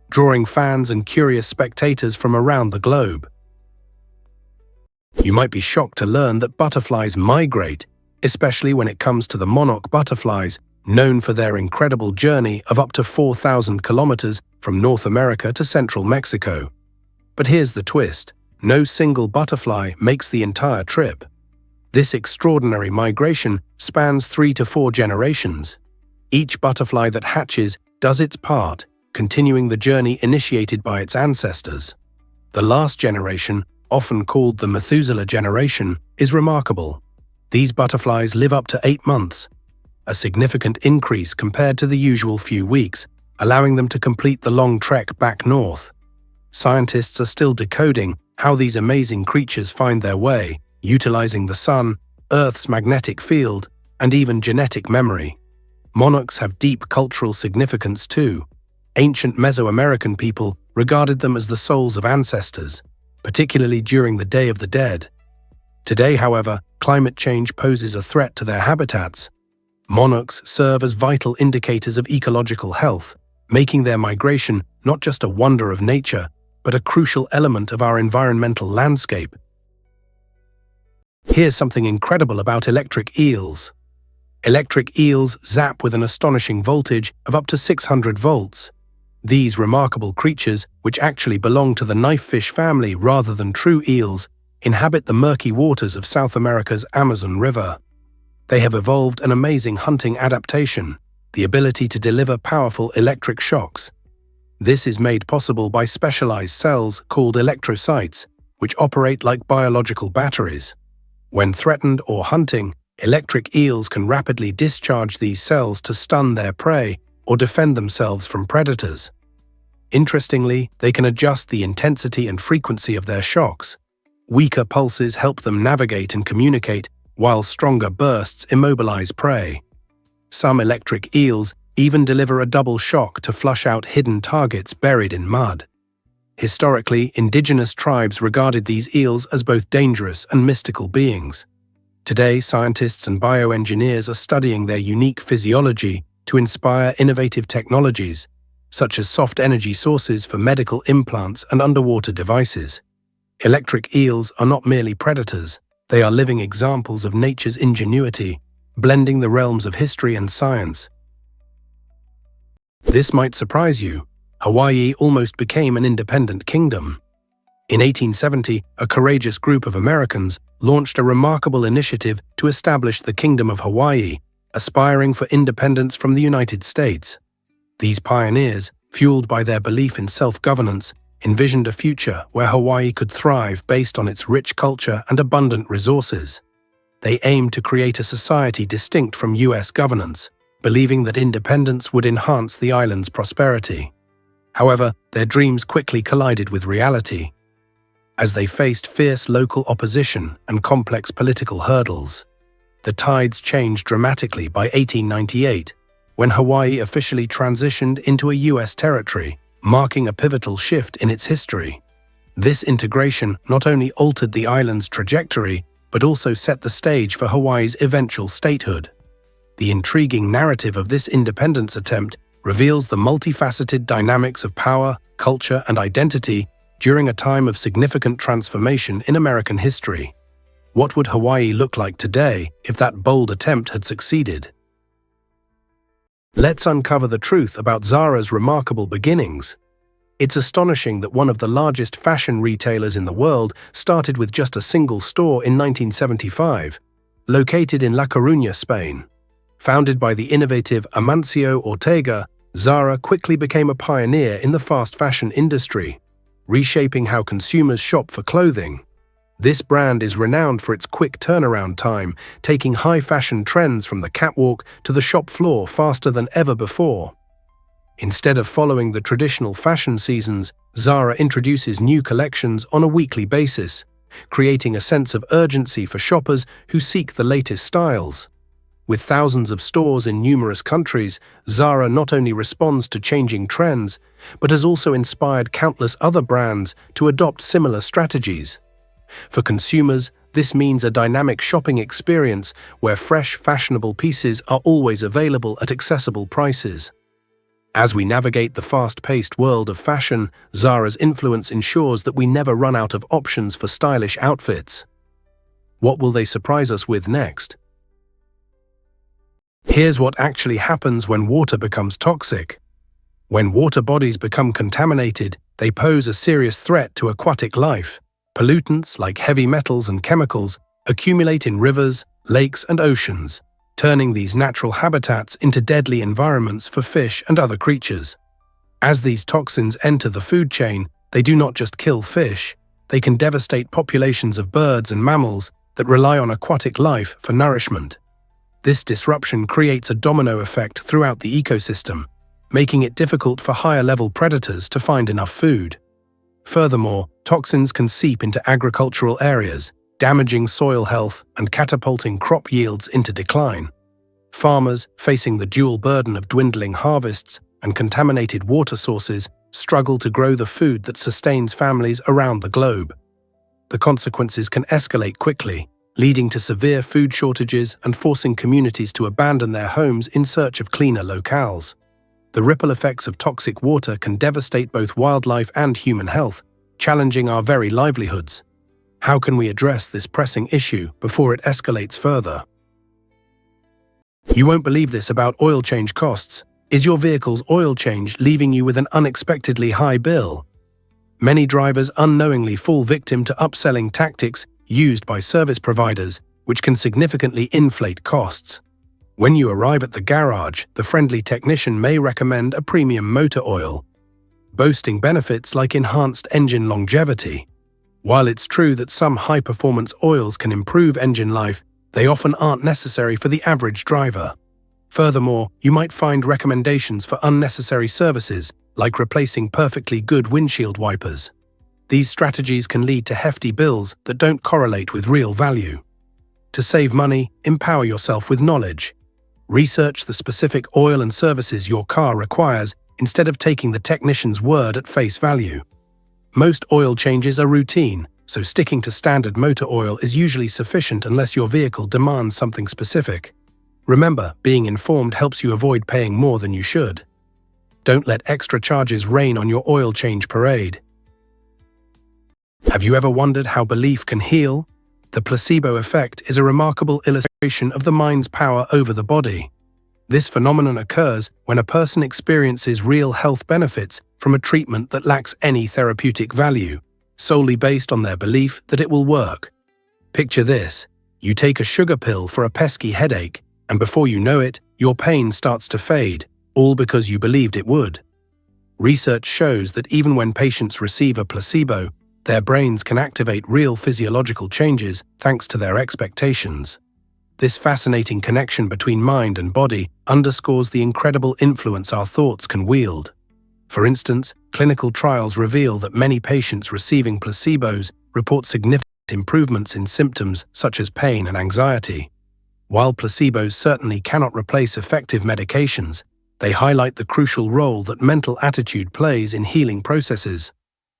drawing fans and curious spectators from around the globe. You might be shocked to learn that butterflies migrate, especially when it comes to the monarch butterflies, known for their incredible journey of up to 4,000 kilometers from North America to central Mexico. But here's the twist: no single butterfly makes the entire trip. This extraordinary migration spans 3 to 4 generations. Each butterfly that hatches does its part, continuing the journey initiated by its ancestors. The last generation, often called the Methuselah generation, is remarkable. These butterflies live up to 8 months, a significant increase compared to the usual few weeks, allowing them to complete the long trek back north. Scientists are still decoding how these amazing creatures find their way, utilizing the sun, Earth's magnetic field, and even genetic memory. Monarchs have deep cultural significance too. Ancient Mesoamerican people regarded them as the souls of ancestors, particularly during the Day of the Dead. Today, however, climate change poses a threat to their habitats. Monarchs serve as vital indicators of ecological health, making their migration not just a wonder of nature, but a crucial element of our environmental landscape. Here's something incredible about electric eels. Electric eels zap with an astonishing voltage of up to 600 volts. These remarkable creatures, which actually belong to the knifefish family rather than true eels, inhabit the murky waters of South America's Amazon River. They have evolved an amazing hunting adaptation, the ability to deliver powerful electric shocks. This is made possible by specialized cells called electrocytes, which operate like biological batteries. When threatened or hunting, electric eels can rapidly discharge these cells to stun their prey or defend themselves from predators. Interestingly, they can adjust the intensity and frequency of their shocks. Weaker pulses help them navigate and communicate, while stronger bursts immobilize prey. Some electric eels even deliver a double shock to flush out hidden targets buried in mud. Historically, indigenous tribes regarded these eels as both dangerous and mystical beings. Today, scientists and bioengineers are studying their unique physiology to inspire innovative technologies, such as soft energy sources for medical implants and underwater devices. Electric eels are not merely predators, they are living examples of nature's ingenuity, blending the realms of history and science. This might surprise you. Hawaii almost became an independent kingdom. In 1870, a courageous group of Americans launched a remarkable initiative to establish the Kingdom of Hawaii, aspiring for independence from the United States. These pioneers, fueled by their belief in self-governance, envisioned a future where Hawaii could thrive based on its rich culture and abundant resources. They aimed to create a society distinct from U.S. governance, believing that independence would enhance the island's prosperity. However, their dreams quickly collided with reality, as they faced fierce local opposition and complex political hurdles. The tides changed dramatically by 1898, when Hawaii officially transitioned into a U.S. territory, marking a pivotal shift in its history. This integration not only altered the island's trajectory, but also set the stage for Hawaii's eventual statehood. The intriguing narrative of this independence attempt reveals the multifaceted dynamics of power, culture, and identity during a time of significant transformation in American history. What would Hawaii look like today if that bold attempt had succeeded? Let's uncover the truth about Zara's remarkable beginnings. It's astonishing that one of the largest fashion retailers in the world started with just a single store in 1975, located in La Coruña, Spain. Founded by the innovative Amancio Ortega, Zara quickly became a pioneer in the fast fashion industry, reshaping how consumers shop for clothing. This brand is renowned for its quick turnaround time, taking high-fashion trends from the catwalk to the shop floor faster than ever before. Instead of following the traditional fashion seasons, Zara introduces new collections on a weekly basis, creating a sense of urgency for shoppers who seek the latest styles. With thousands of stores in numerous countries, Zara not only responds to changing trends, but has also inspired countless other brands to adopt similar strategies. For consumers, this means a dynamic shopping experience where fresh, fashionable pieces are always available at accessible prices. As we navigate the fast-paced world of fashion, Zara's influence ensures that we never run out of options for stylish outfits. What will they surprise us with next? Here's what actually happens when water becomes toxic. When water bodies become contaminated, they pose a serious threat to aquatic life. Pollutants like heavy metals and chemicals accumulate in rivers, lakes, and oceans, turning these natural habitats into deadly environments for fish and other creatures. As these toxins enter the food chain, they do not just kill fish, they can devastate populations of birds and mammals that rely on aquatic life for nourishment. This disruption creates a domino effect throughout the ecosystem, making it difficult for higher-level predators to find enough food. Furthermore, toxins can seep into agricultural areas, damaging soil health and catapulting crop yields into decline. Farmers, facing the dual burden of dwindling harvests and contaminated water sources, struggle to grow the food that sustains families around the globe. The consequences can escalate quickly, leading to severe food shortages and forcing communities to abandon their homes in search of cleaner locales. The ripple effects of toxic water can devastate both wildlife and human health, challenging our very livelihoods. How can we address this pressing issue before it escalates further? You won't believe this about oil change costs. Is your vehicle's oil change leaving you with an unexpectedly high bill? Many drivers unknowingly fall victim to upselling tactics used by service providers, which can significantly inflate costs. When you arrive at the garage, the friendly technician may recommend a premium motor oil, boasting benefits like enhanced engine longevity. While it's true that some high-performance oils can improve engine life, they often aren't necessary for the average driver. Furthermore, you might find recommendations for unnecessary services, like replacing perfectly good windshield wipers. These strategies can lead to hefty bills that don't correlate with real value. To save money, empower yourself with knowledge. Research the specific oil and services your car requires instead of taking the technician's word at face value. Most oil changes are routine, so sticking to standard motor oil is usually sufficient unless your vehicle demands something specific. Remember, being informed helps you avoid paying more than you should. Don't let extra charges rain on your oil change parade. Have you ever wondered how belief can heal? The placebo effect is a remarkable illustration of the mind's power over the body. This phenomenon occurs when a person experiences real health benefits from a treatment that lacks any therapeutic value, solely based on their belief that it will work. Picture this: you take a sugar pill for a pesky headache, and before you know it, your pain starts to fade, all because you believed it would. Research shows that even when patients receive a placebo, their brains can activate real physiological changes thanks to their expectations. This fascinating connection between mind and body underscores the incredible influence our thoughts can wield. For instance, clinical trials reveal that many patients receiving placebos report significant improvements in symptoms such as pain and anxiety. While placebos certainly cannot replace effective medications, they highlight the crucial role that mental attitude plays in healing processes.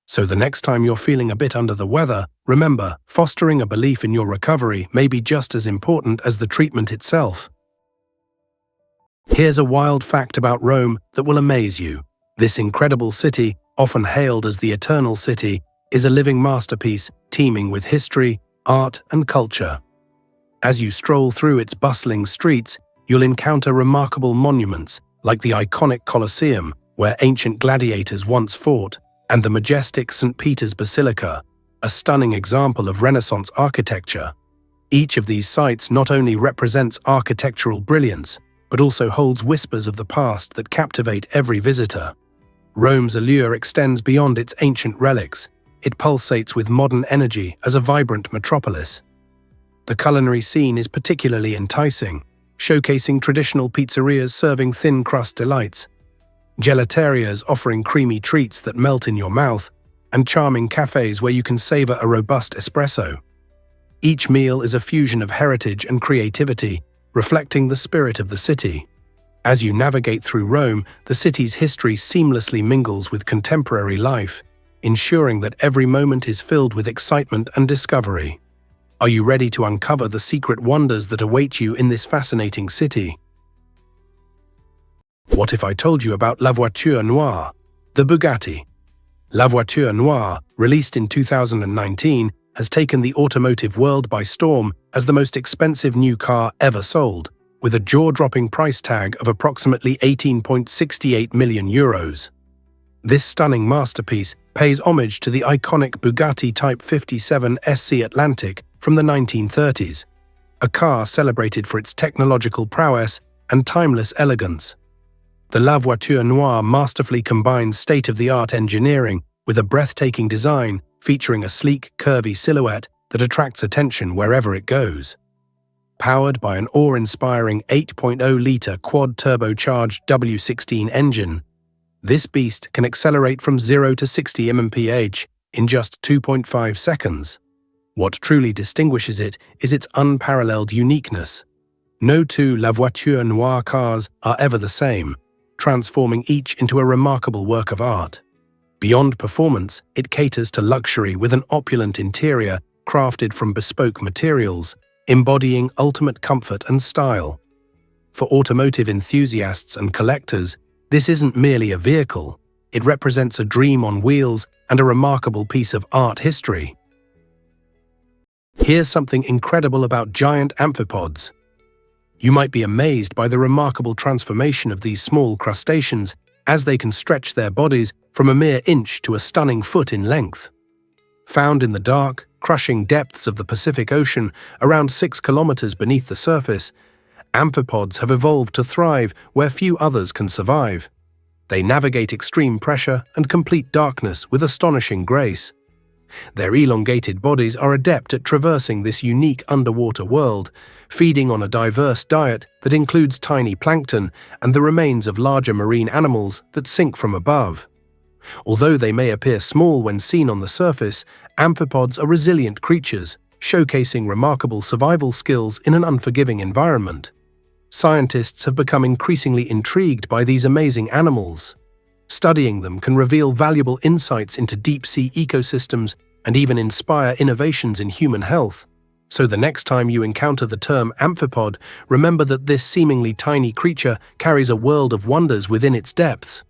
So the next time you're feeling a bit under the weather, remember, fostering a belief in your recovery may be just as important as the treatment itself. Here's a wild fact about Rome that will amaze you. This incredible city, often hailed as the Eternal City, is a living masterpiece teeming with history, art, and culture. As you stroll through its bustling streets, you'll encounter remarkable monuments like the iconic Colosseum, where ancient gladiators once fought, and the majestic St. Peter's Basilica, a stunning example of Renaissance architecture. Each of these sites not only represents architectural brilliance, but also holds whispers of the past that captivate every visitor. Rome's allure extends beyond its ancient relics. It pulsates with modern energy as a vibrant metropolis. The culinary scene is particularly enticing, showcasing traditional pizzerias serving thin-crust delights, gelaterias offering creamy treats that melt in your mouth, and charming cafes where you can savor a robust espresso. Each meal is a fusion of heritage and creativity, reflecting the spirit of the city. As you navigate through Rome, the city's history seamlessly mingles with contemporary life, ensuring that every moment is filled with excitement and discovery. Are you ready to uncover the secret wonders that await you in this fascinating city? What if I told you about La Voiture Noire, the Bugatti? La Voiture Noire, released in 2019, has taken the automotive world by storm as the most expensive new car ever sold, with a jaw-dropping price tag of approximately 18.68 million euros. This stunning masterpiece pays homage to the iconic Bugatti Type 57 SC Atlantic from the 1930s, a car celebrated for its technological prowess and timeless elegance. The La Voiture Noire masterfully combines state-of-the-art engineering with a breathtaking design featuring a sleek, curvy silhouette that attracts attention wherever it goes. Powered by an awe-inspiring 8.0-litre quad-turbocharged W16 engine, this beast can accelerate from 0 to 60 mph in just 2.5 seconds. What truly distinguishes it is its unparalleled uniqueness. No two La Voiture Noire cars are ever the same, transforming each into a remarkable work of art. Beyond performance, it caters to luxury with an opulent interior crafted from bespoke materials, embodying ultimate comfort and style. For automotive enthusiasts and collectors, this isn't merely a vehicle, it represents a dream on wheels and a remarkable piece of art history. Here's something incredible about giant amphipods. You might be amazed by the remarkable transformation of these small crustaceans as they can stretch their bodies from a mere inch to a stunning foot in length. Found in the dark, crushing depths of the Pacific Ocean, around 6 kilometers beneath the surface, amphipods have evolved to thrive where few others can survive. They navigate extreme pressure and complete darkness with astonishing grace. Their elongated bodies are adept at traversing this unique underwater world, feeding on a diverse diet that includes tiny plankton and the remains of larger marine animals that sink from above. Although they may appear small when seen on the surface, amphipods are resilient creatures, showcasing remarkable survival skills in an unforgiving environment. Scientists have become increasingly intrigued by these amazing animals. Studying them can reveal valuable insights into deep-sea ecosystems and even inspire innovations in human health. So the next time you encounter the term amphipod, remember that this seemingly tiny creature carries a world of wonders within its depths.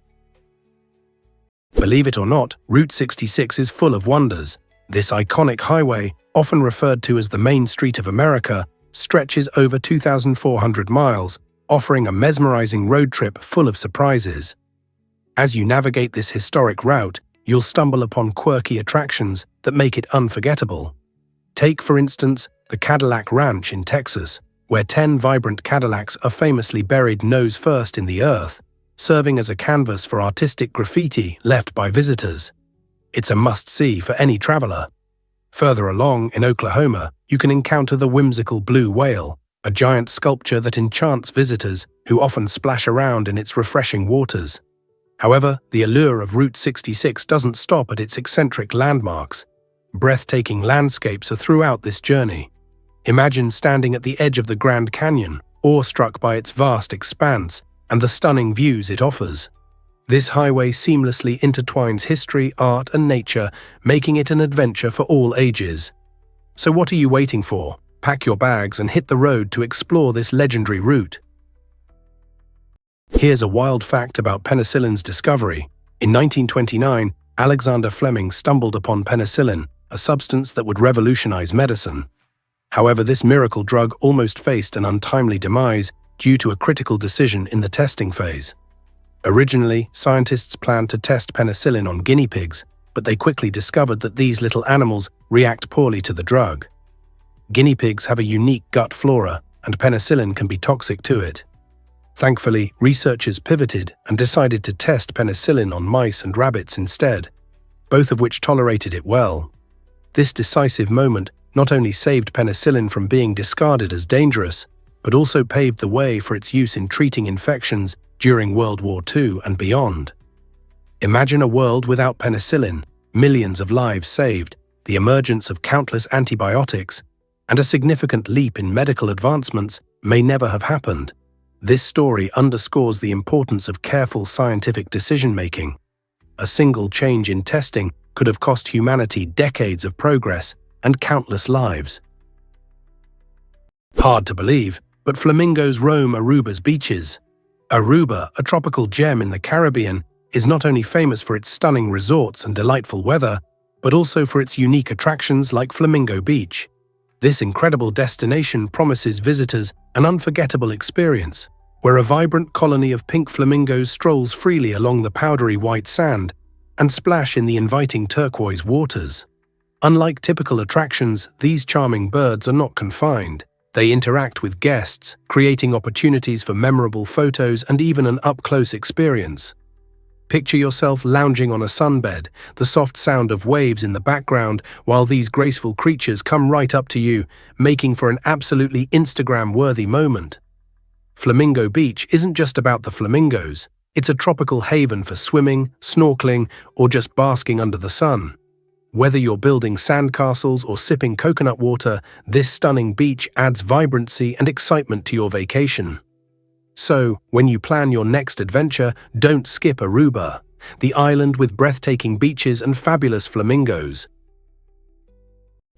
Believe it or not, Route 66 is full of wonders. This iconic highway, often referred to as the Main Street of America, stretches over 2,400 miles, offering a mesmerizing road trip full of surprises. As you navigate this historic route, you'll stumble upon quirky attractions that make it unforgettable. Take, for instance, the Cadillac Ranch in Texas, where 10 vibrant Cadillacs are famously buried nose first in the earth, serving as a canvas for artistic graffiti left by visitors. It's a must-see for any traveler. Further along, in Oklahoma, you can encounter the whimsical blue whale, a giant sculpture that enchants visitors who often splash around in its refreshing waters. However, the allure of Route 66 doesn't stop at its eccentric landmarks. Breathtaking landscapes are throughout this journey. Imagine standing at the edge of the Grand Canyon, awestruck by its vast expanse and the stunning views it offers. This highway seamlessly intertwines history, art, and nature, making it an adventure for all ages. So what are you waiting for? Pack your bags and hit the road to explore this legendary route. Here's a wild fact about penicillin's discovery. In 1929, Alexander Fleming stumbled upon penicillin, a substance that would revolutionize medicine. However, this miracle drug almost faced an untimely demise due to a critical decision in the testing phase. Originally, scientists planned to test penicillin on guinea pigs, but they quickly discovered that these little animals react poorly to the drug. Guinea pigs have a unique gut flora, and penicillin can be toxic to it. Thankfully, researchers pivoted and decided to test penicillin on mice and rabbits instead, both of which tolerated it well. This decisive moment not only saved penicillin from being discarded as dangerous, but also paved the way for its use in treating infections during World War II and beyond. Imagine a world without penicillin, millions of lives saved, the emergence of countless antibiotics, and a significant leap in medical advancements may never have happened. This story underscores the importance of careful scientific decision-making. A single change in testing could have cost humanity decades of progress and countless lives. Hard to believe, but flamingos roam Aruba's beaches. Aruba, a tropical gem in the Caribbean, is not only famous for its stunning resorts and delightful weather, but also for its unique attractions like Flamingo Beach. This incredible destination promises visitors an unforgettable experience, where a vibrant colony of pink flamingos strolls freely along the powdery white sand and splash in the inviting turquoise waters. Unlike typical attractions, these charming birds are not confined. They interact with guests, creating opportunities for memorable photos and even an up-close experience. Picture yourself lounging on a sunbed, the soft sound of waves in the background, while these graceful creatures come right up to you, making for an absolutely Instagram-worthy moment. Flamingo Beach isn't just about the flamingos. It's a tropical haven for swimming, snorkeling, or just basking under the sun. Whether you're building sandcastles or sipping coconut water, this stunning beach adds vibrancy and excitement to your vacation. So, when you plan your next adventure, don't skip Aruba, the island with breathtaking beaches and fabulous flamingos.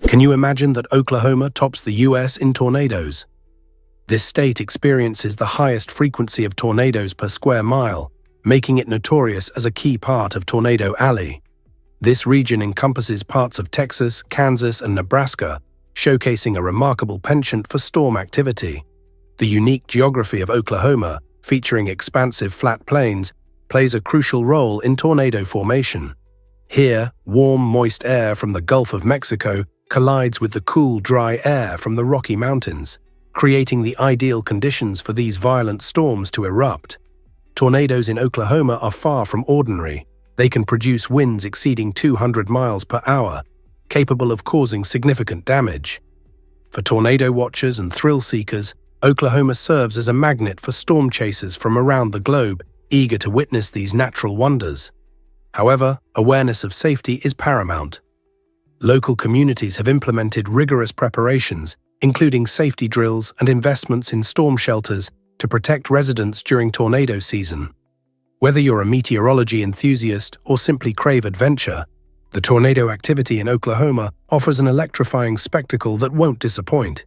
Can you imagine that Oklahoma tops the US in tornadoes? This state experiences the highest frequency of tornadoes per square mile, making it notorious as a key part of Tornado Alley. This region encompasses parts of Texas, Kansas, and Nebraska, showcasing a remarkable penchant for storm activity. The unique geography of Oklahoma, featuring expansive flat plains, plays a crucial role in tornado formation. Here, warm, moist air from the Gulf of Mexico collides with the cool, dry air from the Rocky Mountains, creating the ideal conditions for these violent storms to erupt. Tornadoes in Oklahoma are far from ordinary. They can produce winds exceeding 200 miles per hour, capable of causing significant damage. For tornado watchers and thrill seekers, Oklahoma serves as a magnet for storm chasers from around the globe, eager to witness these natural wonders. However, awareness of safety is paramount. Local communities have implemented rigorous preparations, including safety drills and investments in storm shelters to protect residents during tornado season. Whether you're a meteorology enthusiast or simply crave adventure, the tornado activity in Oklahoma offers an electrifying spectacle that won't disappoint.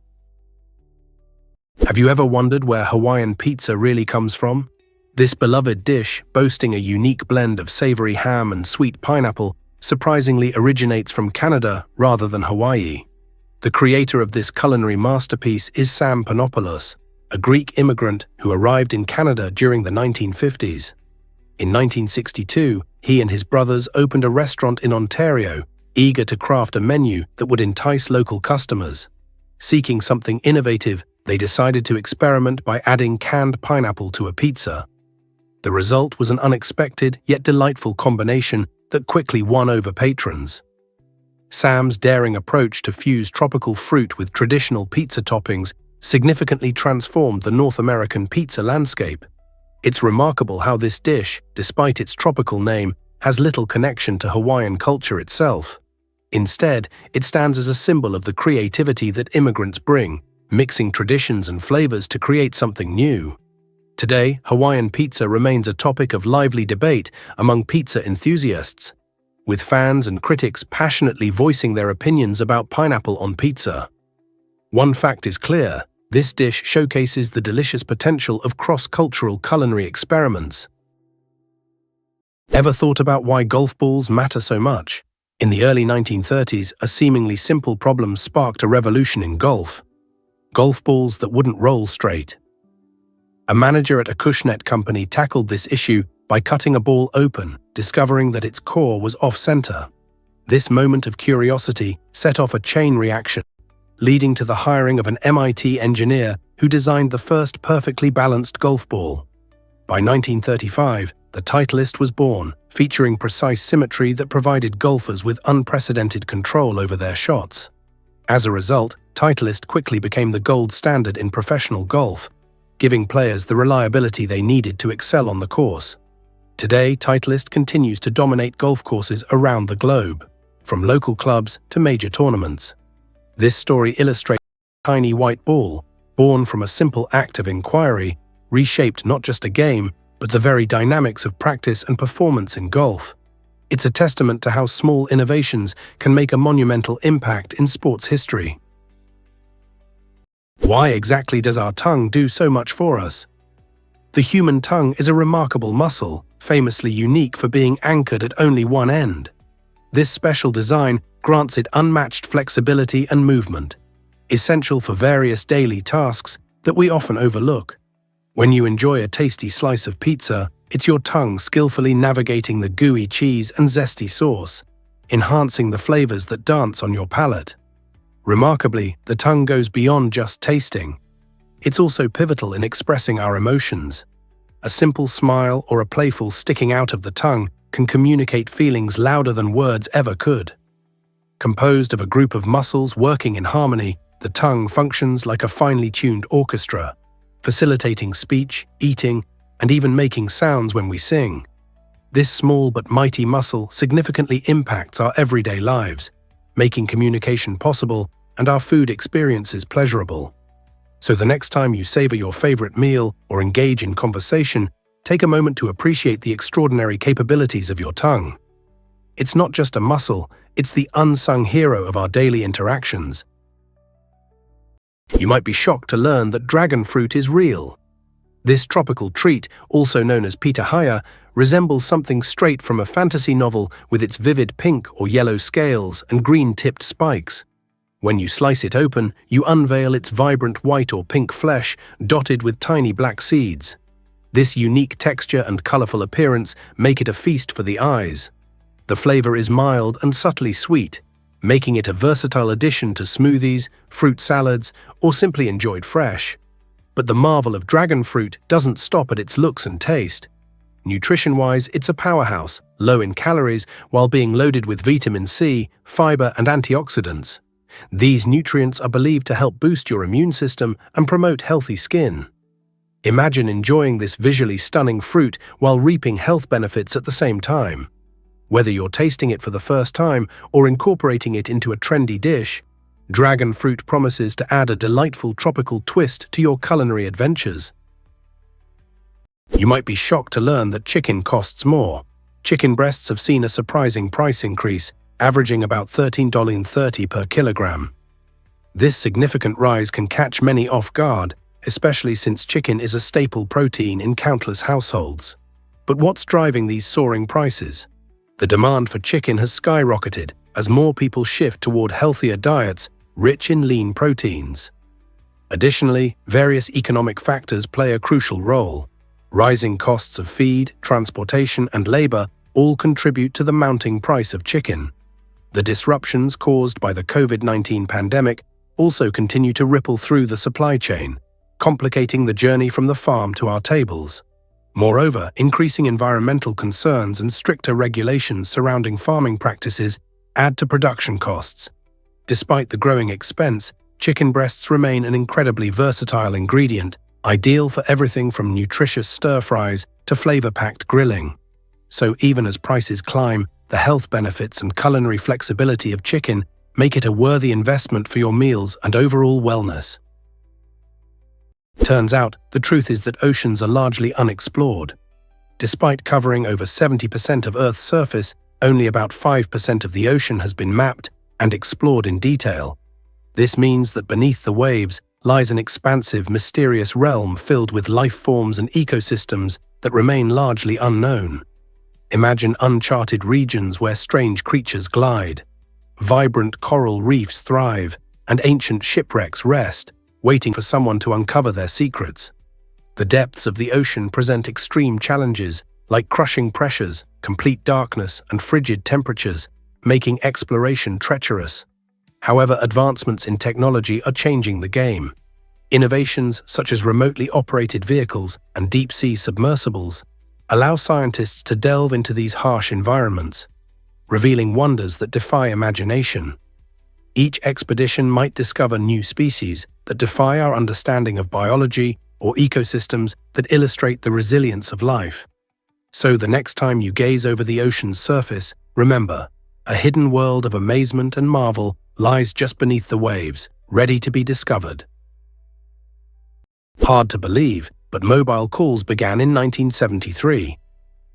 Have you ever wondered where Hawaiian pizza really comes from? This beloved dish, boasting a unique blend of savory ham and sweet pineapple, surprisingly originates from Canada rather than Hawaii. The creator of this culinary masterpiece is Sam Panopoulos, a Greek immigrant who arrived in Canada during the 1950s. In 1962, he and his brothers opened a restaurant in Ontario, eager to craft a menu that would entice local customers. Seeking something innovative, they decided to experiment by adding canned pineapple to a pizza. The result was an unexpected yet delightful combination that quickly won over patrons. Sam's daring approach to fuse tropical fruit with traditional pizza toppings significantly transformed the North American pizza landscape. It's remarkable how this dish, despite its tropical name, has little connection to Hawaiian culture itself. Instead, it stands as a symbol of the creativity that immigrants bring, mixing traditions and flavors to create something new. Today, Hawaiian pizza remains a topic of lively debate among pizza enthusiasts, with fans and critics passionately voicing their opinions about pineapple on pizza. One fact is clear: this dish showcases the delicious potential of cross-cultural culinary experiments. Ever thought about why golf balls matter so much? In the early 1930s, a seemingly simple problem sparked a revolution in golf. Golf balls that wouldn't roll straight. A manager at a Cushnet company tackled this issue by cutting a ball open, discovering that its core was off-center. This moment of curiosity set off a chain reaction, leading to the hiring of an MIT engineer who designed the first perfectly balanced golf ball. By 1935, the Titleist was born, featuring precise symmetry that provided golfers with unprecedented control over their shots. As a result, Titleist quickly became the gold standard in professional golf, giving players the reliability they needed to excel on the course. Today, Titleist continues to dominate golf courses around the globe, from local clubs to major tournaments. This story illustrates a tiny white ball, born from a simple act of inquiry, reshaped not just a game, but the very dynamics of practice and performance in golf. It's a testament to how small innovations can make a monumental impact in sports history. Why exactly does our tongue do so much for us? The human tongue is a remarkable muscle, famously unique for being anchored at only one end. This special design grants it unmatched flexibility and movement, essential for various daily tasks that we often overlook. When you enjoy a tasty slice of pizza, it's your tongue skillfully navigating the gooey cheese and zesty sauce, enhancing the flavors that dance on your palate. Remarkably, the tongue goes beyond just tasting. It's also pivotal in expressing our emotions. A simple smile or a playful sticking out of the tongue can communicate feelings louder than words ever could. Composed of a group of muscles working in harmony, the tongue functions like a finely tuned orchestra, facilitating speech, eating, and even making sounds when we sing. This small but mighty muscle significantly impacts our everyday lives, making communication possible and our food experiences pleasurable. So the next time you savor your favorite meal or engage in conversation, take a moment to appreciate the extraordinary capabilities of your tongue. It's not just a muscle, it's the unsung hero of our daily interactions. You might be shocked to learn that dragon fruit is real. This tropical treat, also known as pitahaya, resembles something straight from a fantasy novel with its vivid pink or yellow scales and green-tipped spikes. When you slice it open, you unveil its vibrant white or pink flesh dotted with tiny black seeds. This unique texture and colorful appearance make it a feast for the eyes. The flavor is mild and subtly sweet, making it a versatile addition to smoothies, fruit salads, or simply enjoyed fresh. But the marvel of dragon fruit doesn't stop at its looks and taste. Nutrition-wise, it's a powerhouse, low in calories while being loaded with vitamin C, fiber, and antioxidants. These nutrients are believed to help boost your immune system and promote healthy skin. Imagine enjoying this visually stunning fruit while reaping health benefits at the same time. Whether you're tasting it for the first time or incorporating it into a trendy dish, dragon fruit promises to add a delightful tropical twist to your culinary adventures. You might be shocked to learn that chicken costs more. Chicken breasts have seen a surprising price increase, averaging about $13.30 per kilogram. This significant rise can catch many off guard, especially since chicken is a staple protein in countless households. But what's driving these soaring prices? The demand for chicken has skyrocketed as more people shift toward healthier diets rich in lean proteins. Additionally, various economic factors play a crucial role. Rising costs of feed, transportation, and labor all contribute to the mounting price of chicken. The disruptions caused by the COVID-19 pandemic also continue to ripple through the supply chain, complicating the journey from the farm to our tables. Moreover, increasing environmental concerns and stricter regulations surrounding farming practices add to production costs. Despite the growing expense, chicken breasts remain an incredibly versatile ingredient, ideal for everything from nutritious stir-fries to flavor-packed grilling. So even as prices climb, the health benefits and culinary flexibility of chicken make it a worthy investment for your meals and overall wellness. Turns out, the truth is that oceans are largely unexplored. Despite covering over 70% of Earth's surface, only about 5% of the ocean has been mapped and explored in detail. This means that beneath the waves lies an expansive, mysterious realm filled with life forms and ecosystems that remain largely unknown. Imagine uncharted regions where strange creatures glide, vibrant coral reefs thrive, and ancient shipwrecks rest, waiting for someone to uncover their secrets. The depths of the ocean present extreme challenges, like crushing pressures, complete darkness, and frigid temperatures, making exploration treacherous. However, advancements in technology are changing the game. Innovations such as remotely operated vehicles and deep-sea submersibles allow scientists to delve into these harsh environments, revealing wonders that defy imagination. Each expedition might discover new species that defy our understanding of biology or ecosystems that illustrate the resilience of life. So the next time you gaze over the ocean's surface, remember, a hidden world of amazement and marvel lies just beneath the waves, ready to be discovered. Hard to believe, but mobile calls began in 1973.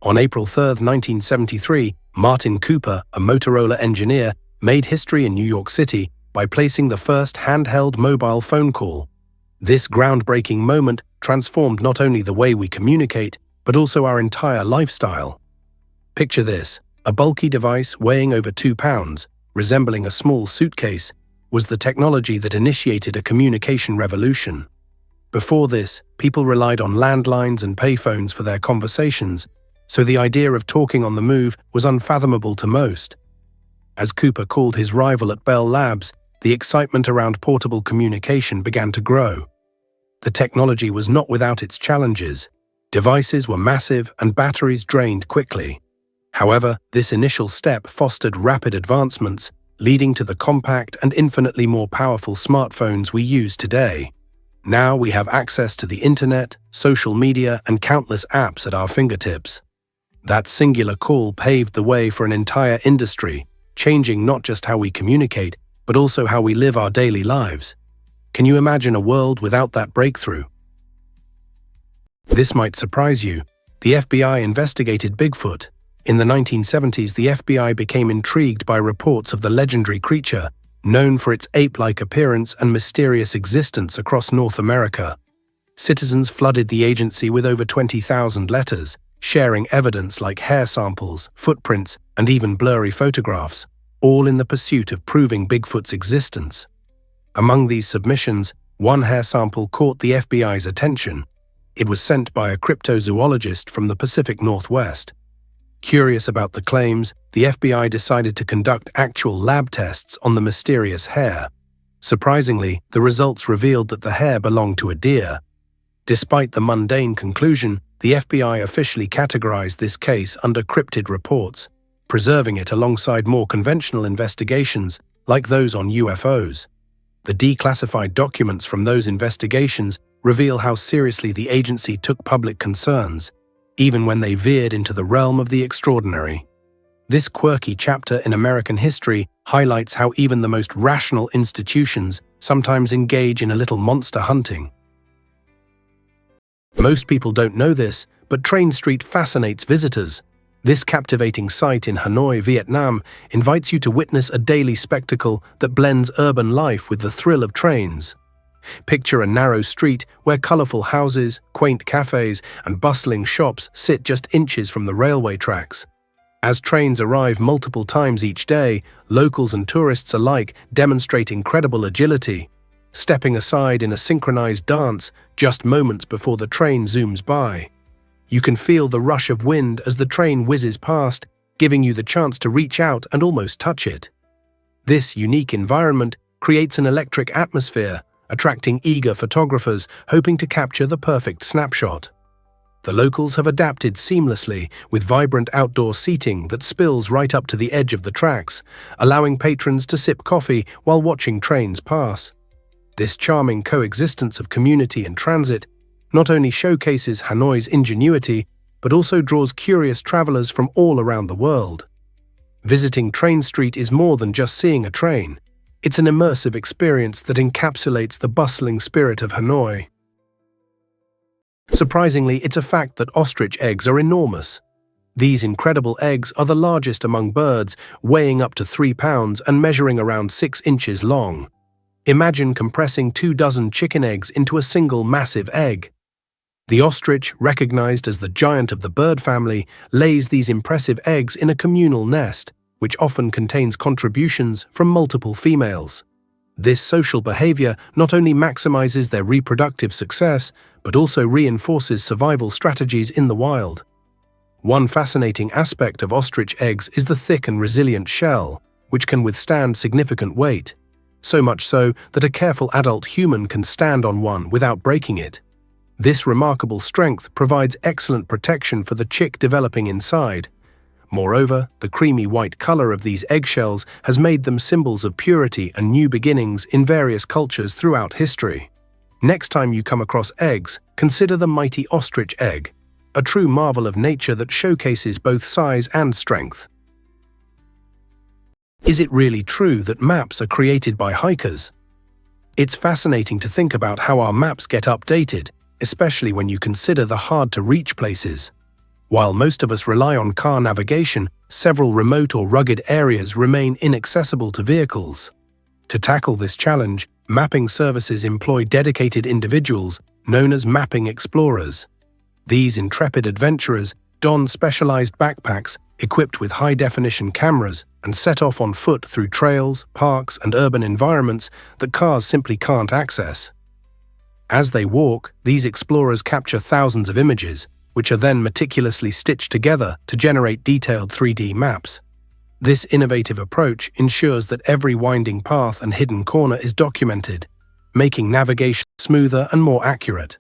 On April 3, 1973, Martin Cooper, a Motorola engineer, made history in New York City by placing the first handheld mobile phone call. This groundbreaking moment transformed not only the way we communicate, but also our entire lifestyle. Picture this: a bulky device weighing over 2 pounds, resembling a small suitcase, was the technology that initiated a communication revolution. Before this, people relied on landlines and payphones for their conversations, so the idea of talking on the move was unfathomable to most. As Cooper called his rival at Bell Labs, the excitement around portable communication began to grow. The technology was not without its challenges. Devices were massive and batteries drained quickly. However, this initial step fostered rapid advancements, leading to the compact and infinitely more powerful smartphones we use today. Now we have access to the internet, social media, and countless apps at our fingertips. That singular call paved the way for an entire industry, changing not just how we communicate, but also how we live our daily lives. Can you imagine a world without that breakthrough? This might surprise you. The FBI investigated Bigfoot. In the 1970s, the FBI became intrigued by reports of the legendary creature, known for its ape-like appearance and mysterious existence across North America. Citizens flooded the agency with over 20,000 letters, sharing evidence like hair samples, footprints, and even blurry photographs, all in the pursuit of proving Bigfoot's existence. Among these submissions, one hair sample caught the FBI's attention. It was sent by a cryptozoologist from the Pacific Northwest. Curious about the claims, the FBI decided to conduct actual lab tests on the mysterious hair. Surprisingly, the results revealed that the hair belonged to a deer. Despite the mundane conclusion, the FBI officially categorized this case under cryptid reports, preserving it alongside more conventional investigations like those on UFOs. The declassified documents from those investigations reveal how seriously the agency took public concerns, even when they veered into the realm of the extraordinary. This quirky chapter in American history highlights how even the most rational institutions sometimes engage in a little monster hunting. Most people don't know this, but Train Street fascinates visitors. This captivating site in Hanoi, Vietnam, invites you to witness a daily spectacle that blends urban life with the thrill of trains. Picture a narrow street where colorful houses, quaint cafes, and bustling shops sit just inches from the railway tracks. As trains arrive multiple times each day, locals and tourists alike demonstrate incredible agility, stepping aside in a synchronized dance just moments before the train zooms by. You can feel the rush of wind as the train whizzes past, giving you the chance to reach out and almost touch it. This unique environment creates an electric atmosphere, attracting eager photographers hoping to capture the perfect snapshot. The locals have adapted seamlessly with vibrant outdoor seating that spills right up to the edge of the tracks, allowing patrons to sip coffee while watching trains pass. This charming coexistence of community and transit not only showcases Hanoi's ingenuity, but also draws curious travelers from all around the world. Visiting Train Street is more than just seeing a train. It's an immersive experience that encapsulates the bustling spirit of Hanoi. Surprisingly, it's a fact that ostrich eggs are enormous. These incredible eggs are the largest among birds, weighing up to 3 pounds and measuring around 6 inches long. Imagine compressing 24 chicken eggs into a single massive egg. The ostrich, recognized as the giant of the bird family, lays these impressive eggs in a communal nest, which often contains contributions from multiple females. This social behavior not only maximizes their reproductive success, but also reinforces survival strategies in the wild. One fascinating aspect of ostrich eggs is the thick and resilient shell, which can withstand significant weight, so much so that a careful adult human can stand on one without breaking it. This remarkable strength provides excellent protection for the chick developing inside. Moreover, the creamy white color of these eggshells has made them symbols of purity and new beginnings in various cultures throughout history. Next time you come across eggs, consider the mighty ostrich egg, a true marvel of nature that showcases both size and strength. Is it really true that maps are created by hikers? It's fascinating to think about how our maps get updated, especially when you consider the hard-to-reach places. While most of us rely on car navigation, several remote or rugged areas remain inaccessible to vehicles. To tackle this challenge, mapping services employ dedicated individuals known as mapping explorers. These intrepid adventurers don specialized backpacks equipped with high-definition cameras and set off on foot through trails, parks, and urban environments that cars simply can't access. As they walk, these explorers capture thousands of images, which are then meticulously stitched together to generate detailed 3D maps. This innovative approach ensures that every winding path and hidden corner is documented, making navigation smoother and more accurate.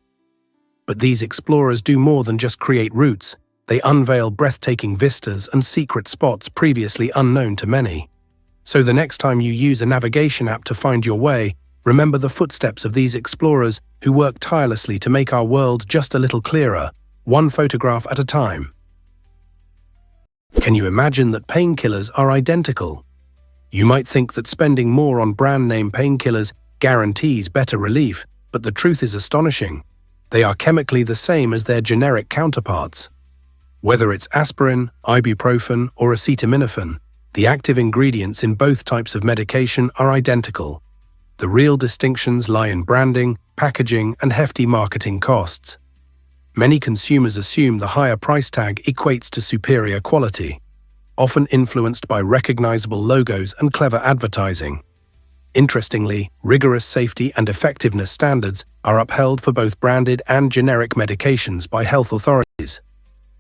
But these explorers do more than just create routes. They unveil breathtaking vistas and secret spots previously unknown to many. So the next time you use a navigation app to find your way, remember the footsteps of these explorers who work tirelessly to make our world just a little clearer, one photograph at a time. Can you imagine that painkillers are identical? You might think that spending more on brand-name painkillers guarantees better relief, but the truth is astonishing. They are chemically the same as their generic counterparts. Whether it's aspirin, ibuprofen, or acetaminophen, the active ingredients in both types of medication are identical. The real distinctions lie in branding, packaging, and hefty marketing costs. Many consumers assume the higher price tag equates to superior quality, often influenced by recognizable logos and clever advertising. Interestingly, rigorous safety and effectiveness standards are upheld for both branded and generic medications by health authorities.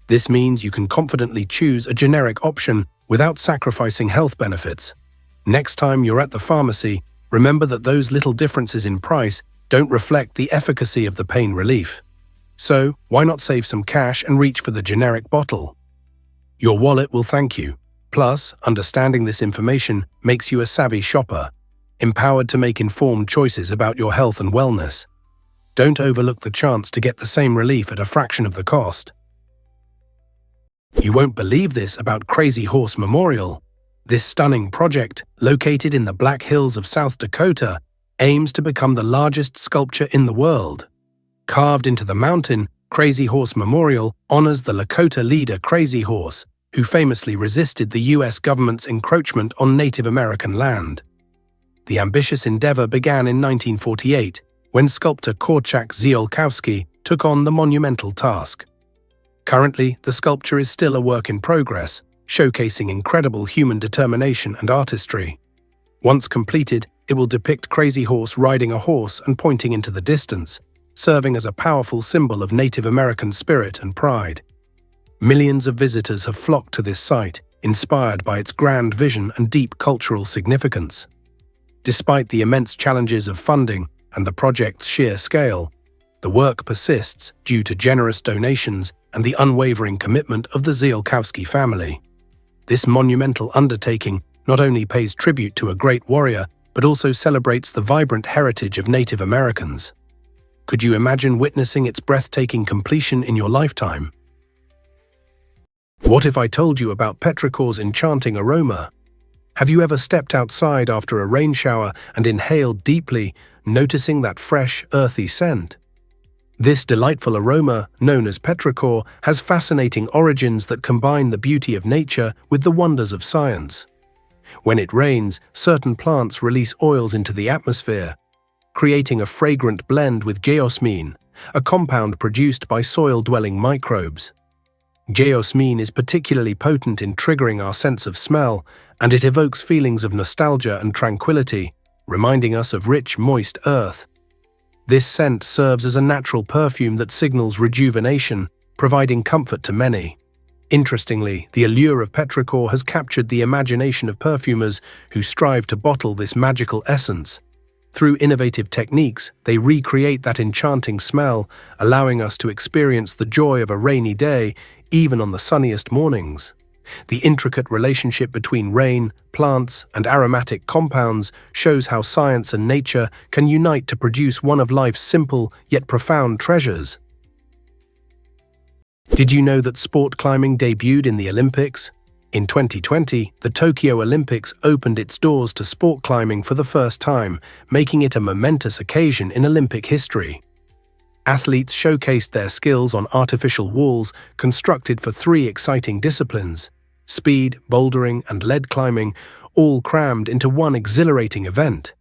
This means you can confidently choose a generic option without sacrificing health benefits. Next time you're at the pharmacy, remember that those little differences in price don't reflect the efficacy of the pain relief. So, why not save some cash and reach for the generic bottle? Your wallet will thank you. Plus, understanding this information makes you a savvy shopper, empowered to make informed choices about your health and wellness. Don't overlook the chance to get the same relief at a fraction of the cost. You won't believe this about Crazy Horse Memorial. This stunning project, located in the Black Hills of South Dakota, aims to become the largest sculpture in the world. Carved into the mountain, Crazy Horse Memorial honors the Lakota leader Crazy Horse, who famously resisted the U.S. government's encroachment on Native American land. The ambitious endeavor began in 1948, when sculptor Korczak Ziolkowski took on the monumental task. Currently, the sculpture is still a work in progress, showcasing incredible human determination and artistry. Once completed, it will depict Crazy Horse riding a horse and pointing into the distance, serving as a powerful symbol of Native American spirit and pride. Millions of visitors have flocked to this site, inspired by its grand vision and deep cultural significance. Despite the immense challenges of funding and the project's sheer scale, the work persists due to generous donations and the unwavering commitment of the Ziolkowski family. This monumental undertaking not only pays tribute to a great warrior, but also celebrates the vibrant heritage of Native Americans. Could you imagine witnessing its breathtaking completion in your lifetime? What if I told you about petrichor's enchanting aroma? Have you ever stepped outside after a rain shower and inhaled deeply, noticing that fresh, earthy scent? This delightful aroma, known as petrichor, has fascinating origins that combine the beauty of nature with the wonders of science. When it rains, certain plants release oils into the atmosphere, creating a fragrant blend with geosmin, a compound produced by soil-dwelling microbes. Geosmin is particularly potent in triggering our sense of smell, and it evokes feelings of nostalgia and tranquility, reminding us of rich, moist earth. This scent serves as a natural perfume that signals rejuvenation, providing comfort to many. Interestingly, the allure of petrichor has captured the imagination of perfumers who strive to bottle this magical essence. Through innovative techniques, they recreate that enchanting smell, allowing us to experience the joy of a rainy day, even on the sunniest mornings. The intricate relationship between rain, plants, and aromatic compounds shows how science and nature can unite to produce one of life's simple yet profound treasures. Did you know that sport climbing debuted in the Olympics? In 2020, the Tokyo Olympics opened its doors to sport climbing for the first time, making it a momentous occasion in Olympic history. Athletes showcased their skills on artificial walls constructed for 3 exciting disciplines: speed, bouldering, and lead climbing, all crammed into one exhilarating event.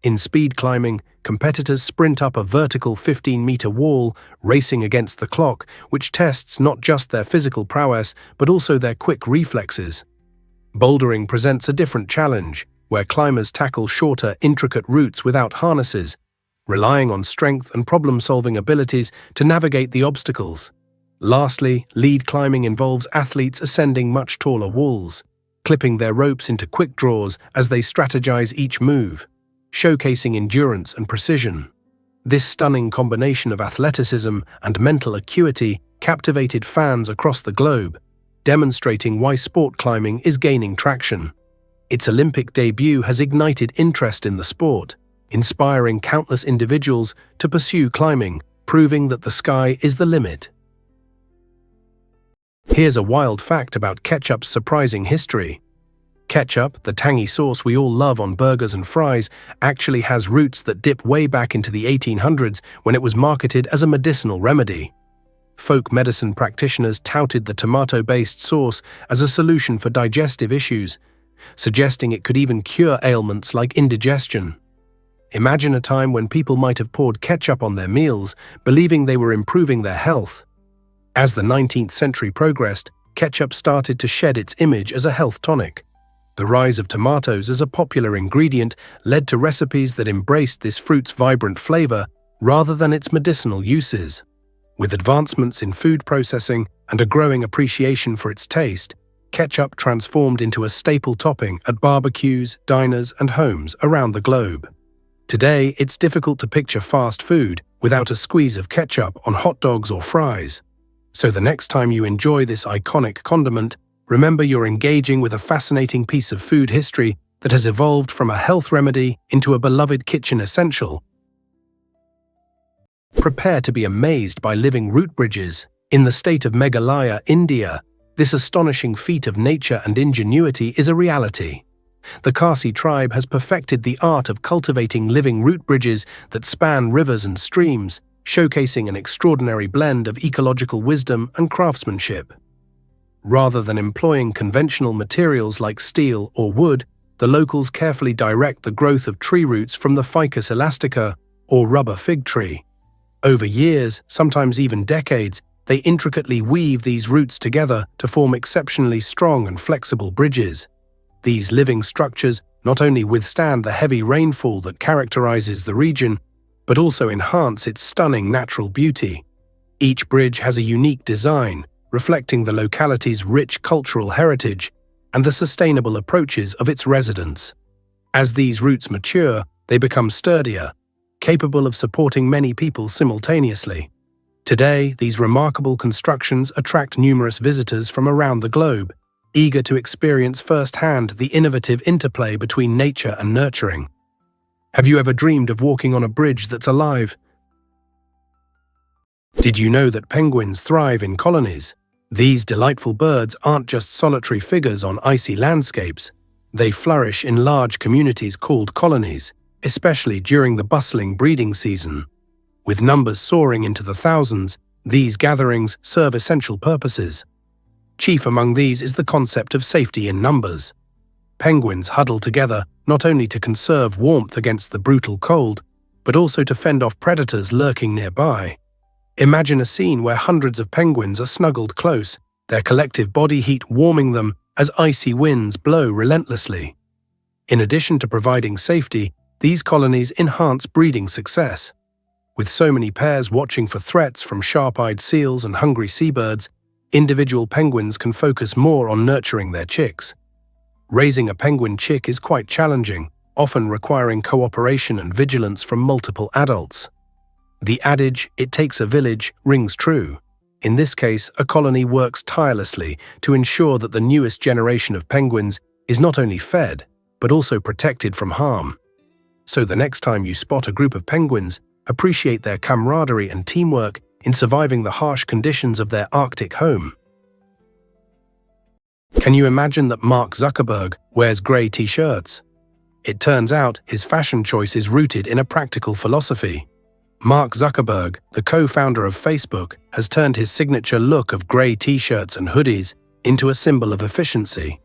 In speed climbing, competitors sprint up a vertical 15-meter wall, racing against the clock, which tests not just their physical prowess, but also their quick reflexes. Bouldering presents a different challenge, where climbers tackle shorter, intricate routes without harnesses, relying on strength and problem-solving abilities to navigate the obstacles. Lastly, lead climbing involves athletes ascending much taller walls, clipping their ropes into quick draws as they strategize each move, showcasing endurance and precision. This stunning combination of athleticism and mental acuity captivated fans across the globe, demonstrating why sport climbing is gaining traction. Its Olympic debut has ignited interest in the sport, inspiring countless individuals to pursue climbing, proving that the sky is the limit. Here's a wild fact about ketchup's surprising history. Ketchup, the tangy sauce we all love on burgers and fries, actually has roots that dip way back into the 1800s when it was marketed as a medicinal remedy. Folk medicine practitioners touted the tomato-based sauce as a solution for digestive issues, suggesting it could even cure ailments like indigestion. Imagine a time when people might have poured ketchup on their meals, believing they were improving their health. As the 19th century progressed, ketchup started to shed its image as a health tonic. The rise of tomatoes as a popular ingredient led to recipes that embraced this fruit's vibrant flavor rather than its medicinal uses. With advancements in food processing and a growing appreciation for its taste, ketchup transformed into a staple topping at barbecues, diners, and homes around the globe. Today, it's difficult to picture fast food without a squeeze of ketchup on hot dogs or fries. So the next time you enjoy this iconic condiment, remember you're engaging with a fascinating piece of food history that has evolved from a health remedy into a beloved kitchen essential. Prepare to be amazed by living root bridges. In the state of Meghalaya, India, this astonishing feat of nature and ingenuity is a reality. The Khasi tribe has perfected the art of cultivating living root bridges that span rivers and streams, showcasing an extraordinary blend of ecological wisdom and craftsmanship. Rather than employing conventional materials like steel or wood, the locals carefully direct the growth of tree roots from the Ficus elastica, or rubber fig tree. Over years, sometimes even decades, they intricately weave these roots together to form exceptionally strong and flexible bridges. These living structures not only withstand the heavy rainfall that characterizes the region, but also enhance its stunning natural beauty. Each bridge has a unique design, reflecting the locality's rich cultural heritage and the sustainable approaches of its residents. As these roots mature, they become sturdier, capable of supporting many people simultaneously. Today, these remarkable constructions attract numerous visitors from around the globe, eager to experience firsthand the innovative interplay between nature and nurturing. Have you ever dreamed of walking on a bridge that's alive? Did you know that penguins thrive in colonies? These delightful birds aren't just solitary figures on icy landscapes. They flourish in large communities called colonies, especially during the bustling breeding season. With numbers soaring into the thousands, these gatherings serve essential purposes. Chief among these is the concept of safety in numbers. Penguins huddle together not only to conserve warmth against the brutal cold, but also to fend off predators lurking nearby. Imagine a scene where hundreds of penguins are snuggled close, their collective body heat warming them as icy winds blow relentlessly. In addition to providing safety, these colonies enhance breeding success. With so many pairs watching for threats from sharp-eyed seals and hungry seabirds, individual penguins can focus more on nurturing their chicks. Raising a penguin chick is quite challenging, often requiring cooperation and vigilance from multiple adults. The adage, "it takes a village," rings true. In this case, a colony works tirelessly to ensure that the newest generation of penguins is not only fed, but also protected from harm. So the next time you spot a group of penguins, appreciate their camaraderie and teamwork in surviving the harsh conditions of their Arctic home. Can you imagine that Mark Zuckerberg wears grey t-shirts? It turns out his fashion choice is rooted in a practical philosophy. Mark Zuckerberg, the co-founder of Facebook, has turned his signature look of grey t-shirts and hoodies into a symbol of efficiency.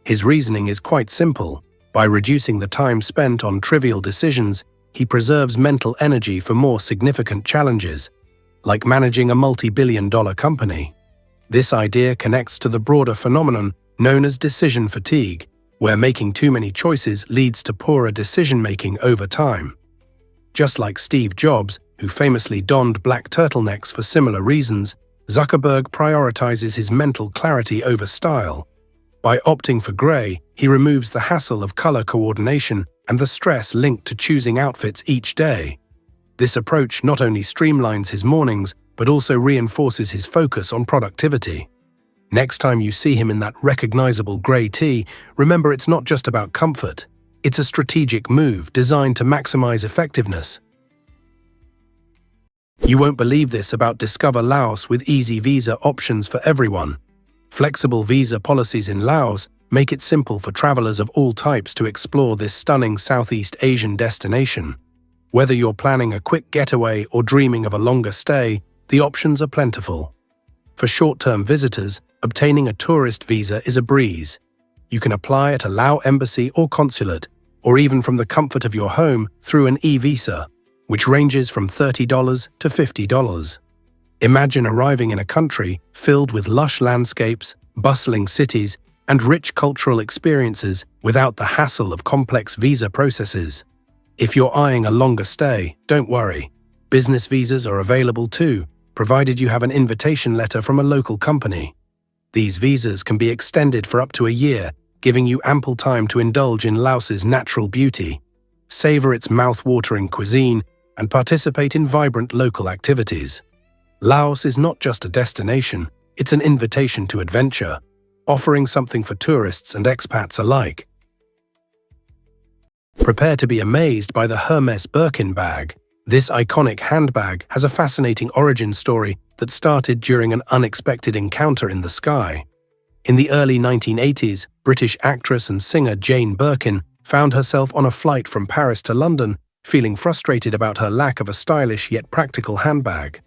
His reasoning is quite simple. By reducing the time spent on trivial decisions, he preserves mental energy for more significant challenges, like managing a multi-billion-dollar company. This idea connects to the broader phenomenon known as decision fatigue, where making too many choices leads to poorer decision-making over time. Just like Steve Jobs, who famously donned black turtlenecks for similar reasons, Zuckerberg prioritizes his mental clarity over style. By opting for grey, he removes the hassle of color coordination and the stress linked to choosing outfits each day. This approach not only streamlines his mornings, but also reinforces his focus on productivity. Next time you see him in that recognizable grey tee, remember it's not just about comfort. It's a strategic move designed to maximize effectiveness. You won't believe this about Discover Laos with easy visa options for everyone. Flexible visa policies in Laos make it simple for travelers of all types to explore this stunning Southeast Asian destination. Whether you're planning a quick getaway or dreaming of a longer stay, the options are plentiful. For short-term visitors, obtaining a tourist visa is a breeze. You can apply at a Lao embassy or consulate, or even from the comfort of your home through an e-visa, which ranges from $30 to $50. Imagine arriving in a country filled with lush landscapes, bustling cities, and rich cultural experiences without the hassle of complex visa processes. If you're eyeing a longer stay, don't worry. Business visas are available too, provided you have an invitation letter from a local company. These visas can be extended for up to a year, giving you ample time to indulge in Laos's natural beauty, savor its mouth-watering cuisine, and participate in vibrant local activities. Laos is not just a destination, it's an invitation to adventure, offering something for tourists and expats alike. Prepare to be amazed by the Hermes Birkin bag. This iconic handbag has a fascinating origin story that started during an unexpected encounter in the sky. In the early 1980s, British actress and singer Jane Birkin found herself on a flight from Paris to London, feeling frustrated about her lack of a stylish yet practical handbag.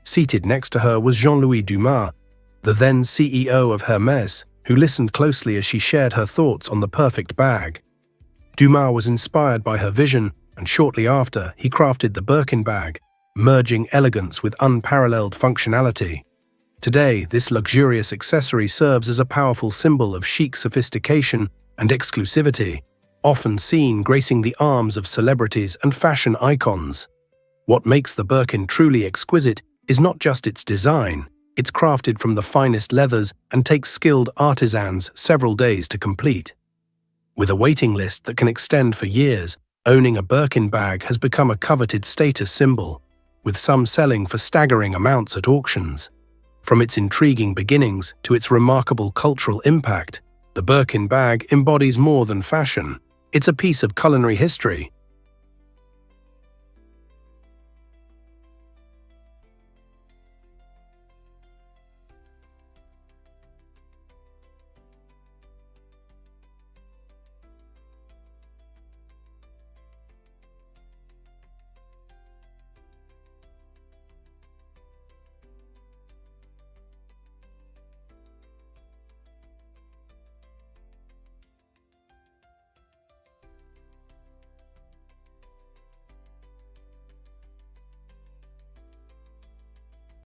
Seated next to her was Jean-Louis Dumas, the then CEO of Hermes, who listened closely as she shared her thoughts on the perfect bag. Dumas was inspired by her vision, and shortly after, he crafted the Birkin bag, merging elegance with unparalleled functionality. Today, this luxurious accessory serves as a powerful symbol of chic sophistication and exclusivity, often seen gracing the arms of celebrities and fashion icons. What makes the Birkin truly exquisite is not just its design. It's crafted from the finest leathers and takes skilled artisans several days to complete. With a waiting list that can extend for years, owning a Birkin bag has become a coveted status symbol, with some selling for staggering amounts at auctions. From its intriguing beginnings to its remarkable cultural impact, the Birkin bag embodies more than fashion. It's a piece of culinary history,